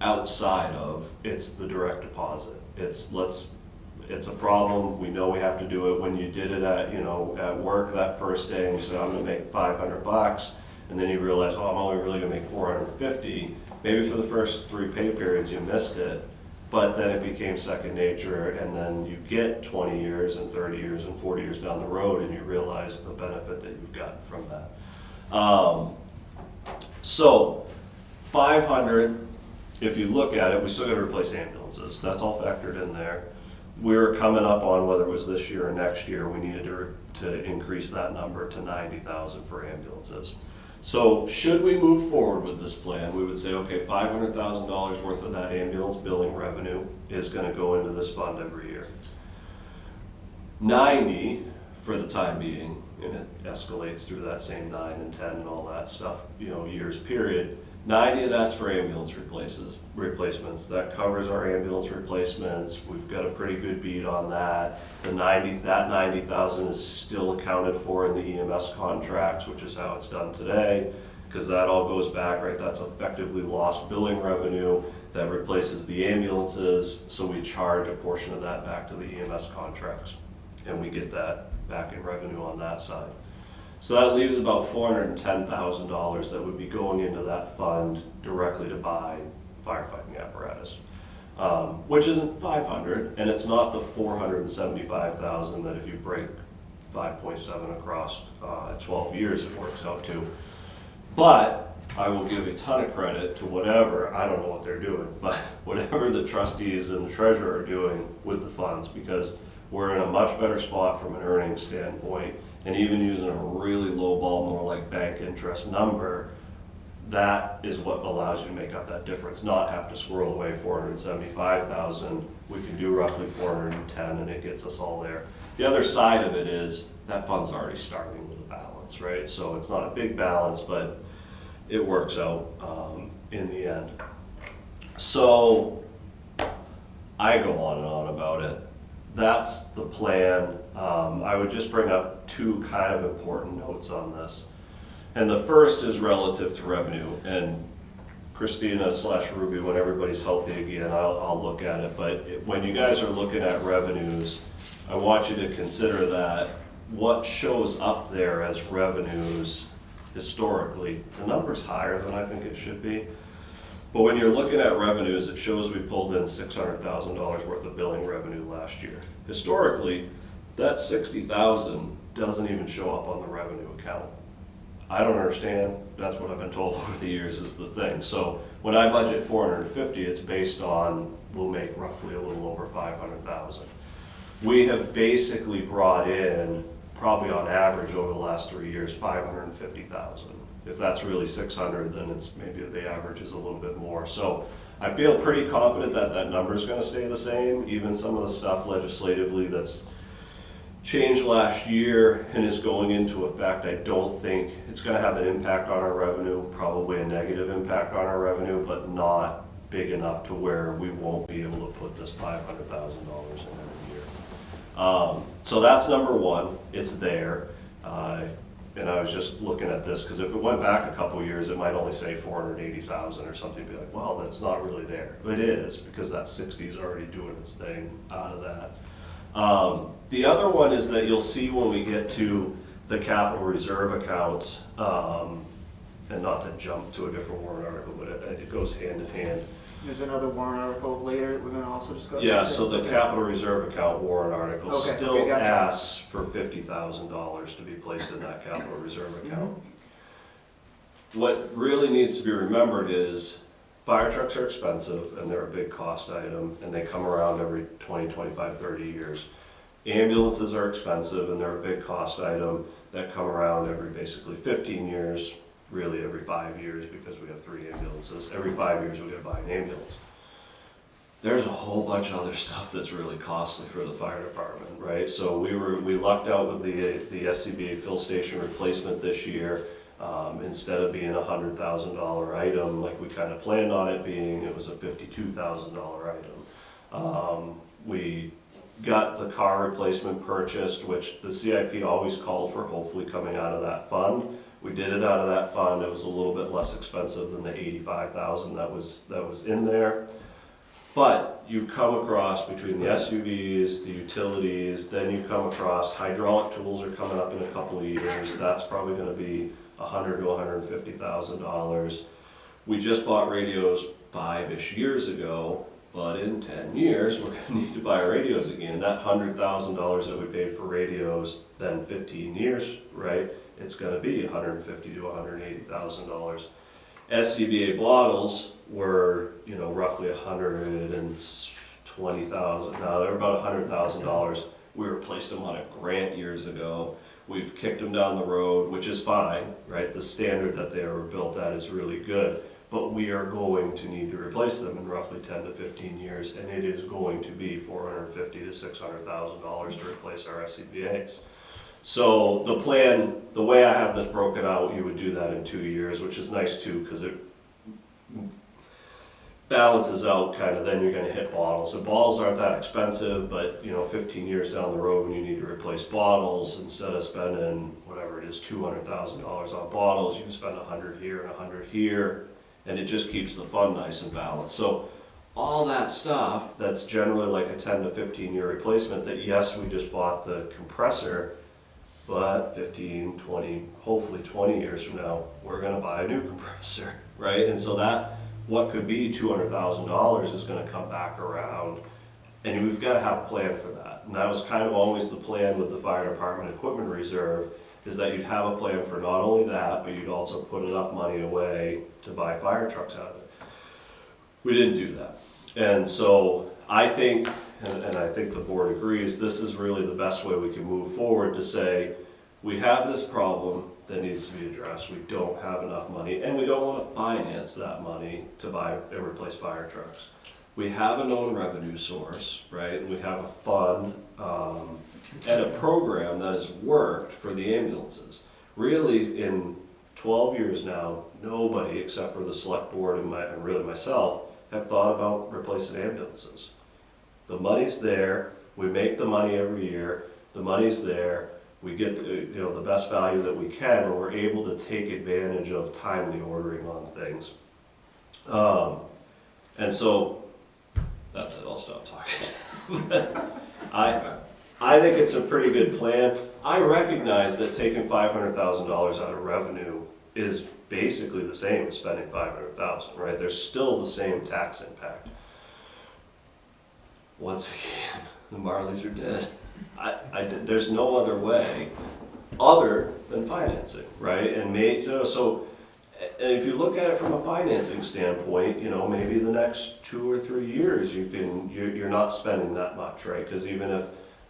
[SPEAKER 10] outside of it's the direct deposit. It's a problem. We know we have to do it. When you did it at work that first day, and you said I'm going to make $500, and then you realize, oh, I'm only really going to make $450. Maybe for the first 3 pay periods you missed it, but then it became second nature, and then you get 20 years and 30 years and 40 years down the road, and you realize the benefit that you've gotten from that. So 500, if you look at it, we still got to replace ambulances. That's all factored in there. We're coming up on, whether it was this year or next year, we needed to increase that number to 90,000 for ambulances. So should we move forward with this plan, we would say, okay, $500,000 worth of that ambulance billing revenue is going to go into this fund every year. 90 for the time being, and it escalates through that same 9 and 10 and all that stuff, years period. 90 of that's for ambulance replacements. That covers our ambulance replacements. We've got a pretty good beat on that. That 90,000 is still accounted for in the EMS contracts, which is how it's done today, because that all goes back, right? That's effectively lost billing revenue that replaces the ambulances, so we charge a portion of that back to the EMS contracts, and we get that back in revenue on that side. So that leaves about $410,000 that would be going into that fund directly to buy firefighting apparatus, which isn't 500, and it's not the 475,000 that if you break 5.7 across 12 years, it works out to. But I will give a ton of credit to whatever, I don't know what they're doing, but whatever the trustees and the treasurer are doing with the funds, because we're in a much better spot from an earnings standpoint. And even using a really low ball, more like bank interest number, that is what allows you to make up that difference, not have to squirrel away 475,000. We can do roughly 410 and it gets us all there. The other side of it is that fund's already starting with a balance, right? So it's not a big balance, but it works out. in the end. So I go on and on about it. That's the plan. I would just bring up two kind of important notes on this. And the first is relative to revenue. And Christina / Ruby, when everybody's healthy again, I'll look at it. But when you guys are looking at revenues, I want you to consider that what shows up there as revenues historically, the number's higher than I think it should be. But when you're looking at revenues, it shows we pulled in $600,000 worth of billing revenue last year. Historically, that $60,000 doesn't even show up on the revenue account. I don't understand. That's what I've been told over the years is the thing. So when I budget 450, it's based on we'll make roughly a little over 500,000. We have basically brought in, probably on average over the last 3 years, 550,000. If that's really 600, then it's maybe the average is a little bit more. So I feel pretty confident that that number is going to stay the same. Even some of the stuff legislatively that's changed last year and is going into effect, I don't think it's going to have an impact on our revenue, probably a negative impact on our revenue, but not big enough to where we won't be able to put this $500,000 in every year. So that's number one. It's there. And I was just looking at this because if it went back a couple years, it might only say 480,000 or something. Be like, well, that's not really there. But it is because that 60 is already doing its thing out of that. The other one is that you'll see when we get to the capital reserve accounts, and not to jump to a different warrant article, but it goes hand in hand.
[SPEAKER 1] There's another warrant article later that we're gonna also discuss.
[SPEAKER 10] Yeah, so the capital reserve account warrant article
[SPEAKER 1] Okay,
[SPEAKER 10] still
[SPEAKER 1] okay, gotcha.
[SPEAKER 10] asks for $50,000 to be placed in that capital reserve account. What really needs to be remembered is fire trucks are expensive and they're a big cost item and they come around every 20, 25, 30 years. Ambulances are expensive and they're a big cost item that come around every basically 15 years. Really every 5 years because we have 3 ambulances. Every 5 years we gotta buy an ambulance. There's a whole bunch of other stuff that's really costly for the fire department, right? So we lucked out with the SCBA fill station replacement this year. Instead of being a $100,000 item like we kind of planned on it being, it was a $52,000 item. We got the car replacement purchased, which the CIP always called for, hopefully coming out of that fund. We did it out of that fund. It was a little bit less expensive than the $85,000 that was in there. But you come across between the SUVs, the utilities, then you come across hydraulic tools are coming up in a couple of years. That's probably going to be $100,000 to $150,000. We just bought radios 5-ish years ago, but in 10 years we're going to need to buy radios again. That $100,000 that we paid for radios, then 15 years, right? It's going to be $150,000 to $180,000. SCBA bottles were, roughly $120,000. Now they're about $100,000. We replaced them on a grant years ago. We've kicked them down the road, which is fine, right? The standard that they were built at is really good, but we are going to need to replace them in roughly 10 to 15 years, and it is going to be $450,000 to $600,000 to replace our SCBA's. So the plan, the way I have this broken out, you would do that in 2 years, which is nice too, because it balances out kind of, then you're going to hit bottles. The bottles aren't that expensive, but 15 years down the road when you need to replace bottles, instead of spending whatever it is, $200,000 on bottles, you can spend 100 here and 100 here, and it just keeps the fund nice and balanced. So all that stuff that's generally like a 10 to 15 year replacement that yes, we just bought the compressor, but 15, 20, hopefully 20 years from now, we're gonna buy a new compressor, right? And so that, what could be $200,000 is gonna come back around, and we've gotta have a plan for that. And that was kind of always the plan with the fire department equipment reserve, is that you'd have a plan for not only that, but you'd also put enough money away to buy fire trucks out of it. We didn't do that. And so I think, and I think the board agrees, this is really the best way we can move forward to say, we have this problem that needs to be addressed. We don't have enough money, and we don't want to finance that money to buy and replace fire trucks. We have a known revenue source, right? We have a fund and a program that has worked for the ambulances. Really, in 12 years now, nobody except for the select board and really myself have thought about replacing ambulances. The money's there, we make the money every year, the money's there, we get, the best value that we can, and we're able to take advantage of timely ordering on things. And so, that's it, I'll stop talking. I think it's a pretty good plan. I recognize that taking $500,000 out of revenue is basically the same as spending $500,000, right? There's still the same tax impact. Once again, the Marleys are dead. There's no other way other than financing, right? And and if you look at it from a financing standpoint, maybe the next 2 or 3 years you're not spending that much, right? Because even if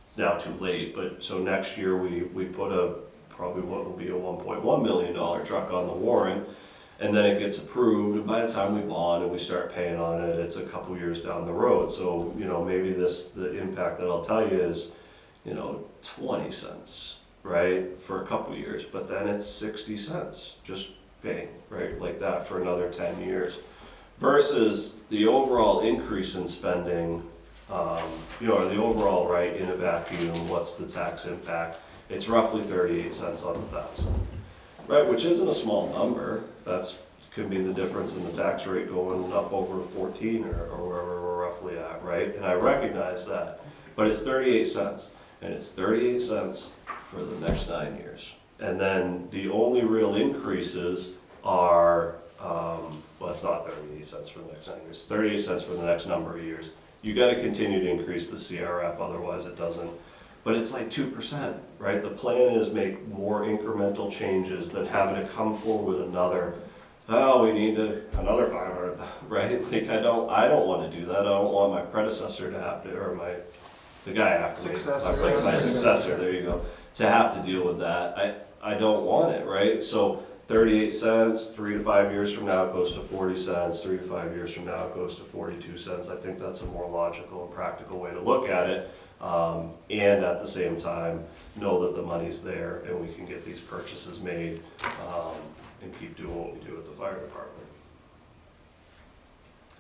[SPEAKER 10] it's now too late, but so next year we put probably what will be a $1.1 million truck on the warrant, and then it gets approved, and by the time we bond and we start paying on it, it's a couple years down the road. So, maybe the impact that I'll tell you is, 20 cents, right, for a couple years, but then it's 60 cents just paying, right, like that for another 10 years. Versus the overall increase in spending, or the overall, right, in a vacuum, what's the tax impact? It's roughly 38 cents on 1,000, right, which isn't a small number. Could be the difference in the tax rate going up over 14 or wherever we're roughly at, right? And I recognize that, but it's 38 cents, and it's 38 cents for the next 9 years. And then the only real increases are, it's not 38 cents for the next 9 years, 38 cents for the next number of years. You gotta continue to increase the CRF, otherwise it doesn't. But it's like 2%, right? The plan is make more incremental changes than having to come forward with another, we need another 500, right? Like I don't want to do that. I don't want my predecessor to have to, or the guy after me.
[SPEAKER 1] Successor.
[SPEAKER 10] My successor, there you go, to have to deal with that. I don't want it, right? So 38 cents, 3 to 5 years from now it goes to 40 cents, 3 to 5 years from now it goes to 42 cents. I think that's a more logical and practical way to look at it. And at the same time, know that the money's there and we can get these purchases made and keep doing what we do at the fire department.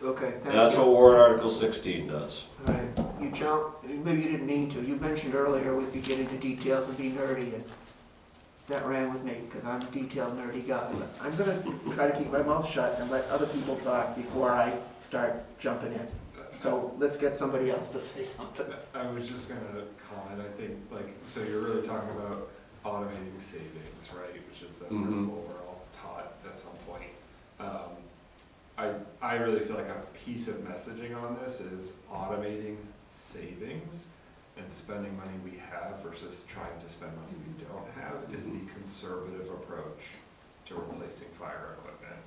[SPEAKER 1] Okay, thank you.
[SPEAKER 10] That's what warrant article 16 does.
[SPEAKER 1] All right, maybe you didn't mean to. You mentioned earlier we'd be getting into details and be nerdy, and that ran with me, because I'm a detailed nerdy guy. But I'm gonna try to keep my mouth shut and let other people talk before I start jumping in. So let's get somebody else to say something.
[SPEAKER 6] I was just gonna comment, I think, so you're really talking about automating savings, right, which is the principle we're all taught at some point. I really feel like a piece of messaging on this is automating savings and spending money we have versus trying to spend money we don't have is the conservative approach to replacing fire equipment.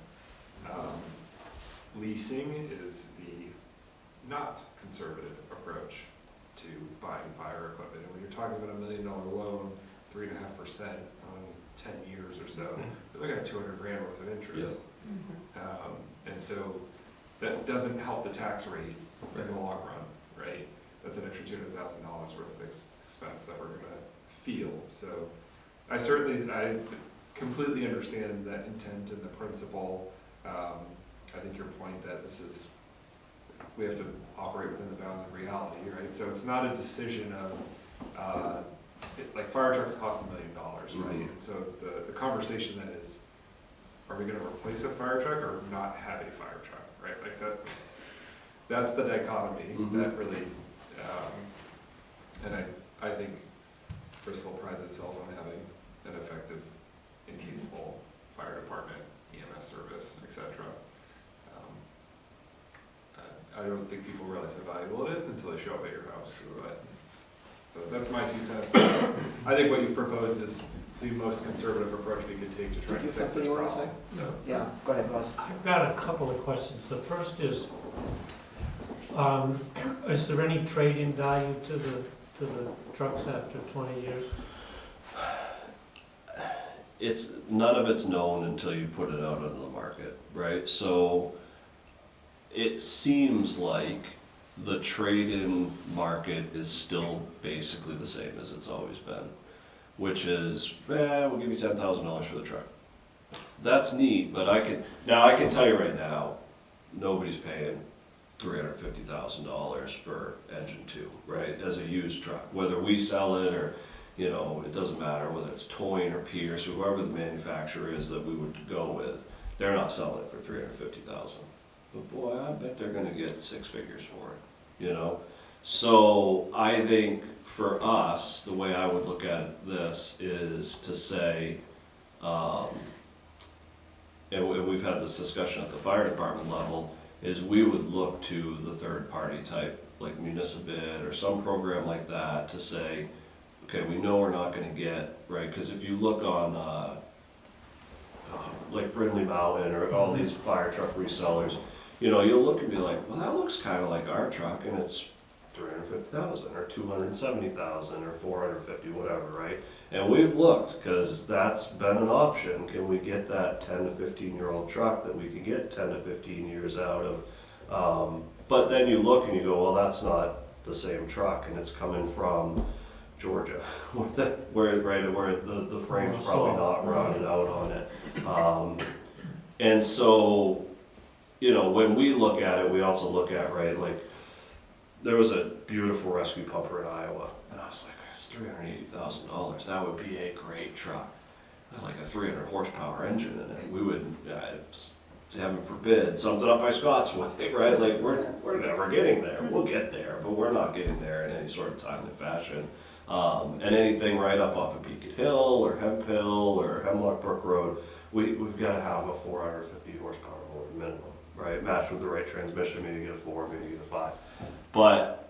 [SPEAKER 6] Leasing is the not conservative approach to buying fire equipment. And when you're talking about $1 million loan, 3.5% on 10 years or so, you're looking at $200,000 worth of interest. And so that doesn't help the tax rate in the long run, right? That's an extra $200,000 worth of expense that we're gonna feel. So I completely understand that intent and the principle. I think your point that we have to operate within the bounds of reality, right? So it's not a decision of, fire trucks cost $1 million, right? And so the conversation then is, are we gonna replace a fire truck or not have a fire truck, right? Like that's the dichotomy that really, and I think Bristol prides itself on having an effective and capable fire department, EMS service, etc. I don't think people realize how valuable it is until they show up at your house. So that's my 2 cents. I think what you've proposed is the most conservative approach we could take to try to fix this problem. So.
[SPEAKER 1] Yeah, go ahead, Buzz.
[SPEAKER 4] I've got a couple of questions. The first is there any trade-in value to the trucks after 20 years?
[SPEAKER 10] None of it's known until you put it out into the market, right? So it seems like the trade-in market is still basically the same as it's always been, which is, we'll give you $10,000 for the truck. that's neat, but I can tell you right now, nobody's paying $350,000 for engine 2, right, as a used truck, whether we sell it or, you know, it doesn't matter whether it's Toyne or Pierce or whoever the manufacturer is that we would go with, they're not selling it for $350,000. But boy, I bet they're gonna get 6 figures for it, you know? So I think for us, the way I would look at this is to say, and we've had this discussion at the fire department level, is we would look to the third party type, like Municipal or some program like that to say, okay, we know we're not gonna get, right, because if you look on, like Brindley Mountain or all these fire truck resellers, you know, you'll look and be like, well, that looks kind of like our truck and it's 350,000 or 270,000 or 450, whatever, right? And we've looked, because that's been an option. Can we get that 10 to 15-year-old truck that we can get 10 to 15 years out of? But then you look and you go, well, that's not the same truck, and it's coming from Georgia, where the frame's probably not rotted out on it. And so, you know, when we look at it, we also look at, right, like, there was a beautiful rescue pumper in Iowa, and I was like, it's $380,000. That would be a great truck. Like a 300 horsepower engine in it. We would, heaven forbid, something up by Scott's way, right? Like, we're never getting there. We'll get there, but we're not getting there in any sort of timely fashion. And anything right up off of Beacon Hill or Hemp Hill or Hemlock Brook Road, we've got to have a 450 horsepower motor minimum, right? Matched with the right transmission, maybe get a 4, maybe get a 5. But,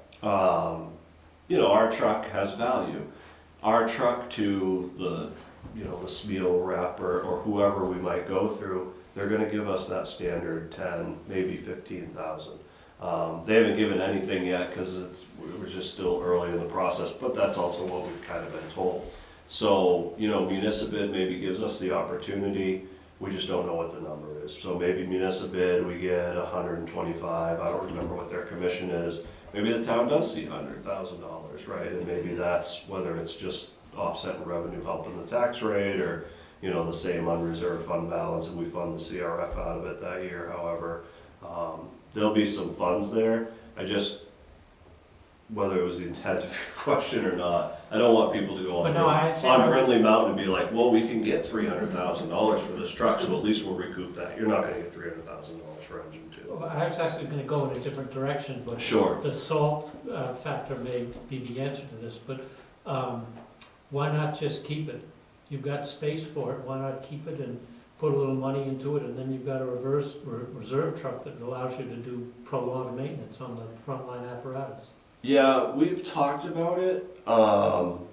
[SPEAKER 10] you know, our truck has value. Our truck to the, you know, the Spiel rep or whoever we might go through, they're gonna give us that standard 10, maybe 15,000. They haven't given anything yet because we're just still early in the process, but that's also what we've kind of been told. So, you know, Municipal maybe gives us the opportunity, we just don't know what the number is. So maybe Municipal, we get 125, I don't remember what their commission is. Maybe the town does see $100,000, right? And maybe that's whether it's just offsetting revenue helping the tax rate or, you know, the same unreserved fund balance and we fund the CRF out of it that year, however. There'll be some funds there. I just, whether it was the intent of your question or not, I don't want people to go on Brindley Mountain and be like, well, we can get $300,000 for this truck, so at least we'll recoup that. You're not gonna get $300,000 for engine 2.
[SPEAKER 4] Well, I was actually gonna go in a different direction, but
[SPEAKER 10] Sure.
[SPEAKER 4] the salt factor may be the answer to this, but why not just keep it? You've got space for it, why not keep it and put a little money into it, and then you've got a reserve truck that allows you to do prolonged maintenance on the frontline apparatus.
[SPEAKER 10] Yeah, we've talked about it. I'm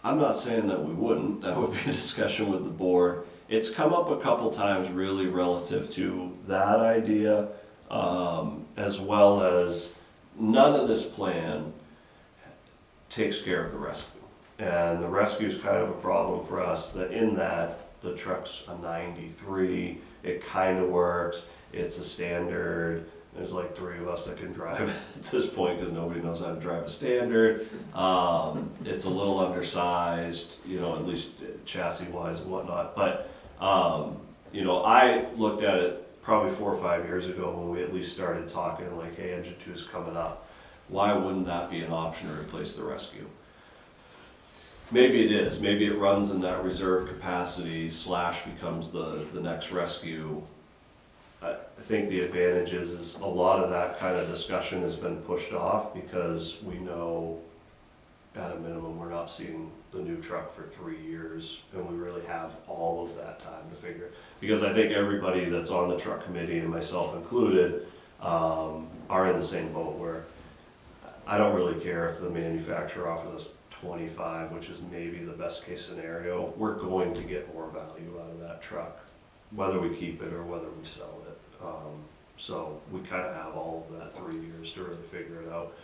[SPEAKER 10] not saying that we wouldn't. That would be a discussion with the board. It's come up a couple times really relative to that idea, as well as none of this plan takes care of the rescue. And the rescue is kind of a problem for us, that in that the truck's a 93, it kind of works, it's a standard. There's like 3 of us that can drive at this point because nobody knows how to drive a standard. It's a little undersized, you know, at least chassis wise and whatnot. But, you know, I looked at it probably 4 or 5 years ago when we at least started talking like, hey, engine 2 is coming up. Why wouldn't that be an option to replace the rescue? Maybe it is. Maybe it runs in that reserve capacity / becomes the next rescue. I think the advantage is a lot of that kind of discussion has been pushed off because we know at a minimum we're not seeing the new truck for 3 years, and we really have all of that time to figure. Because I think everybody that's on the truck committee, and myself included, are in the same boat where I don't really care if the manufacturer offers us 25, which is maybe the best case scenario. We're going to get more value out of that truck, whether we keep it or whether we sell it. So we kind of have all of that 3 years to really figure it out.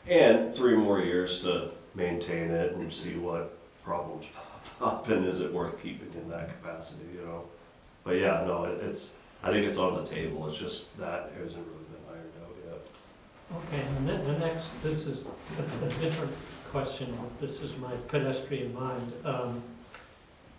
[SPEAKER 10] And 3 more years to maintain it and see what problems pop up and is it worth keeping in that capacity, you know? But yeah, no, I think it's on the table. It's just that hasn't really been ironed out yet.
[SPEAKER 4] Okay, and then the next, this is a different question, this is my pedestrian mind.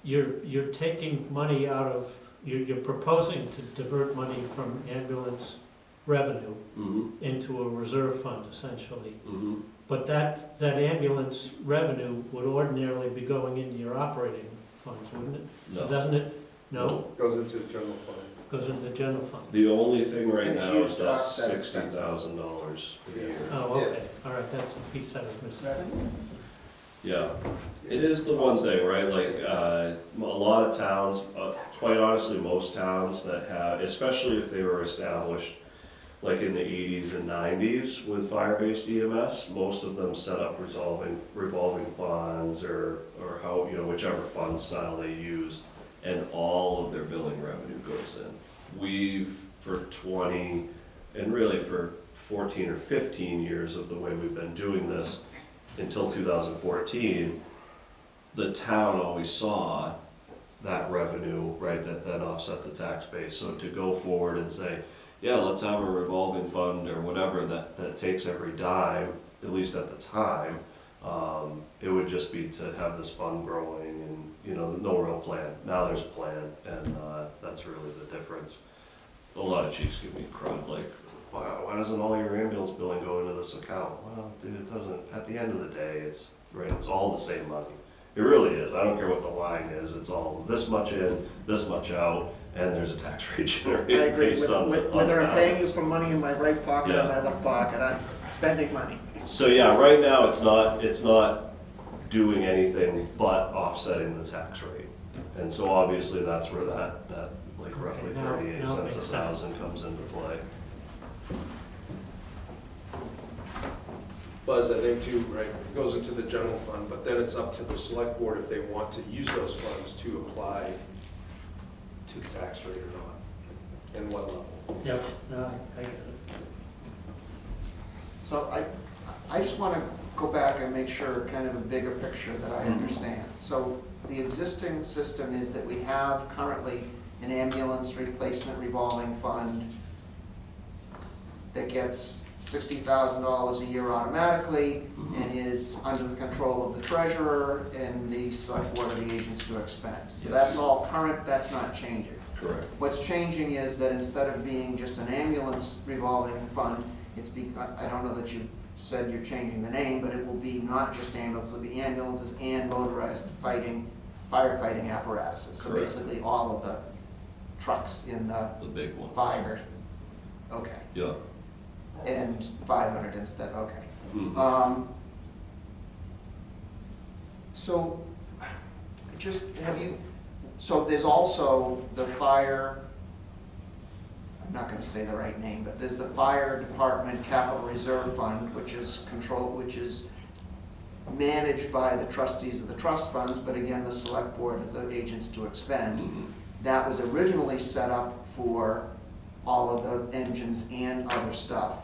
[SPEAKER 4] you're taking money out of, you're proposing to divert money from ambulance revenue
[SPEAKER 10] Mm-hmm,
[SPEAKER 4] into a reserve fund essentially.
[SPEAKER 10] mm-hmm.
[SPEAKER 4] But that ambulance revenue would ordinarily be going into your operating funds, wouldn't it?
[SPEAKER 10] No.
[SPEAKER 4] Doesn't it? No,
[SPEAKER 3] Goes into the general fund.
[SPEAKER 4] goes into the general fund.
[SPEAKER 10] The only thing right
[SPEAKER 1] And it's
[SPEAKER 10] now
[SPEAKER 1] used
[SPEAKER 10] is
[SPEAKER 1] to
[SPEAKER 10] that
[SPEAKER 1] offset expenses.
[SPEAKER 10] $60,000 a year.
[SPEAKER 4] Oh, okay, all right, that's the piece I was missing.
[SPEAKER 10] Yeah, it is the one thing, right, like, a lot of towns, quite honestly, most towns that have, especially if they were established like in the 80s and 90s with fire-based EMS, most of them set up revolving funds or how, you know, whichever fund style they used, and all of their billing revenue goes in. We've, for 20, and really for 14 or 15 years of the way we've been doing this, until 2014, the town always saw that revenue, right, that then offset the tax base. So to go forward and say, yeah, let's have a revolving fund or whatever that takes every dime, at least at the time, it would just be to have this fund growing and, you know, no real plan. Now there's a plan, and that's really the difference. A lot of chiefs give me crud, like, why doesn't all your ambulance billing go into this account? Well, dude, it doesn't. At the end of the day, it's all the same money. It really is. I don't care what the line is. It's all this much in, this much out, and there's a tax rate
[SPEAKER 1] I
[SPEAKER 10] generated
[SPEAKER 1] agree,
[SPEAKER 10] based on the
[SPEAKER 1] whether I'm paying you
[SPEAKER 10] balance.
[SPEAKER 1] for money in my right pocket or
[SPEAKER 10] Yeah.
[SPEAKER 1] my left pocket, I'm spending money.
[SPEAKER 10] So yeah, right now it's not doing anything but offsetting the tax rate. And so obviously that's where that like roughly
[SPEAKER 4] Okay, now-
[SPEAKER 10] 38
[SPEAKER 4] now it
[SPEAKER 10] cents a
[SPEAKER 4] makes sense.
[SPEAKER 10] thousand comes into play.
[SPEAKER 3] Buzz, I think too, right, it goes into the general fund, but then it's up to the select board if they want to use those funds to apply to the tax rate or not, and what level.
[SPEAKER 4] Yep, no, I get it.
[SPEAKER 1] So I just want to go back and make sure kind of a bigger picture that I understand. So the existing system is that we have currently an ambulance replacement revolving fund that gets $60,000 a year automatically and is under the control of the treasurer and the select board of the agents to expend. So
[SPEAKER 10] Yes.
[SPEAKER 1] that's all current, that's not changing.
[SPEAKER 10] Correct.
[SPEAKER 1] What's changing is that instead of being just an ambulance revolving fund, I don't know that you said you're changing the name, but it will be not just ambulances, it'll be ambulances and motorized firefighting apparatuses. So
[SPEAKER 10] Correct.
[SPEAKER 1] basically all of the trucks in the
[SPEAKER 10] The big ones.
[SPEAKER 1] fire, okay,
[SPEAKER 10] Yeah.
[SPEAKER 1] and 500 instead, okay.
[SPEAKER 10] Mhm.
[SPEAKER 1] So, so there's also the fire, I'm not gonna say the right name, but there's the fire department capital reserve fund, which is managed by the trustees of the trust funds, but again, the select board is the agents to expend.
[SPEAKER 10] Mhm.
[SPEAKER 1] That was originally set up for all of the engines and other stuff.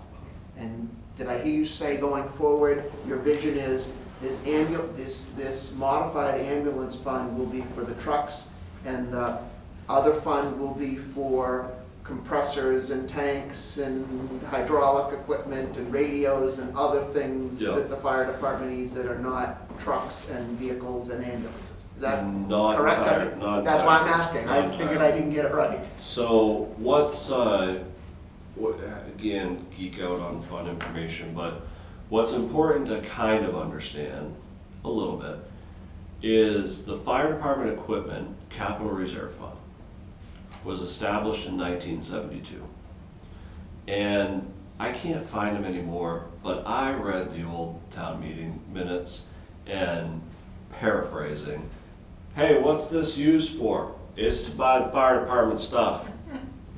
[SPEAKER 1] And did I hear you say going forward, your vision is that this modified ambulance fund will be for the trucks, and the other fund will be for compressors and tanks and hydraulic equipment and radios and other things
[SPEAKER 10] Yeah.
[SPEAKER 1] that the fire department needs that are not trucks and vehicles and ambulances? Is that
[SPEAKER 10] Not
[SPEAKER 1] correct?
[SPEAKER 10] entire- not
[SPEAKER 1] That's why I'm
[SPEAKER 10] entirely.
[SPEAKER 1] asking.
[SPEAKER 10] Not
[SPEAKER 1] I figured
[SPEAKER 10] entirely.
[SPEAKER 1] I didn't get it right.
[SPEAKER 10] So again, geek out on fun information, but what's important to kind of understand a little bit is the fire department equipment capital reserve fund was established in 1972. And I can't find them anymore, but I read the old town meeting minutes and paraphrasing, hey, what's this used for? It's to buy the fire department stuff.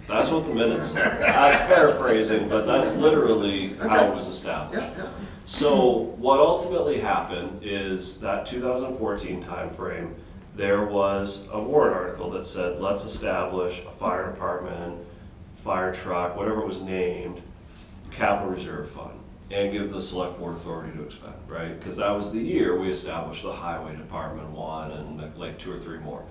[SPEAKER 10] That's what the minutes say. I'm paraphrasing, but that's literally how it was established.
[SPEAKER 1] Yeah.
[SPEAKER 10] So what ultimately happened is that 2014 timeframe, there was a warrant article that said, let's establish a fire department, fire truck, whatever it was named, capital reserve fund, and give the select board authority to expend, right? Because that was the year we established the highway department one and like 2 or 3 more.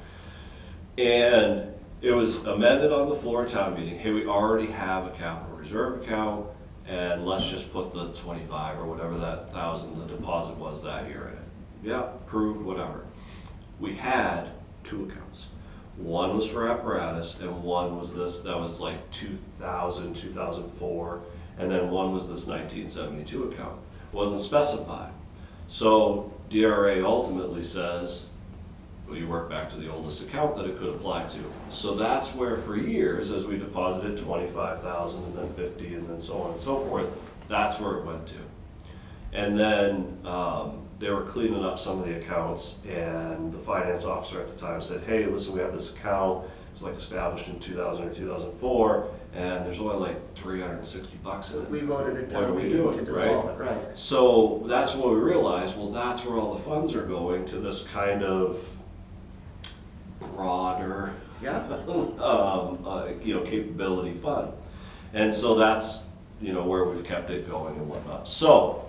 [SPEAKER 10] And it was amended on the floor of town meeting, hey, we already have a capital reserve account, and let's just put the 25 or whatever that thousand the deposit was that year in it. Yeah, approved, whatever. We had 2 accounts. One was for apparatus, and one was this, that was like 2000, 2004, and then one was this 1972 account. Wasn't specified. So DRA ultimately says, well, you work back to the oldest account that it could apply to. So that's where for years, as we deposited 25,000 and then 50 and then so on and so forth, that's where it went to. And then they were cleaning up some of the accounts, and the finance officer at the time said, hey, listen, we have this account, it's like established in 2000 or 2004, and there's only like $360 in it.
[SPEAKER 1] We voted at
[SPEAKER 10] What are
[SPEAKER 1] town
[SPEAKER 10] we
[SPEAKER 1] meeting
[SPEAKER 10] doing,
[SPEAKER 1] to dissolve it, right?
[SPEAKER 10] So that's when we realized, well, that's where all the funds are going, to this kind of broader,
[SPEAKER 1] Yeah,
[SPEAKER 10] capability fund. And so that's, where we've kept it going and whatnot. So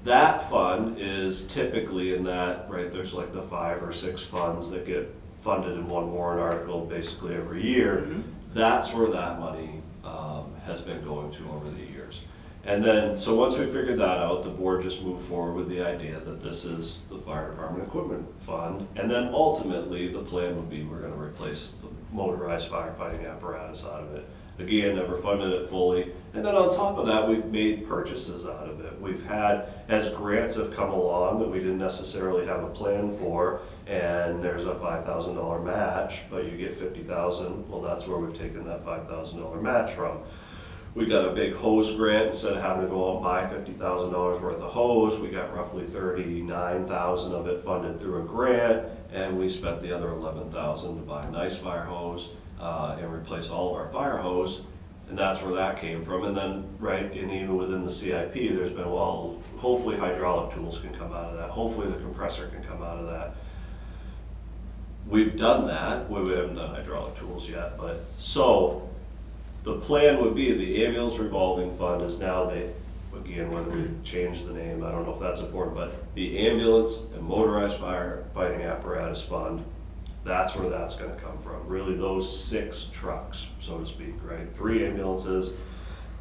[SPEAKER 10] that fund is typically in that, right, there's like the 5 or 6 funds that get funded in one warrant article basically every year. That's where that money has been going to over the years. And then, so once we figured that out, the board just moved forward with the idea that this is the fire department equipment fund. And then ultimately, the plan would be we're gonna replace the motorized firefighting apparatus out of it. Again, never funded it fully. And then on top of that, we've made purchases out of it. We've had, as grants have come along that we didn't necessarily have a plan for, and there's a $5,000 match, but you get $50,000, well, that's where we've taken that $5,000 match from. We got a big hose grant. Instead of having to go out and buy $50,000 worth of hose, we got roughly $39,000 of it funded through a grant, and we spent the other $11,000 to buy a nice fire hose and replace all of our fire hose, and that's where that came from. And then, right, and even within the CIP, there's been, well, hopefully hydraulic tools can come out of that. Hopefully the compressor can come out of that. We've done that. We haven't done hydraulic tools yet, but so the plan would be the ambulance revolving fund is now again, whether we change the name, I don't know if that's important, but the ambulance and motorized firefighting apparatus fund, that's where that's gonna come from. Really those 6 trucks, so to speak, right? 3 ambulances,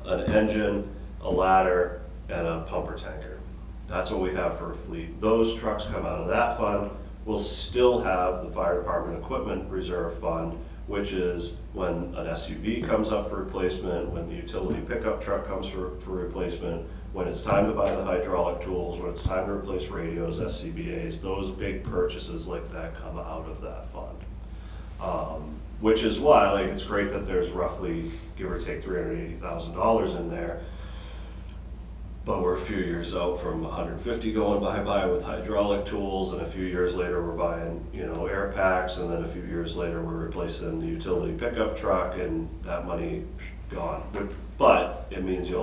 [SPEAKER 10] an engine, a ladder, and a pumper tanker. That's what we have for a fleet. Those trucks come out of that fund. We'll still have the fire department equipment reserve fund, which is when an SUV comes up for replacement, when the utility pickup truck comes for replacement, when it's time to buy the hydraulic tools, when it's time to replace radios, SCBAs, those big purchases like that come out of that fund. Which is why, it's great that there's roughly, give or take, $380,000 in there. But we're a few years out from 150 going bye-bye with hydraulic tools, and a few years later we're buying, air packs, and then a few years later we're replacing the utility pickup truck, and that money gone. But it means you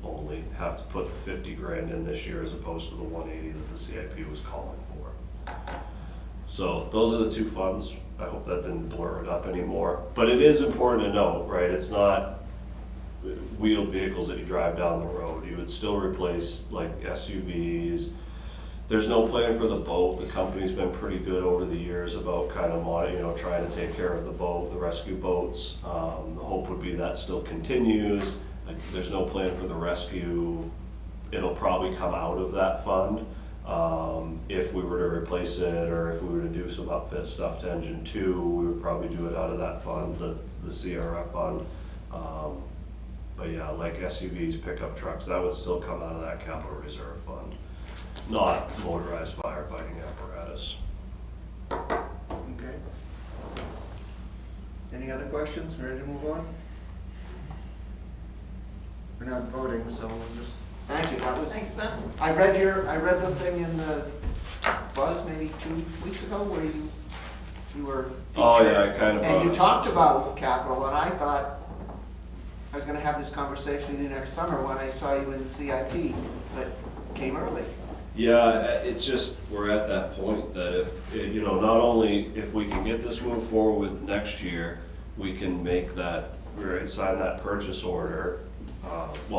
[SPEAKER 10] only have to put the 50 grand in this year as opposed to the 180 that the CIP was calling for. So those are the 2 funds. I hope that didn't blur it up anymore. But it is important to note, right? It's not wheeled vehicles that you drive down the road. You would still replace like SUVs. There's no plan for the boat. The company's been pretty good over the years about kind of trying to take care of the boat, the rescue boats. The hope would be that still continues. There's no plan for the rescue. It'll probably come out of that fund if we were to replace it, or if we were to do some upfit stuff to engine 2, we would probably do it out of that fund, the CRF fund. But yeah, like SUVs, pickup trucks, that would still come out of that capital reserve fund, not motorized firefighting apparatus.
[SPEAKER 1] okay. Any other questions? Ready to move on? We're not voting, so we'll just, thank you, that was,
[SPEAKER 9] Thanks, Ben.
[SPEAKER 1] I read the thing in the Buzz maybe 2 weeks ago where you were featured.
[SPEAKER 10] Oh yeah, I kind of.
[SPEAKER 1] And you talked about capital, and I thought I was gonna have this conversation with you next summer when I saw you in the CIP, but came early.
[SPEAKER 10] Yeah, it's just, we're at that point that if, not only if we can get this moved forward with next year, we can make that, sign that purchase order,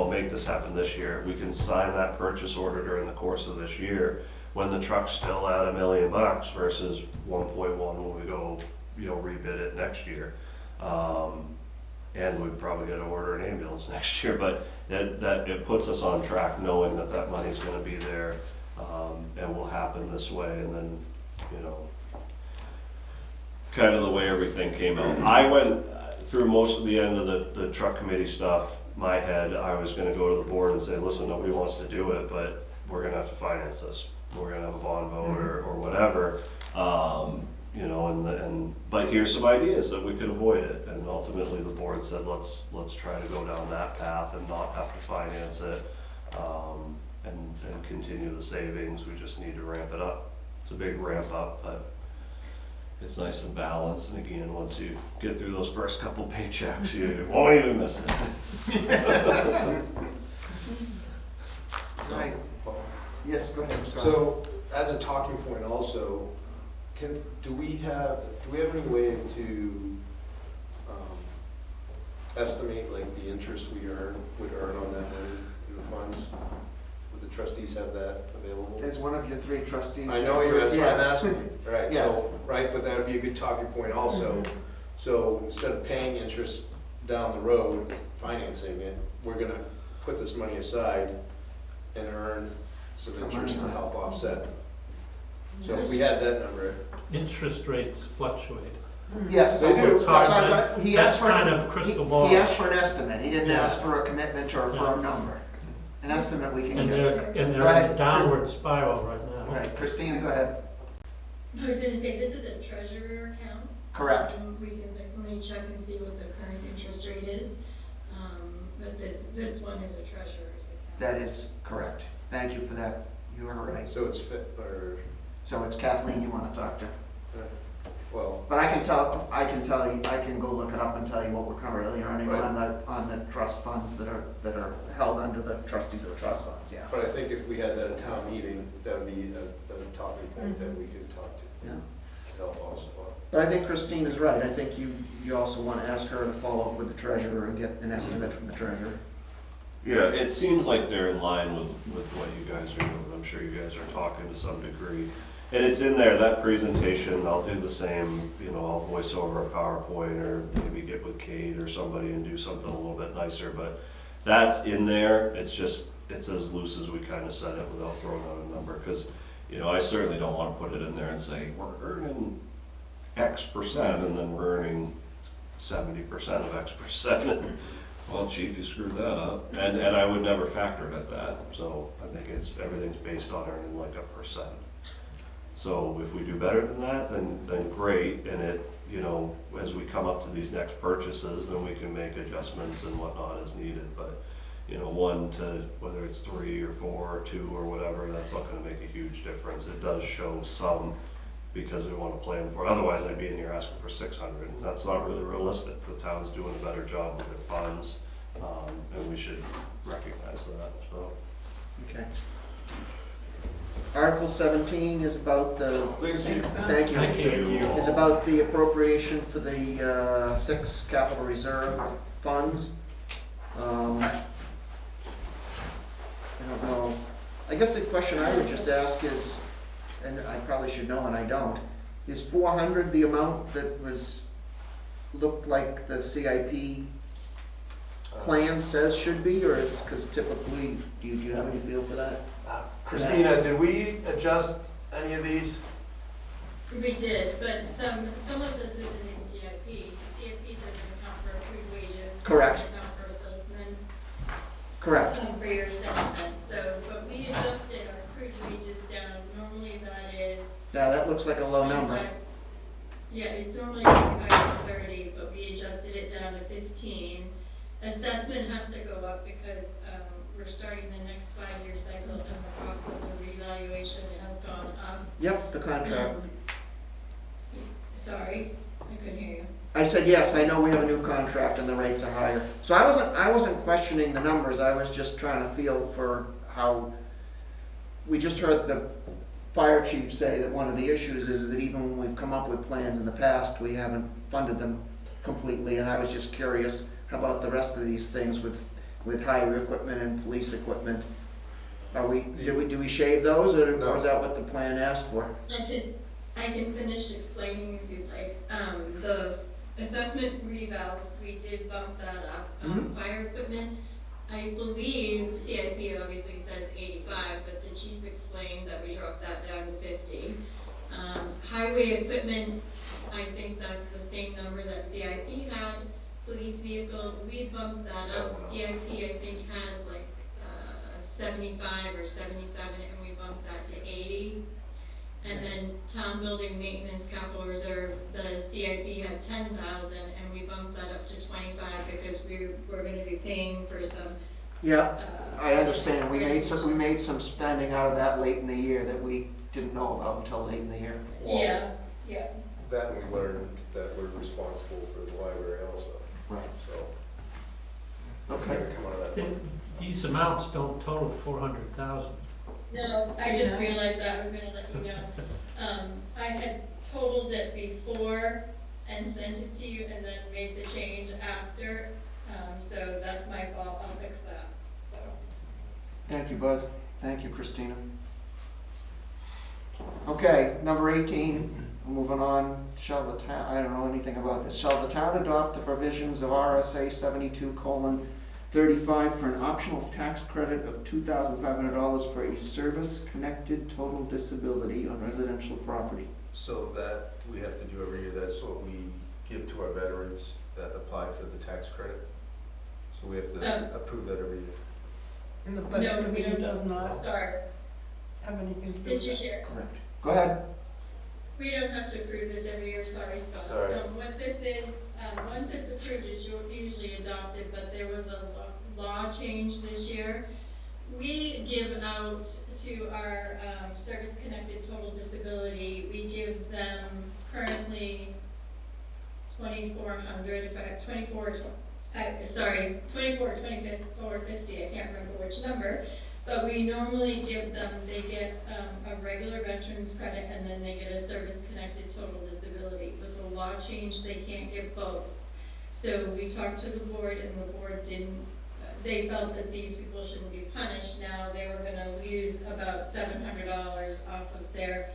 [SPEAKER 10] make this happen this year. We can sign that purchase order during the course of this year when the truck's still at $1 million versus 1.1 when we go, rebid it next year. And we'd probably get to order an ambulance next year, but it puts us on track knowing that that money's gonna be there, and will happen this way, and then, kind of the way everything came out. I went through most of the end of the truck committee stuff. My head, I was gonna go to the board and say, listen, nobody wants to do it, but we're gonna have to finance this. We're gonna have a bond vote or whatever. You know, but here's some ideas that we could avoid it. And ultimately the board said, let's try to go down that path and not have to finance it, and continue the savings. We just need to ramp it up. It's a big ramp up, but it's nice and balanced. And again, once you get through those first couple paychecks, you won't even miss it.
[SPEAKER 1] Right. Yes, go ahead, Scott.
[SPEAKER 3] So, as a talking point also, do we have any way to estimate like the interest we would earn on that money in the funds? Would the trustees have that available?
[SPEAKER 1] As one of your 3 trustees.
[SPEAKER 3] I know you, that's why I'm
[SPEAKER 1] Yes.
[SPEAKER 3] asking you. Right,
[SPEAKER 1] Yes.
[SPEAKER 3] so, right, but that would be a good talking point also. So instead of paying interest down the road, financing it, we're gonna put this money aside and earn some
[SPEAKER 1] Some
[SPEAKER 3] interest to
[SPEAKER 1] money.
[SPEAKER 3] help offset. So if we had that number,
[SPEAKER 4] Interest rates fluctuate.
[SPEAKER 1] Yes,
[SPEAKER 3] They do.
[SPEAKER 4] It's hard,
[SPEAKER 1] That's why-
[SPEAKER 4] that's,
[SPEAKER 1] he
[SPEAKER 4] that's
[SPEAKER 1] asked for-
[SPEAKER 4] kind of crystal ball.
[SPEAKER 1] He asked for an estimate, he didn't
[SPEAKER 4] Yeah.
[SPEAKER 1] ask for a commitment or a firm number. An estimate we can
[SPEAKER 4] And
[SPEAKER 1] get.
[SPEAKER 4] they're
[SPEAKER 1] Go ahead.
[SPEAKER 4] in a downward spiral right now.
[SPEAKER 1] Right, Christina, go ahead.
[SPEAKER 5] I was gonna say, this is a treasurer account.
[SPEAKER 1] Correct.
[SPEAKER 5] We can certainly check and see what the current interest rate is, but this one is a treasurer's account.
[SPEAKER 1] That is correct. Thank you for that. You are right.
[SPEAKER 3] so it's fit, or,
[SPEAKER 1] So it's Kathleen you want to talk to.
[SPEAKER 3] well,
[SPEAKER 1] But I can tell you, I can go look it up and tell you what we're currently earning
[SPEAKER 3] Right.
[SPEAKER 1] on the trust funds that are held under the trustees of the trust funds, yeah.
[SPEAKER 3] but I think if we had that at town meeting, that would be a talking point that we could talk to.
[SPEAKER 1] Yeah.
[SPEAKER 3] Help also.
[SPEAKER 1] But I think Christine is right. I think you also want to ask her to follow up with the treasurer and get an estimate from the treasurer.
[SPEAKER 10] Yeah, it seems like they're in line with what you guys are doing. I'm sure you guys are talking to some degree. And it's in there, that presentation, I'll do the same, you know, I'll voice over a PowerPoint or maybe get with Kate or somebody and do something a little bit nicer, but that's in there. It's just, it's as loose as we kind of said it without throwing out a number, because, you know, I certainly don't want to put it in there and say, we're earning X percent and then we're earning 70% of X percent. Well, chief, you screwed that up. And I would never factor it at that. So I think everything's based on earning like a percent. So if we do better than that, then great. And it, you know, as we come up to these next purchases, then we can make adjustments and whatnot as needed. But, you know, 1 to, whether it's 3 or 4 or 2 or whatever, that's not gonna make a huge difference. It does show some, because they want to plan for, otherwise I'd be in here asking for 600, and that's not really realistic. The town's doing a better job with their funds, and we should recognize that, so.
[SPEAKER 1] Okay. Article 17 is about the,
[SPEAKER 3] Thanks, Chief.
[SPEAKER 1] thank you.
[SPEAKER 4] Thank you.
[SPEAKER 1] Is about the appropriation for the 6 capital reserve funds. I don't know. I guess the question I would just ask is, and I probably should know and I don't, is 400 the amount that looked like the CIP plan says should be, or is, because typically, do you have any feel for that?
[SPEAKER 3] Christina, did we adjust any of these?
[SPEAKER 5] We did, but some of this isn't in CIP. CIP doesn't account for accrued wages.
[SPEAKER 1] Correct.
[SPEAKER 5] Doesn't account for assessment.
[SPEAKER 1] Correct.
[SPEAKER 5] For your assessment, so, but we adjusted our accrued wages down, normally that is.
[SPEAKER 1] Now, that looks like a low number.
[SPEAKER 5] 25. Yeah, it's normally 25 to 30, but we adjusted it down to 15. Assessment has to go up because, we're starting the next 5-year cycle and the cost of the revaluation has gone up.
[SPEAKER 1] Yep, the contract.
[SPEAKER 5] Sorry, I couldn't hear you.
[SPEAKER 1] I said, yes, I know we have a new contract and the rates are higher. So I wasn't questioning the numbers, I was just trying to feel for how, we just heard the fire chief say that one of the issues is that even when we've come up with plans in the past, we haven't funded them completely, and I was just curious, how about the rest of these things with highway equipment and police equipment? Do we shave those, or is that what the plan asked for?
[SPEAKER 5] I can finish explaining if you'd like. The assessment reval, we did bump that up. Fire equipment, I believe CIP obviously says 85, but the chief explained that we dropped that down to 50. Highway equipment, I think that's the same number that CIP had. Police vehicle, we bumped that up. CIP, I think, has like 75 or 77, and we bumped that to 80. And then town building maintenance capital reserve, the CIP had 10,000, and we bumped that up to 25 because we're gonna be paying for some.
[SPEAKER 1] Yeah, I understand. We made some spending out of that late in the year that we didn't know about until late in the year.
[SPEAKER 5] Yeah, yeah.
[SPEAKER 3] That we learned that we're responsible for the library also,
[SPEAKER 1] Right.
[SPEAKER 3] so. It's
[SPEAKER 1] Okay.
[SPEAKER 3] gonna come out of that fund.
[SPEAKER 4] These amounts don't total 400,000.
[SPEAKER 5] No, I just realized that, I was gonna let you know. I had totaled it before and sent it to you and then made the change after, so that's my fault, I'll fix that, so.
[SPEAKER 1] Thank you, Buzz. Thank you, Christina. Okay, number 18, moving on. Shall the town, I don't know anything about this. Shall the town adopt the provisions of RSA 72:35 for an optional tax credit of $2,500 for a service-connected total disability on residential property?
[SPEAKER 3] So that we have to do every year, that's what we give to our veterans that apply for the tax credit. So we have to approve that every year.
[SPEAKER 9] And the
[SPEAKER 5] No,
[SPEAKER 9] budget
[SPEAKER 5] we
[SPEAKER 9] committee
[SPEAKER 5] don't,
[SPEAKER 9] does not
[SPEAKER 5] sorry,
[SPEAKER 9] have anything to do with
[SPEAKER 5] Mr.
[SPEAKER 9] it.
[SPEAKER 5] Chair.
[SPEAKER 1] Correct. Go ahead.
[SPEAKER 5] We don't have to approve this every year, sorry, Scott.
[SPEAKER 3] All right.
[SPEAKER 5] What this is, once it's approved, it's usually adopted, but there was a law change this year. We give out to our service-connected total disability, we give them currently 2,400, if I have 2,450, I can't remember which number. But we normally give them, they get a regular veterans credit and then they get a service-connected total disability. With the law change, they can't get both. So we talked to the board and the board didn't, they felt that these people shouldn't be punished. Now they were gonna lose about $700 off of their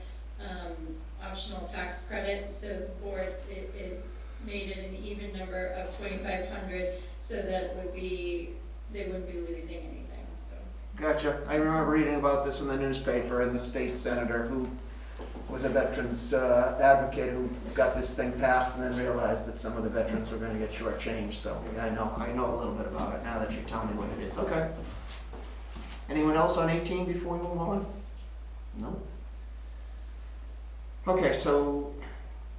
[SPEAKER 5] optional tax credit. So the board is made it an even number of 2,500 so that it would be, they wouldn't be losing anything.
[SPEAKER 1] Gotcha. I remember reading about this in the newspaper, and the state senator who was a veterans advocate who got this thing passed and then realized that some of the veterans were gonna get shortchanged, so yeah, I know a little bit about it now that you tell me what it is. Okay. Anyone else on 18 before we move on? No? Okay, so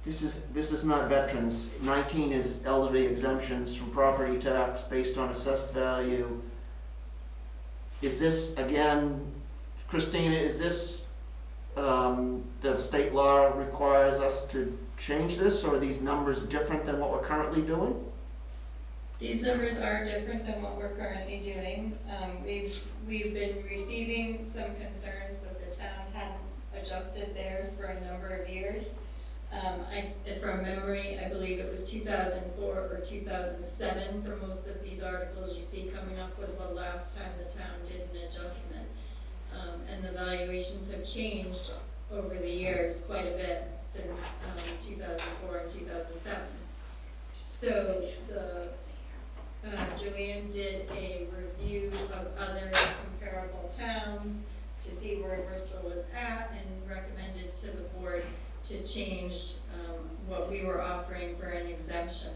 [SPEAKER 1] this is not veterans. 19 is elderly exemptions from property tax based on assessed value. Is this, again, Christina, is this, the state law requires us to change this, or are these numbers different than what we're currently doing?
[SPEAKER 5] These numbers are different than what we're currently doing. We've been receiving some concerns that the town hadn't adjusted theirs for a number of years. From memory, I believe it was 2004 or 2007 for most of these articles you see coming up was the last time the town did an adjustment. And the valuations have changed over the years quite a bit since 2004 and 2007. So Joanne did a review of other comparable towns to see where Bristol was at and recommended to the board to change what we were offering for an exemption.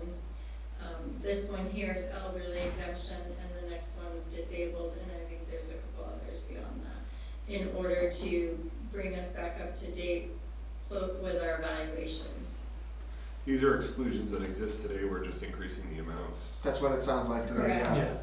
[SPEAKER 5] This one here is elderly exemption and the next one's disabled, and I think there's a couple others beyond that, in order to bring us back up to date with our evaluations.
[SPEAKER 6] These are exclusions that exist today, we're just increasing the amounts.
[SPEAKER 1] That's what it sounds like to me,
[SPEAKER 5] Correct.
[SPEAKER 1] yeah.
[SPEAKER 4] Yeah.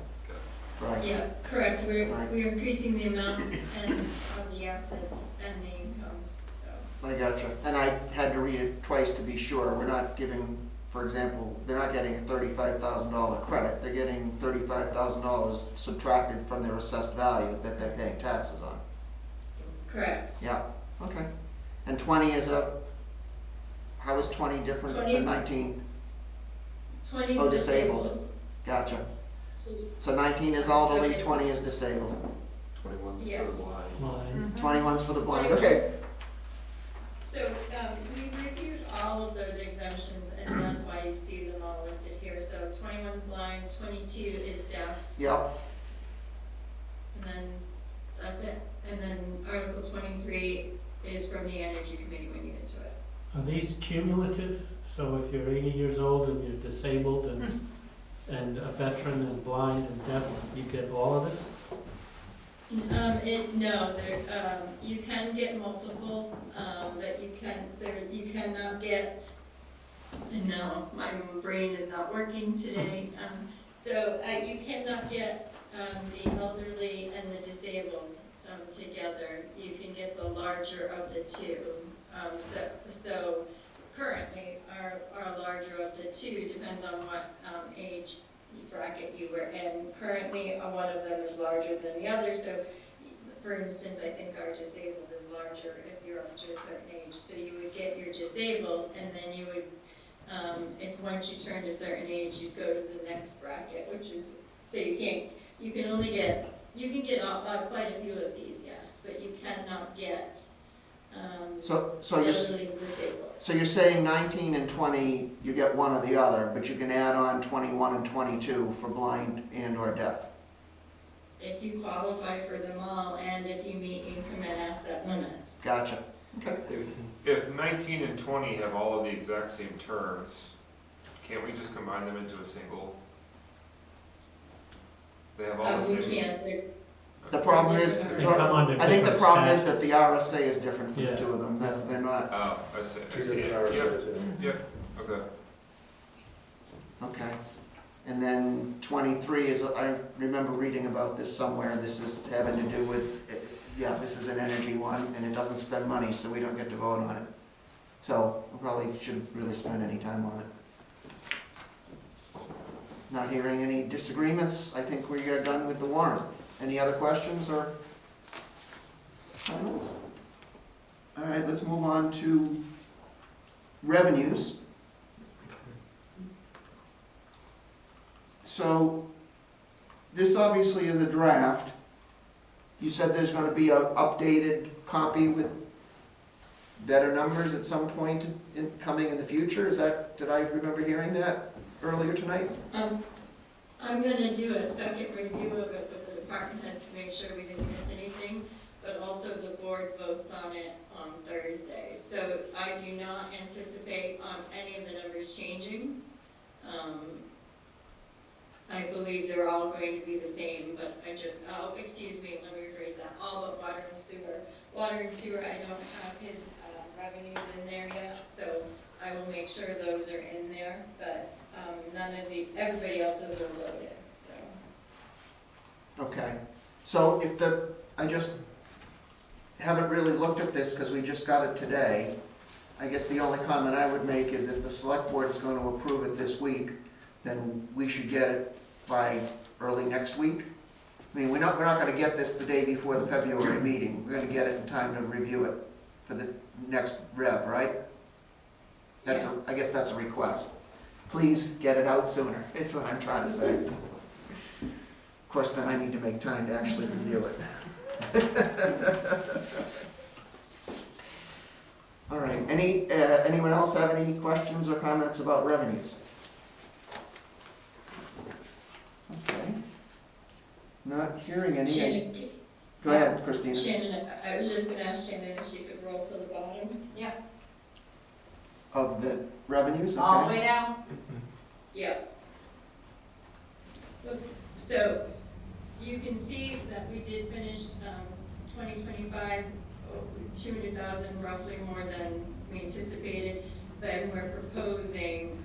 [SPEAKER 1] Right.
[SPEAKER 5] Yeah, correct,
[SPEAKER 1] Right.
[SPEAKER 5] we're increasing the amounts and of the assets and the incomes, so.
[SPEAKER 1] I gotcha. And I had to read it twice to be sure. We're not giving, for example, they're not getting a $35,000 credit. They're getting $35,000 subtracted from their assessed value that they're paying taxes on.
[SPEAKER 5] Correct.
[SPEAKER 1] Yeah, okay. And 20 is how is 20 different
[SPEAKER 5] 20
[SPEAKER 1] than
[SPEAKER 5] is-
[SPEAKER 1] 19?
[SPEAKER 5] 20 is
[SPEAKER 1] Oh, disabled.
[SPEAKER 5] disabled.
[SPEAKER 1] Gotcha.
[SPEAKER 5] So,
[SPEAKER 1] So 19 is elderly,
[SPEAKER 5] So-
[SPEAKER 1] 20 is disabled.
[SPEAKER 6] 21's
[SPEAKER 5] Yeah.
[SPEAKER 6] for the lines.
[SPEAKER 4] Line.
[SPEAKER 1] 21's for the blind.
[SPEAKER 5] 21
[SPEAKER 1] Okay.
[SPEAKER 5] is- So, we reviewed all of those exemptions, and that's why you see them all listed here. So 21's blind, 22 is deaf,
[SPEAKER 1] Yep.
[SPEAKER 5] and then that's it. And then Article 23 is from the Energy Committee when you get to it.
[SPEAKER 4] Are these cumulative So if you're 80 years old and you're disabled and a veteran and blind and deaf, you get all of this?
[SPEAKER 5] No, you can get multiple, but you cannot get, and no, my brain is not working today. So you cannot get the elderly and the disabled together. You can get the larger of the two. So currently, our larger of the two depends on what age bracket you were in. Currently, one of them is larger than the other. So, for instance, I think our disabled is larger if you're up to a certain age. So you would get your disabled, and then you would, if once you turned a certain age, you'd go to the next bracket, which is, so you can only get, you can get quite a few of these, yes, but you cannot get
[SPEAKER 1] So
[SPEAKER 5] elderly and disabled.
[SPEAKER 1] So you're saying 19 and 20, you get one or the other, but you can add on 21 and 22 for blind and or deaf?
[SPEAKER 5] If you qualify for them all, and if you meet income and asset limits.
[SPEAKER 1] Gotcha. Okay.
[SPEAKER 6] If 19 and 20 have all of the exact same terms, can't we just combine them into a single? They have all the
[SPEAKER 5] We
[SPEAKER 6] same.
[SPEAKER 5] can't,
[SPEAKER 1] The problem is,
[SPEAKER 4] They come under
[SPEAKER 1] I think the
[SPEAKER 4] different
[SPEAKER 1] problem is
[SPEAKER 4] stats.
[SPEAKER 1] that the RSA is different for the
[SPEAKER 4] Yeah.
[SPEAKER 1] two of them. They're not,
[SPEAKER 6] Oh, I see.
[SPEAKER 3] Two
[SPEAKER 6] I see.
[SPEAKER 3] different hours
[SPEAKER 6] Yep,
[SPEAKER 3] there too.
[SPEAKER 6] yep, okay.
[SPEAKER 1] okay. And then 23 is, I remember reading about this somewhere, this is having to do with, yeah, this is an energy one, and it doesn't spend money, so we don't get to vote on it. So, we probably shouldn't really spend any time on it. Not hearing any disagreements, I think we are done with the warrant. Any other questions or comments? All right, let's move on to revenues. So, this obviously is a draft. You said there's gonna be an updated copy with better numbers at some point coming in the future? Did I remember hearing that earlier tonight?
[SPEAKER 5] I'm gonna do a second review of it with the department heads to make sure we didn't miss anything, but also the board votes on it on Thursday. So I do not anticipate on any of the numbers changing. I believe they're all going to be the same, but excuse me, let me rephrase that, all but water and sewer. Water and sewer, I don't have his revenues in there yet, so I will make sure those are in there, but everybody else's are loaded, so.
[SPEAKER 1] Okay, so I just haven't really looked at this because we just got it today. I guess the only comment I would make is if the select board is going to approve it this week, then we should get it by early next week. I mean, we're not gonna get this the day before the February meeting. We're gonna get it in time to review it for the next rev, right?
[SPEAKER 5] Yes.
[SPEAKER 1] I guess that's a request. Please get it out sooner, is what I'm trying to say. Of course, then I need to make time to actually review it. All right, anyone else have any questions or comments about revenues? Okay. Not hearing any.
[SPEAKER 5] Shannon,
[SPEAKER 1] Go ahead, Christina.
[SPEAKER 5] Shannon, I was just gonna ask Shannon if she could roll to the bottom.
[SPEAKER 1] Of the revenues, okay?
[SPEAKER 7] All the way down?
[SPEAKER 5] Yeah. So, you can see that we did finish 2025, 200,000 roughly more than we anticipated, but we're proposing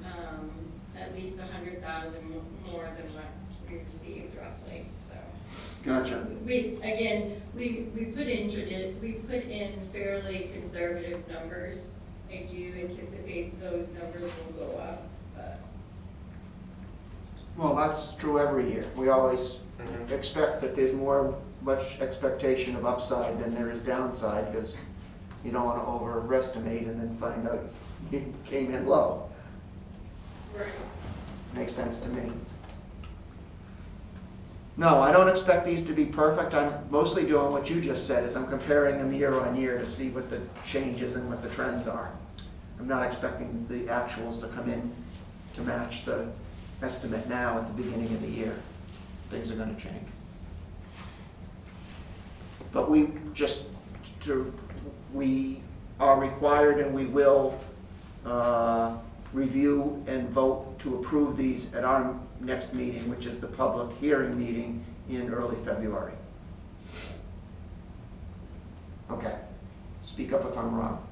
[SPEAKER 5] at least 100,000 more than what we received roughly, so.
[SPEAKER 1] Gotcha.
[SPEAKER 5] We put in fairly conservative numbers. I do anticipate those numbers will go up, but.
[SPEAKER 1] Well, that's true every year. We always expect that there's much expectation of upside than there is downside, because you don't want to overestimate and then find out you came in low.
[SPEAKER 5] Right.
[SPEAKER 1] Makes sense to me. No, I don't expect these to be perfect. I'm mostly doing what you just said, is I'm comparing them year on year to see what the changes and what the trends are. I'm not expecting the actuals to come in to match the estimate now at the beginning of the year. Things are gonna change. But we are required and we will review and vote to approve these at our next meeting, which is the public hearing meeting in early February. Okay, speak up if I'm wrong.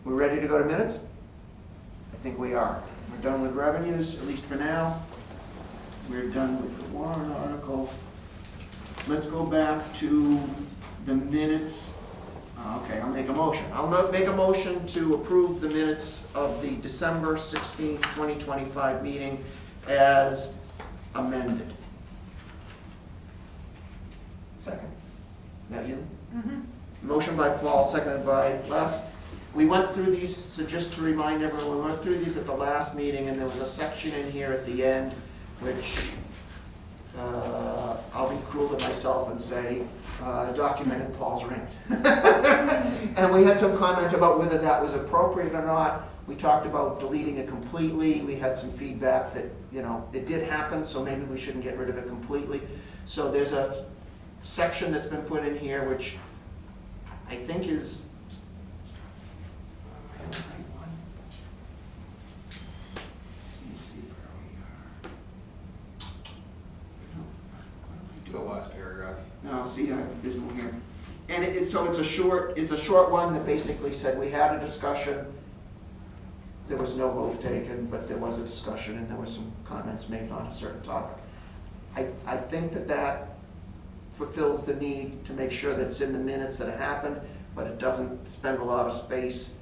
[SPEAKER 1] We're ready to go to minutes? I think we are. We're done with revenues, at least for now. We're done with the warrant article. Let's go back to the minutes. Okay, I'll make a motion. I'll make a motion to approve the minutes of the December 16th, 2025 meeting as amended. Second. That you? Motion by Paul, seconded by Les. We went through these, so just to remind everyone, we went through these at the last meeting, and there was a section in here at the end, which I'll be cruel to myself and say documented Paul's rant. And we had some comment about whether that was appropriate or not. We talked about deleting it completely. We had some feedback that, you know, it did happen, so maybe we shouldn't get rid of it completely. So there's a section that's been put in here, which I think is, let me see where we are.
[SPEAKER 6] It's the last paragraph.
[SPEAKER 1] No, see, there's more here. And so it's a short one that basically said we had a discussion. There was no vote taken, but there was a discussion and there were some comments made on a certain topic. I think that fulfills the need to make sure that it's in the minutes that it happened, but it doesn't spend a lot of space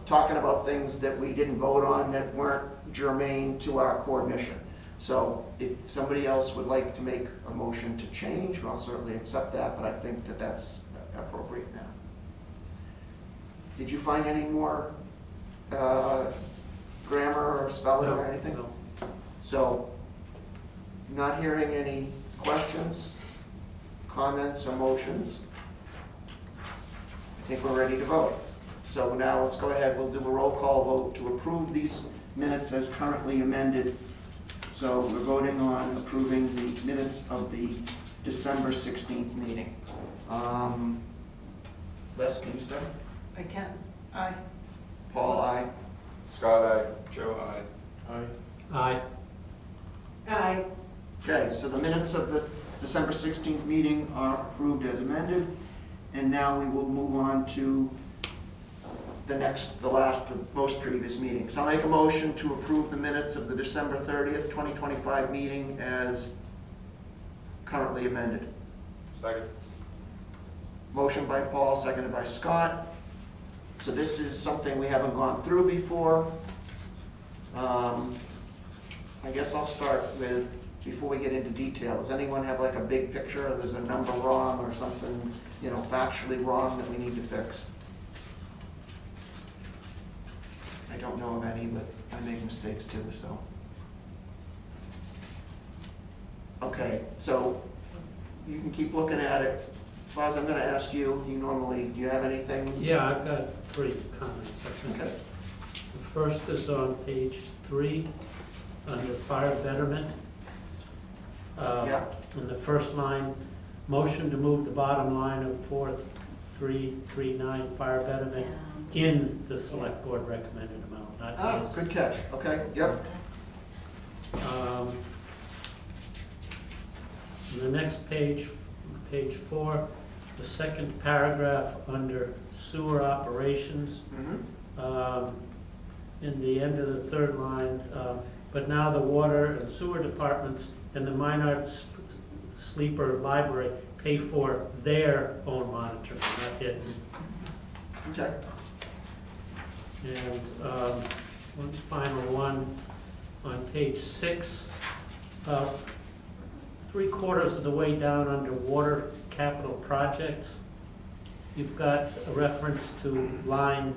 [SPEAKER 1] talking about things that we didn't vote on that weren't germane to our core mission. So if somebody else would like to make a motion to change, I'll certainly accept that, but I think that that's appropriate now. Did you find any more grammar or spelling or anything?
[SPEAKER 4] No.
[SPEAKER 1] So, not hearing any questions, comments, or motions, I think we're ready to vote. So now let's go ahead, we'll do a roll call vote to approve these minutes as currently amended. So we're voting on approving the minutes of the December 16th meeting. Les, can you start?
[SPEAKER 9] I can, aye.
[SPEAKER 1] Paul, aye.
[SPEAKER 3] Scott, aye.
[SPEAKER 6] Joe, aye.
[SPEAKER 4] Aye.
[SPEAKER 7] Aye.
[SPEAKER 1] Okay, so the minutes of the December 16th meeting are approved as amended. And now we will move on to the most previous meeting. So I'll make a motion to approve the minutes of the December 30th, 2025 meeting as currently amended.
[SPEAKER 3] Second.
[SPEAKER 1] Motion by Paul, seconded by Scott. So this is something we haven't gone through before. I guess I'll start with, before we get into detail, does anyone have like a big picture, or there's a number wrong or something, you know, factually wrong that we need to fix? I don't know of any, but I make mistakes too, so. Okay, so you can keep looking at it. Buzz, I'm gonna ask you, do you have anything?
[SPEAKER 4] Yeah, I've got 3 comments, I think.
[SPEAKER 1] Okay.
[SPEAKER 4] The first is on page 3, under fire betterment.
[SPEAKER 1] Yeah.
[SPEAKER 4] In the first line, motion to move the bottom line of 4339 fire betterment in the select board recommended amount, not
[SPEAKER 1] Ah,
[SPEAKER 4] is.
[SPEAKER 1] good catch, okay, yep.
[SPEAKER 4] On the next page, page 4, the second paragraph under sewer operations, in the end of the third line, but now the water and sewer departments and the Minard Sleeper Library pay for their own monitoring, not its.
[SPEAKER 1] Okay.
[SPEAKER 4] And one final one on page 6, 3/4 of the way down under water capital projects, you've got a reference to line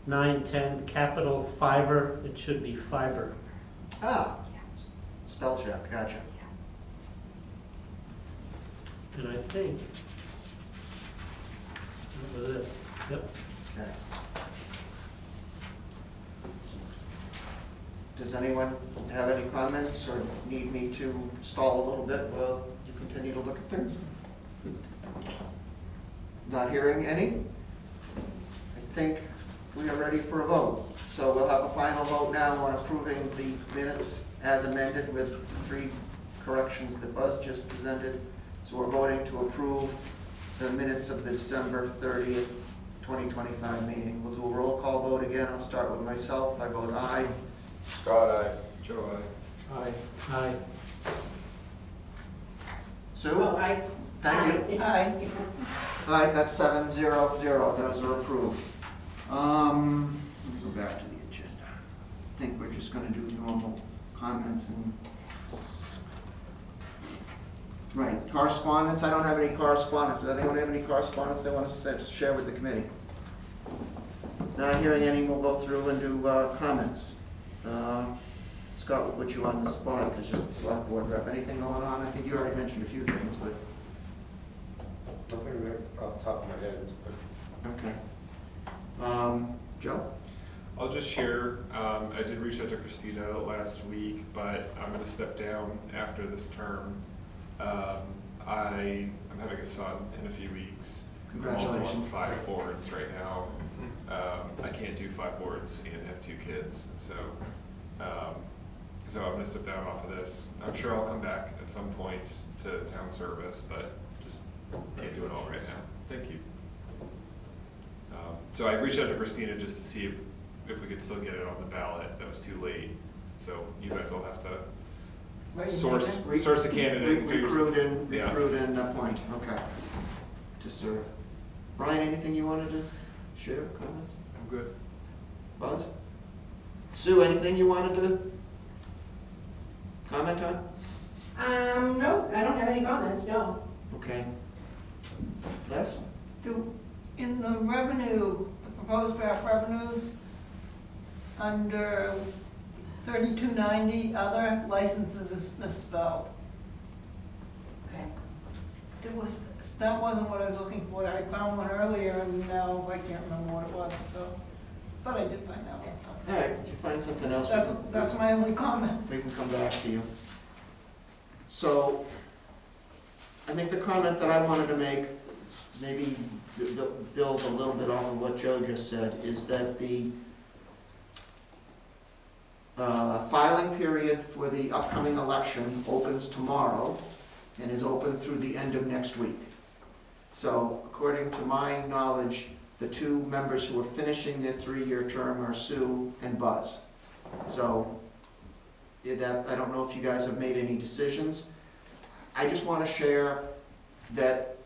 [SPEAKER 4] 910, capital fiber, it should be fiber.
[SPEAKER 1] Ah, spell check, gotcha.
[SPEAKER 4] And I think that was it. Yep.
[SPEAKER 1] Okay. Does anyone have any comments or need me to stall a little bit while you continue to look at things? Not hearing any? I think we are ready for a vote. So we'll have a final vote now on approving the minutes as amended with 3 corrections that Buzz just presented. So we're voting to approve the minutes of the December 30th, 2025 meeting. We'll do a roll call vote again. I'll start with myself. I vote aye.
[SPEAKER 3] Scott, aye. Joe, aye.
[SPEAKER 1] Aye.
[SPEAKER 4] Aye.
[SPEAKER 1] Sue?
[SPEAKER 2] Oh, I.
[SPEAKER 1] Thank you.
[SPEAKER 9] Aye.
[SPEAKER 1] Aye, that's 7-0-0. Those are approved. Let me go back to the agenda. I think we're just gonna do normal comments and... Right, correspondence. I don't have any correspondence. Does anyone have any correspondence they want to share with the committee? Not hearing any, we'll go through and do comments. Scott, we'll put you on the spot because you're the select board rep. Anything going on? I think you already mentioned a few things, but...
[SPEAKER 3] Nothing there off the top of my head, but
[SPEAKER 1] Okay. Joe?
[SPEAKER 6] I'll just share, I did reach out to Christina last week, but I'm gonna step down after this term. I'm having a son in a few weeks. I'm also on
[SPEAKER 1] Congratulations.
[SPEAKER 6] 5 boards right now. I can't do 5 boards and have 2 kids, so I'm gonna step down off of this. I'm sure I'll come back at some point to town service, but just can't do it all right now. Thank you. So I reached out to Christina just to see if we could still get it on the ballot. That was too late, so you guys will have to
[SPEAKER 9] Wait a
[SPEAKER 6] source
[SPEAKER 9] minute.
[SPEAKER 6] a candidate.
[SPEAKER 1] Recruit and
[SPEAKER 6] Yeah.
[SPEAKER 1] appoint. Okay. To serve. Brian, anything you wanted to share, comments?
[SPEAKER 6] I'm good.
[SPEAKER 1] Buzz? Sue, anything you wanted to comment on?
[SPEAKER 2] No, I don't have any comments, no.
[SPEAKER 1] Okay. Les?
[SPEAKER 9] In the revenue, the proposed draft revenues, under 3290, other licenses is misspelled.
[SPEAKER 2] Okay.
[SPEAKER 9] That wasn't what I was looking for. I found one earlier and now I can't remember what it was, so, but I did find that one, so.
[SPEAKER 1] All right, if you find something else, we can-
[SPEAKER 9] That's my only comment.
[SPEAKER 1] we can come back to you. So, I think the comment that I wanted to make, maybe build a little bit off of what Joe just said, is that the filing period for the upcoming election opens tomorrow and is open through the end of next week. So, according to my knowledge, the 2 members who are finishing their 3-year term are Sue and Buzz. So, that, I don't know if you guys have made any decisions. I just want to share that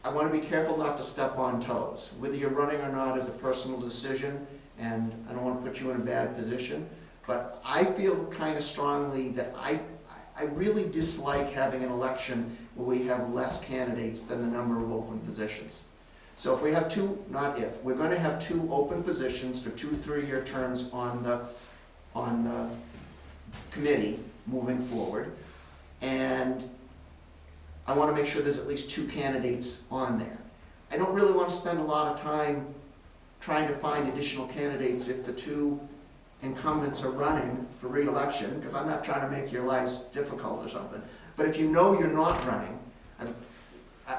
[SPEAKER 1] I want to be careful not to step on toes. Whether you're running or not is a personal decision, and I don't want to put you in a bad position, but I feel kind of strongly that I really dislike having an election where we have less candidates than the number of open positions. So if we have 2, not if, we're going to have 2 open positions for 2 3-year terms on the committee moving forward, and I want to make sure there's at least 2 candidates on there. I don't really want to spend a lot of time trying to find additional candidates if the 2 incumbents are running for re-election, because I'm not trying to make your lives difficult or something. But if you know you're not running,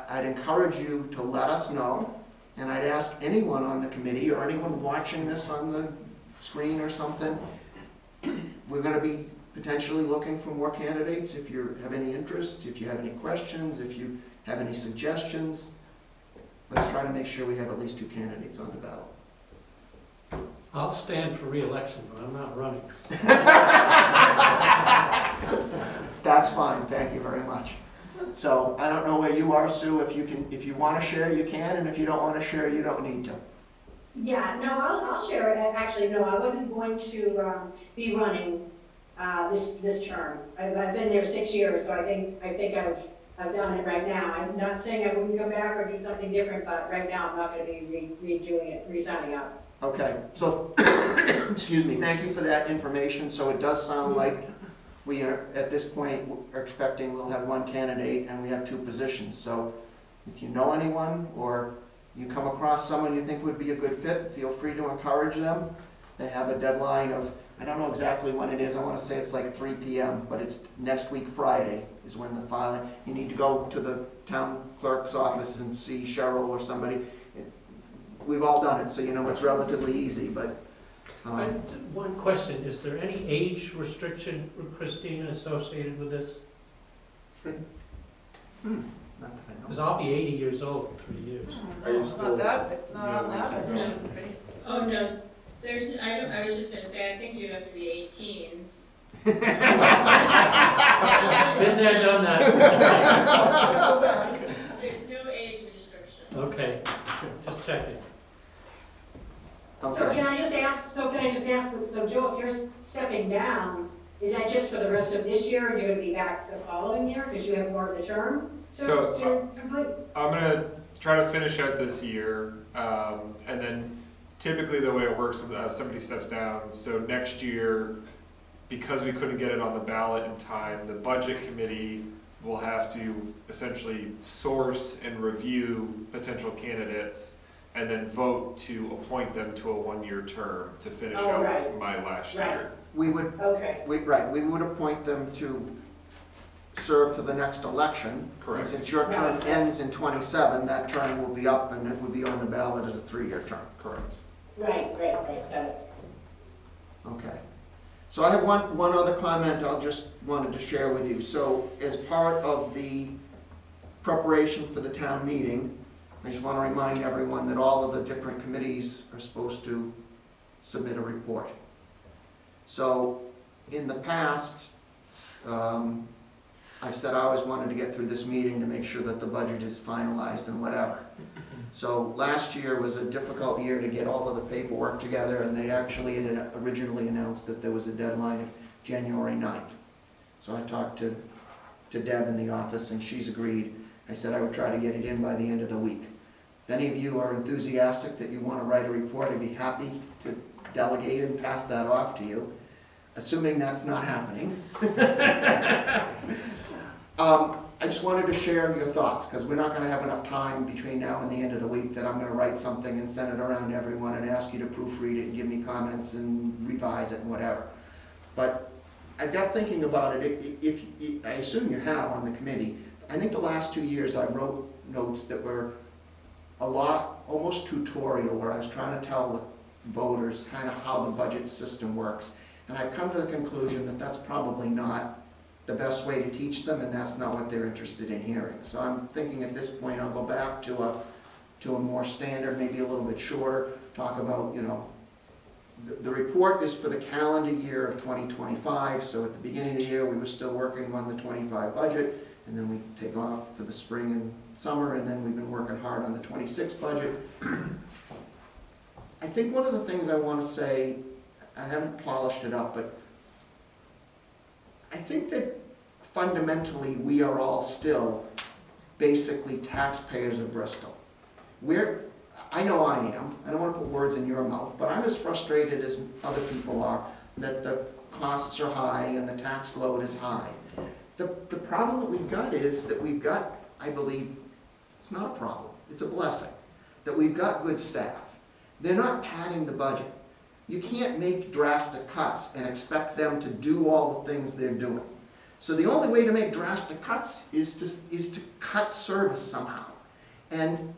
[SPEAKER 1] I'd encourage you to let us know, and I'd ask anyone on the committee or anyone watching this on the screen or something, we're going to be potentially looking for more candidates. If you have any interest, if you have any questions, if you have any suggestions, let's try to make sure we have at least 2 candidates on the ballot.
[SPEAKER 4] I'll stand for re-election, but I'm not running.
[SPEAKER 1] That's fine, thank you very much. So I don't know where you are, Sue. If you want to share, you can, and if you don't want to share, you don't need to.
[SPEAKER 2] Yeah, no, I'll share it. Actually, no, I wasn't going to be running this term. I've been there 6 years, so I think I've done it right now. I'm not saying I wouldn't come back or do something different, but right now I'm not going to be redoing it, re-signing up.
[SPEAKER 1] Okay, so, excuse me, thank you for that information. So it does sound like we are, at this point, are expecting we'll have 1 candidate and we have 2 positions. So if you know anyone or you come across someone you think would be a good fit, feel free to encourage them. They have a deadline of, I don't know exactly when it is, I want to say it's like 3 p.m., but it's next week Friday is when the filing, you need to go to the town clerk's office and see Cheryl or somebody. We've all done it, so you know it's relatively easy, but
[SPEAKER 4] One question, is there any age restriction, Christina, associated with this?
[SPEAKER 1] Not that I
[SPEAKER 4] Because
[SPEAKER 1] know.
[SPEAKER 4] I'll be 80 years old in 3 years.
[SPEAKER 3] Are you still-
[SPEAKER 9] Not that,
[SPEAKER 5] No.
[SPEAKER 9] right?
[SPEAKER 5] Oh, no, I was just gonna say, I think you'd have to be 18.
[SPEAKER 4] Been there, done that.
[SPEAKER 5] There's no age restriction.
[SPEAKER 4] Okay, just checking.
[SPEAKER 2] So
[SPEAKER 1] Okay.
[SPEAKER 2] can I just ask, so Joe, if you're stepping down, is that just for the rest of this year and you're gonna be back the following year because you have more of the term
[SPEAKER 6] So,
[SPEAKER 2] to complete?
[SPEAKER 6] I'm gonna try to finish out this year, and then typically the way it works when somebody steps down, so next year, because we couldn't get it on the ballot in time, the budget committee will have to essentially source and review potential candidates and then vote to appoint them to a one-year term to finish
[SPEAKER 2] Oh,
[SPEAKER 6] out
[SPEAKER 2] right.
[SPEAKER 6] my last
[SPEAKER 2] Right.
[SPEAKER 6] year.
[SPEAKER 1] We would,
[SPEAKER 2] Okay,
[SPEAKER 1] we would appoint them to serve to the next election.
[SPEAKER 6] Correct.
[SPEAKER 1] And since your term ends in 27, that term will be up and it will be on the ballot as a 3-year term.
[SPEAKER 6] Correct.
[SPEAKER 2] right, got it.
[SPEAKER 1] Okay. So I have one other comment I just wanted to share with you. So as part of the preparation for the town meeting, I just want to remind everyone that all of the different committees are supposed to submit a report. So in the past, I've said I always wanted to get through this meeting to make sure that the budget is finalized and whatever. So last year was a difficult year to get all of the paperwork together, and they actually had originally announced that there was a deadline of January 9th. So I talked to Deb in the office, and she's agreed. I said I would try to get it in by the end of the week. If any of you are enthusiastic that you want to write a report, I'd be happy to delegate and pass that off to you, assuming that's not happening. I just wanted to share your thoughts, because we're not going to have enough time between now and the end of the week that I'm going to write something and send it around to everyone and ask you to proofread it and give me comments and revise it and whatever. But I got thinking about it, if I assume you have on the committee, I think the last 2 years I wrote notes that were a lot, almost tutorial, where I was trying to tell the voters kind of how the budget system works. And I've come to the conclusion that that's probably not the best way to teach them, and that's not what they're interested in hearing. So I'm thinking at this point I'll go back to a more standard, maybe a little bit shorter, talk about, you know, the report is for the calendar year of 2025, so at the beginning of the year we were still working on the 25 budget, and then we take off for the spring and summer, and then we've been working hard on the 26 budget. I think one of the things I want to say, I haven't polished it up, but I think that fundamentally we are all still basically taxpayers of Bristol. I know I am, I don't want to put words in your mouth, but I'm as frustrated as other people are that the costs are high and the tax load is high. The problem that we've got is that we've got, I believe, it's not a problem, it's a blessing, that we've got good staff. They're not padding the budget. You can't make drastic cuts and expect them to do all the things they're doing. So the only way to make drastic cuts is to cut service somehow. And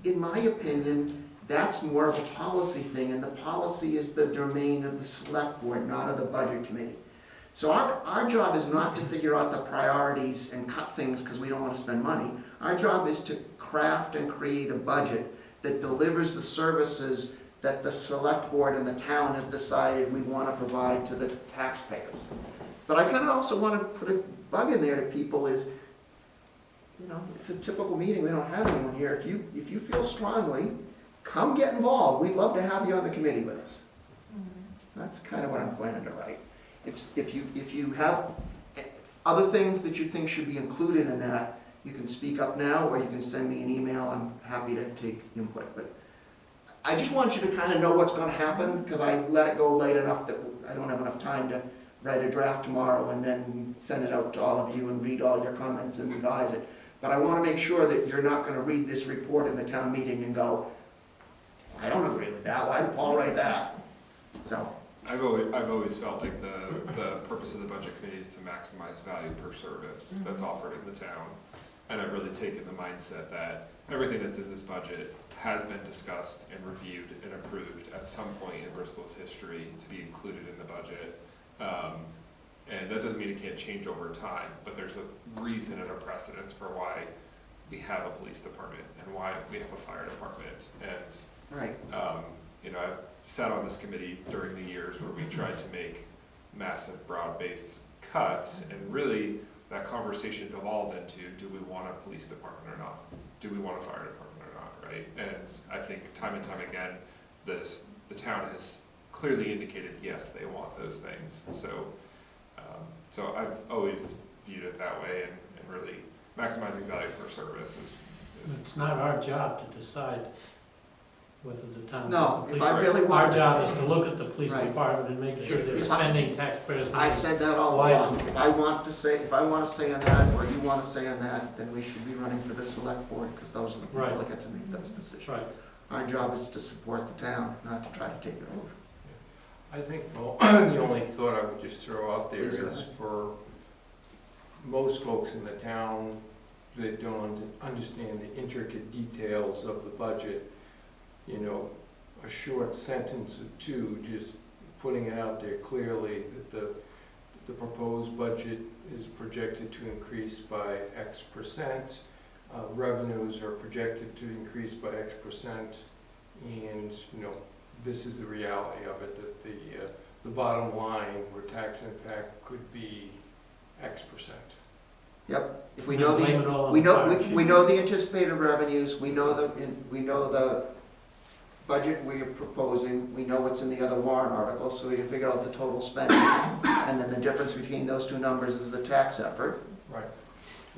[SPEAKER 1] in my opinion, that's more of a policy thing, and the policy is the domain of the select board, not of the budget committee. So our job is not to figure out the priorities and cut things because we don't want to spend money. Our job is to craft and create a budget that delivers the services that the select board and the town have decided we want to provide to the taxpayers. But I kind of also want to put a bug in there to people is, you know, it's a typical meeting, we don't have anyone here. If you feel strongly, come get involved. We'd love to have you on the committee with us. That's kind of what I'm planning to write. If you have other things that you think should be included in that, you can speak up now, or you can send me an email. I'm happy to take input. But I just want you to kind of know what's going to happen, because I let it go late enough that I don't have enough time to write a draft tomorrow and then send it out to all of you and read all your comments and revise it. But I want to make sure that you're not going to read this report in the town meeting and go, I don't agree with that. Why did Paul write that? So.
[SPEAKER 6] I've always felt like the purpose of the budget committee is to maximize value per service that's offered in the town. and I've really taken the mindset that everything that's in this budget has been discussed and reviewed and approved at some point in Bristol's history to be included in the budget. And that doesn't mean it can't change over time, but there's a reason and a precedence for why we have a police department and why we have a fire department. And,
[SPEAKER 1] Right.
[SPEAKER 6] you know, I've sat on this committee during the years where we tried to make massive broad-based cuts, and really that conversation devolved into, do we want a police department or not? Do we want a fire department or not, right? And I think time and time again, the town has clearly indicated, yes, they want those things. So I've always viewed it that way, and really maximizing value per service is.
[SPEAKER 4] It's not our job to decide whether the town.
[SPEAKER 1] No,
[SPEAKER 4] needs a
[SPEAKER 1] if I
[SPEAKER 4] police
[SPEAKER 1] really
[SPEAKER 4] department.
[SPEAKER 1] wanted
[SPEAKER 4] Our
[SPEAKER 1] to-
[SPEAKER 4] job is to look at the police
[SPEAKER 1] Right.
[SPEAKER 4] department and make sure they're
[SPEAKER 1] If I-
[SPEAKER 4] spending taxpayers' money.
[SPEAKER 1] I've said that all
[SPEAKER 4] Why
[SPEAKER 1] along.
[SPEAKER 4] isn't-
[SPEAKER 1] If I want to say on that, or you want to say on that, then we should be running for the select board, because those are the people
[SPEAKER 4] Right.
[SPEAKER 1] that get to make those decisions.
[SPEAKER 4] Right.
[SPEAKER 1] Our job is to support the town, not to try to take it over.
[SPEAKER 2] I think, well, the only thought I would just throw out there
[SPEAKER 1] Please go
[SPEAKER 2] is
[SPEAKER 1] ahead.
[SPEAKER 2] for most folks in the town that don't understand the intricate details of the budget, you know, a short sentence or two, just putting it out there clearly that the proposed budget is projected to increase by X percent, revenues are projected to increase by X percent, and, you know, this is the reality of it, that the bottom line where tax impact could be X percent.
[SPEAKER 1] Yep, if we know
[SPEAKER 4] Blame it all
[SPEAKER 1] the,
[SPEAKER 4] on
[SPEAKER 1] we
[SPEAKER 4] the
[SPEAKER 1] know,
[SPEAKER 4] fire
[SPEAKER 1] we
[SPEAKER 4] chief.
[SPEAKER 1] know the anticipated revenues, we know the budget we're proposing, we know what's in the other warrant articles, so we can figure out the total spending. And then the difference between those two numbers is the tax effort.
[SPEAKER 2] Right.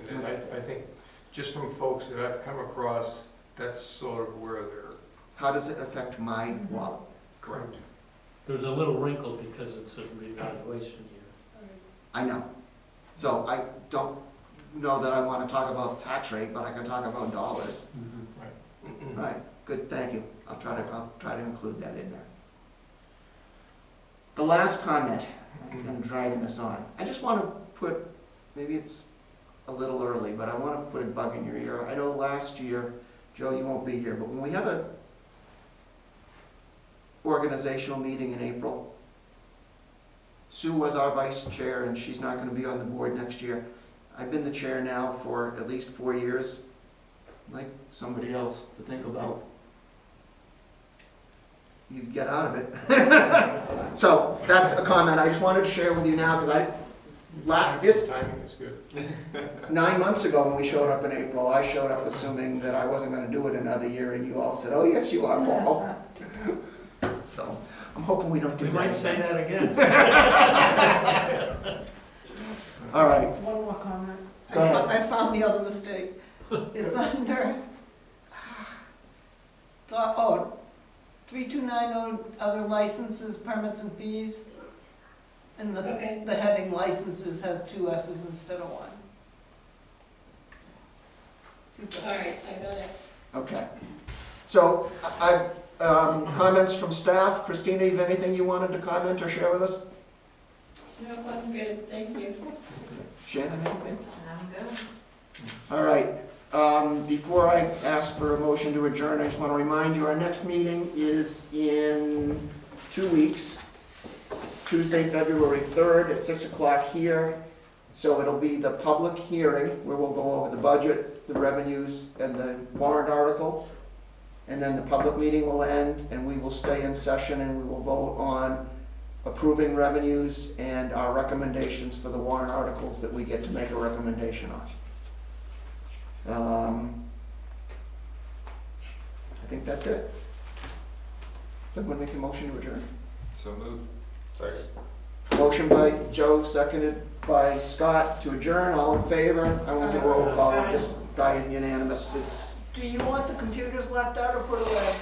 [SPEAKER 2] And I think, just from folks that I've come across, that's sort of where they're.
[SPEAKER 1] How does it affect my wallet?
[SPEAKER 2] Correct.
[SPEAKER 4] There's a little wrinkle because it's a revaluation year.
[SPEAKER 1] I know. So I don't know that I want to talk about tax rate, but I can talk about dollars. Right, good, thank you. I'll try to include that in there. The last comment, I'm dragging this on. I just want to put, maybe it's a little early, but I want to put a bug in your ear. I know last year, Joe, you won't be here, but when we have a organizational meeting in April, Sue was our vice chair and she's not going to be on the board next year. I've been the chair now for at least 4 years. I'd like somebody else to think about. You get out of it. So that's a comment I just wanted to share with you now, because this
[SPEAKER 2] Timing is good.
[SPEAKER 1] 9 months ago when we showed up in April, I showed up assuming that I wasn't going to do it another year, and you all said, "Oh yes, you are, Paul." So I'm hoping we don't do
[SPEAKER 4] We
[SPEAKER 1] that.
[SPEAKER 4] might say that again.
[SPEAKER 1] All right.
[SPEAKER 9] One more comment.
[SPEAKER 1] Go ahead.
[SPEAKER 9] I found the other mistake. It's under, 3290 other licenses, permits and fees. And
[SPEAKER 5] Okay.
[SPEAKER 9] the heading licenses has 2 S's instead of 1.
[SPEAKER 5] All right, I got it.
[SPEAKER 1] Okay. So comments from staff. Christina, you have anything you wanted to comment or share with us?
[SPEAKER 5] No, I'm good, thank you.
[SPEAKER 1] Shannon, anything?
[SPEAKER 7] I'm good.
[SPEAKER 1] All right. Before I ask for a motion to adjourn, I just want to remind you, our next meeting is in 2 weeks. It's Tuesday, February 3rd at 6 o'clock here. So it'll be the public hearing where we'll go over the budget, the revenues, and the warrant article. And then the public meeting will end, and we will stay in session, and we will vote on approving revenues and our recommendations for the warrant articles that we get to make a recommendation on. I think that's it. Someone make a motion to adjourn?
[SPEAKER 6] So moved.
[SPEAKER 3] Second.
[SPEAKER 1] Motion by Joe, seconded by Scott to adjourn. All in favor? I won't do roll call, just by unanimous.
[SPEAKER 9] Do you want the computers left out or put away?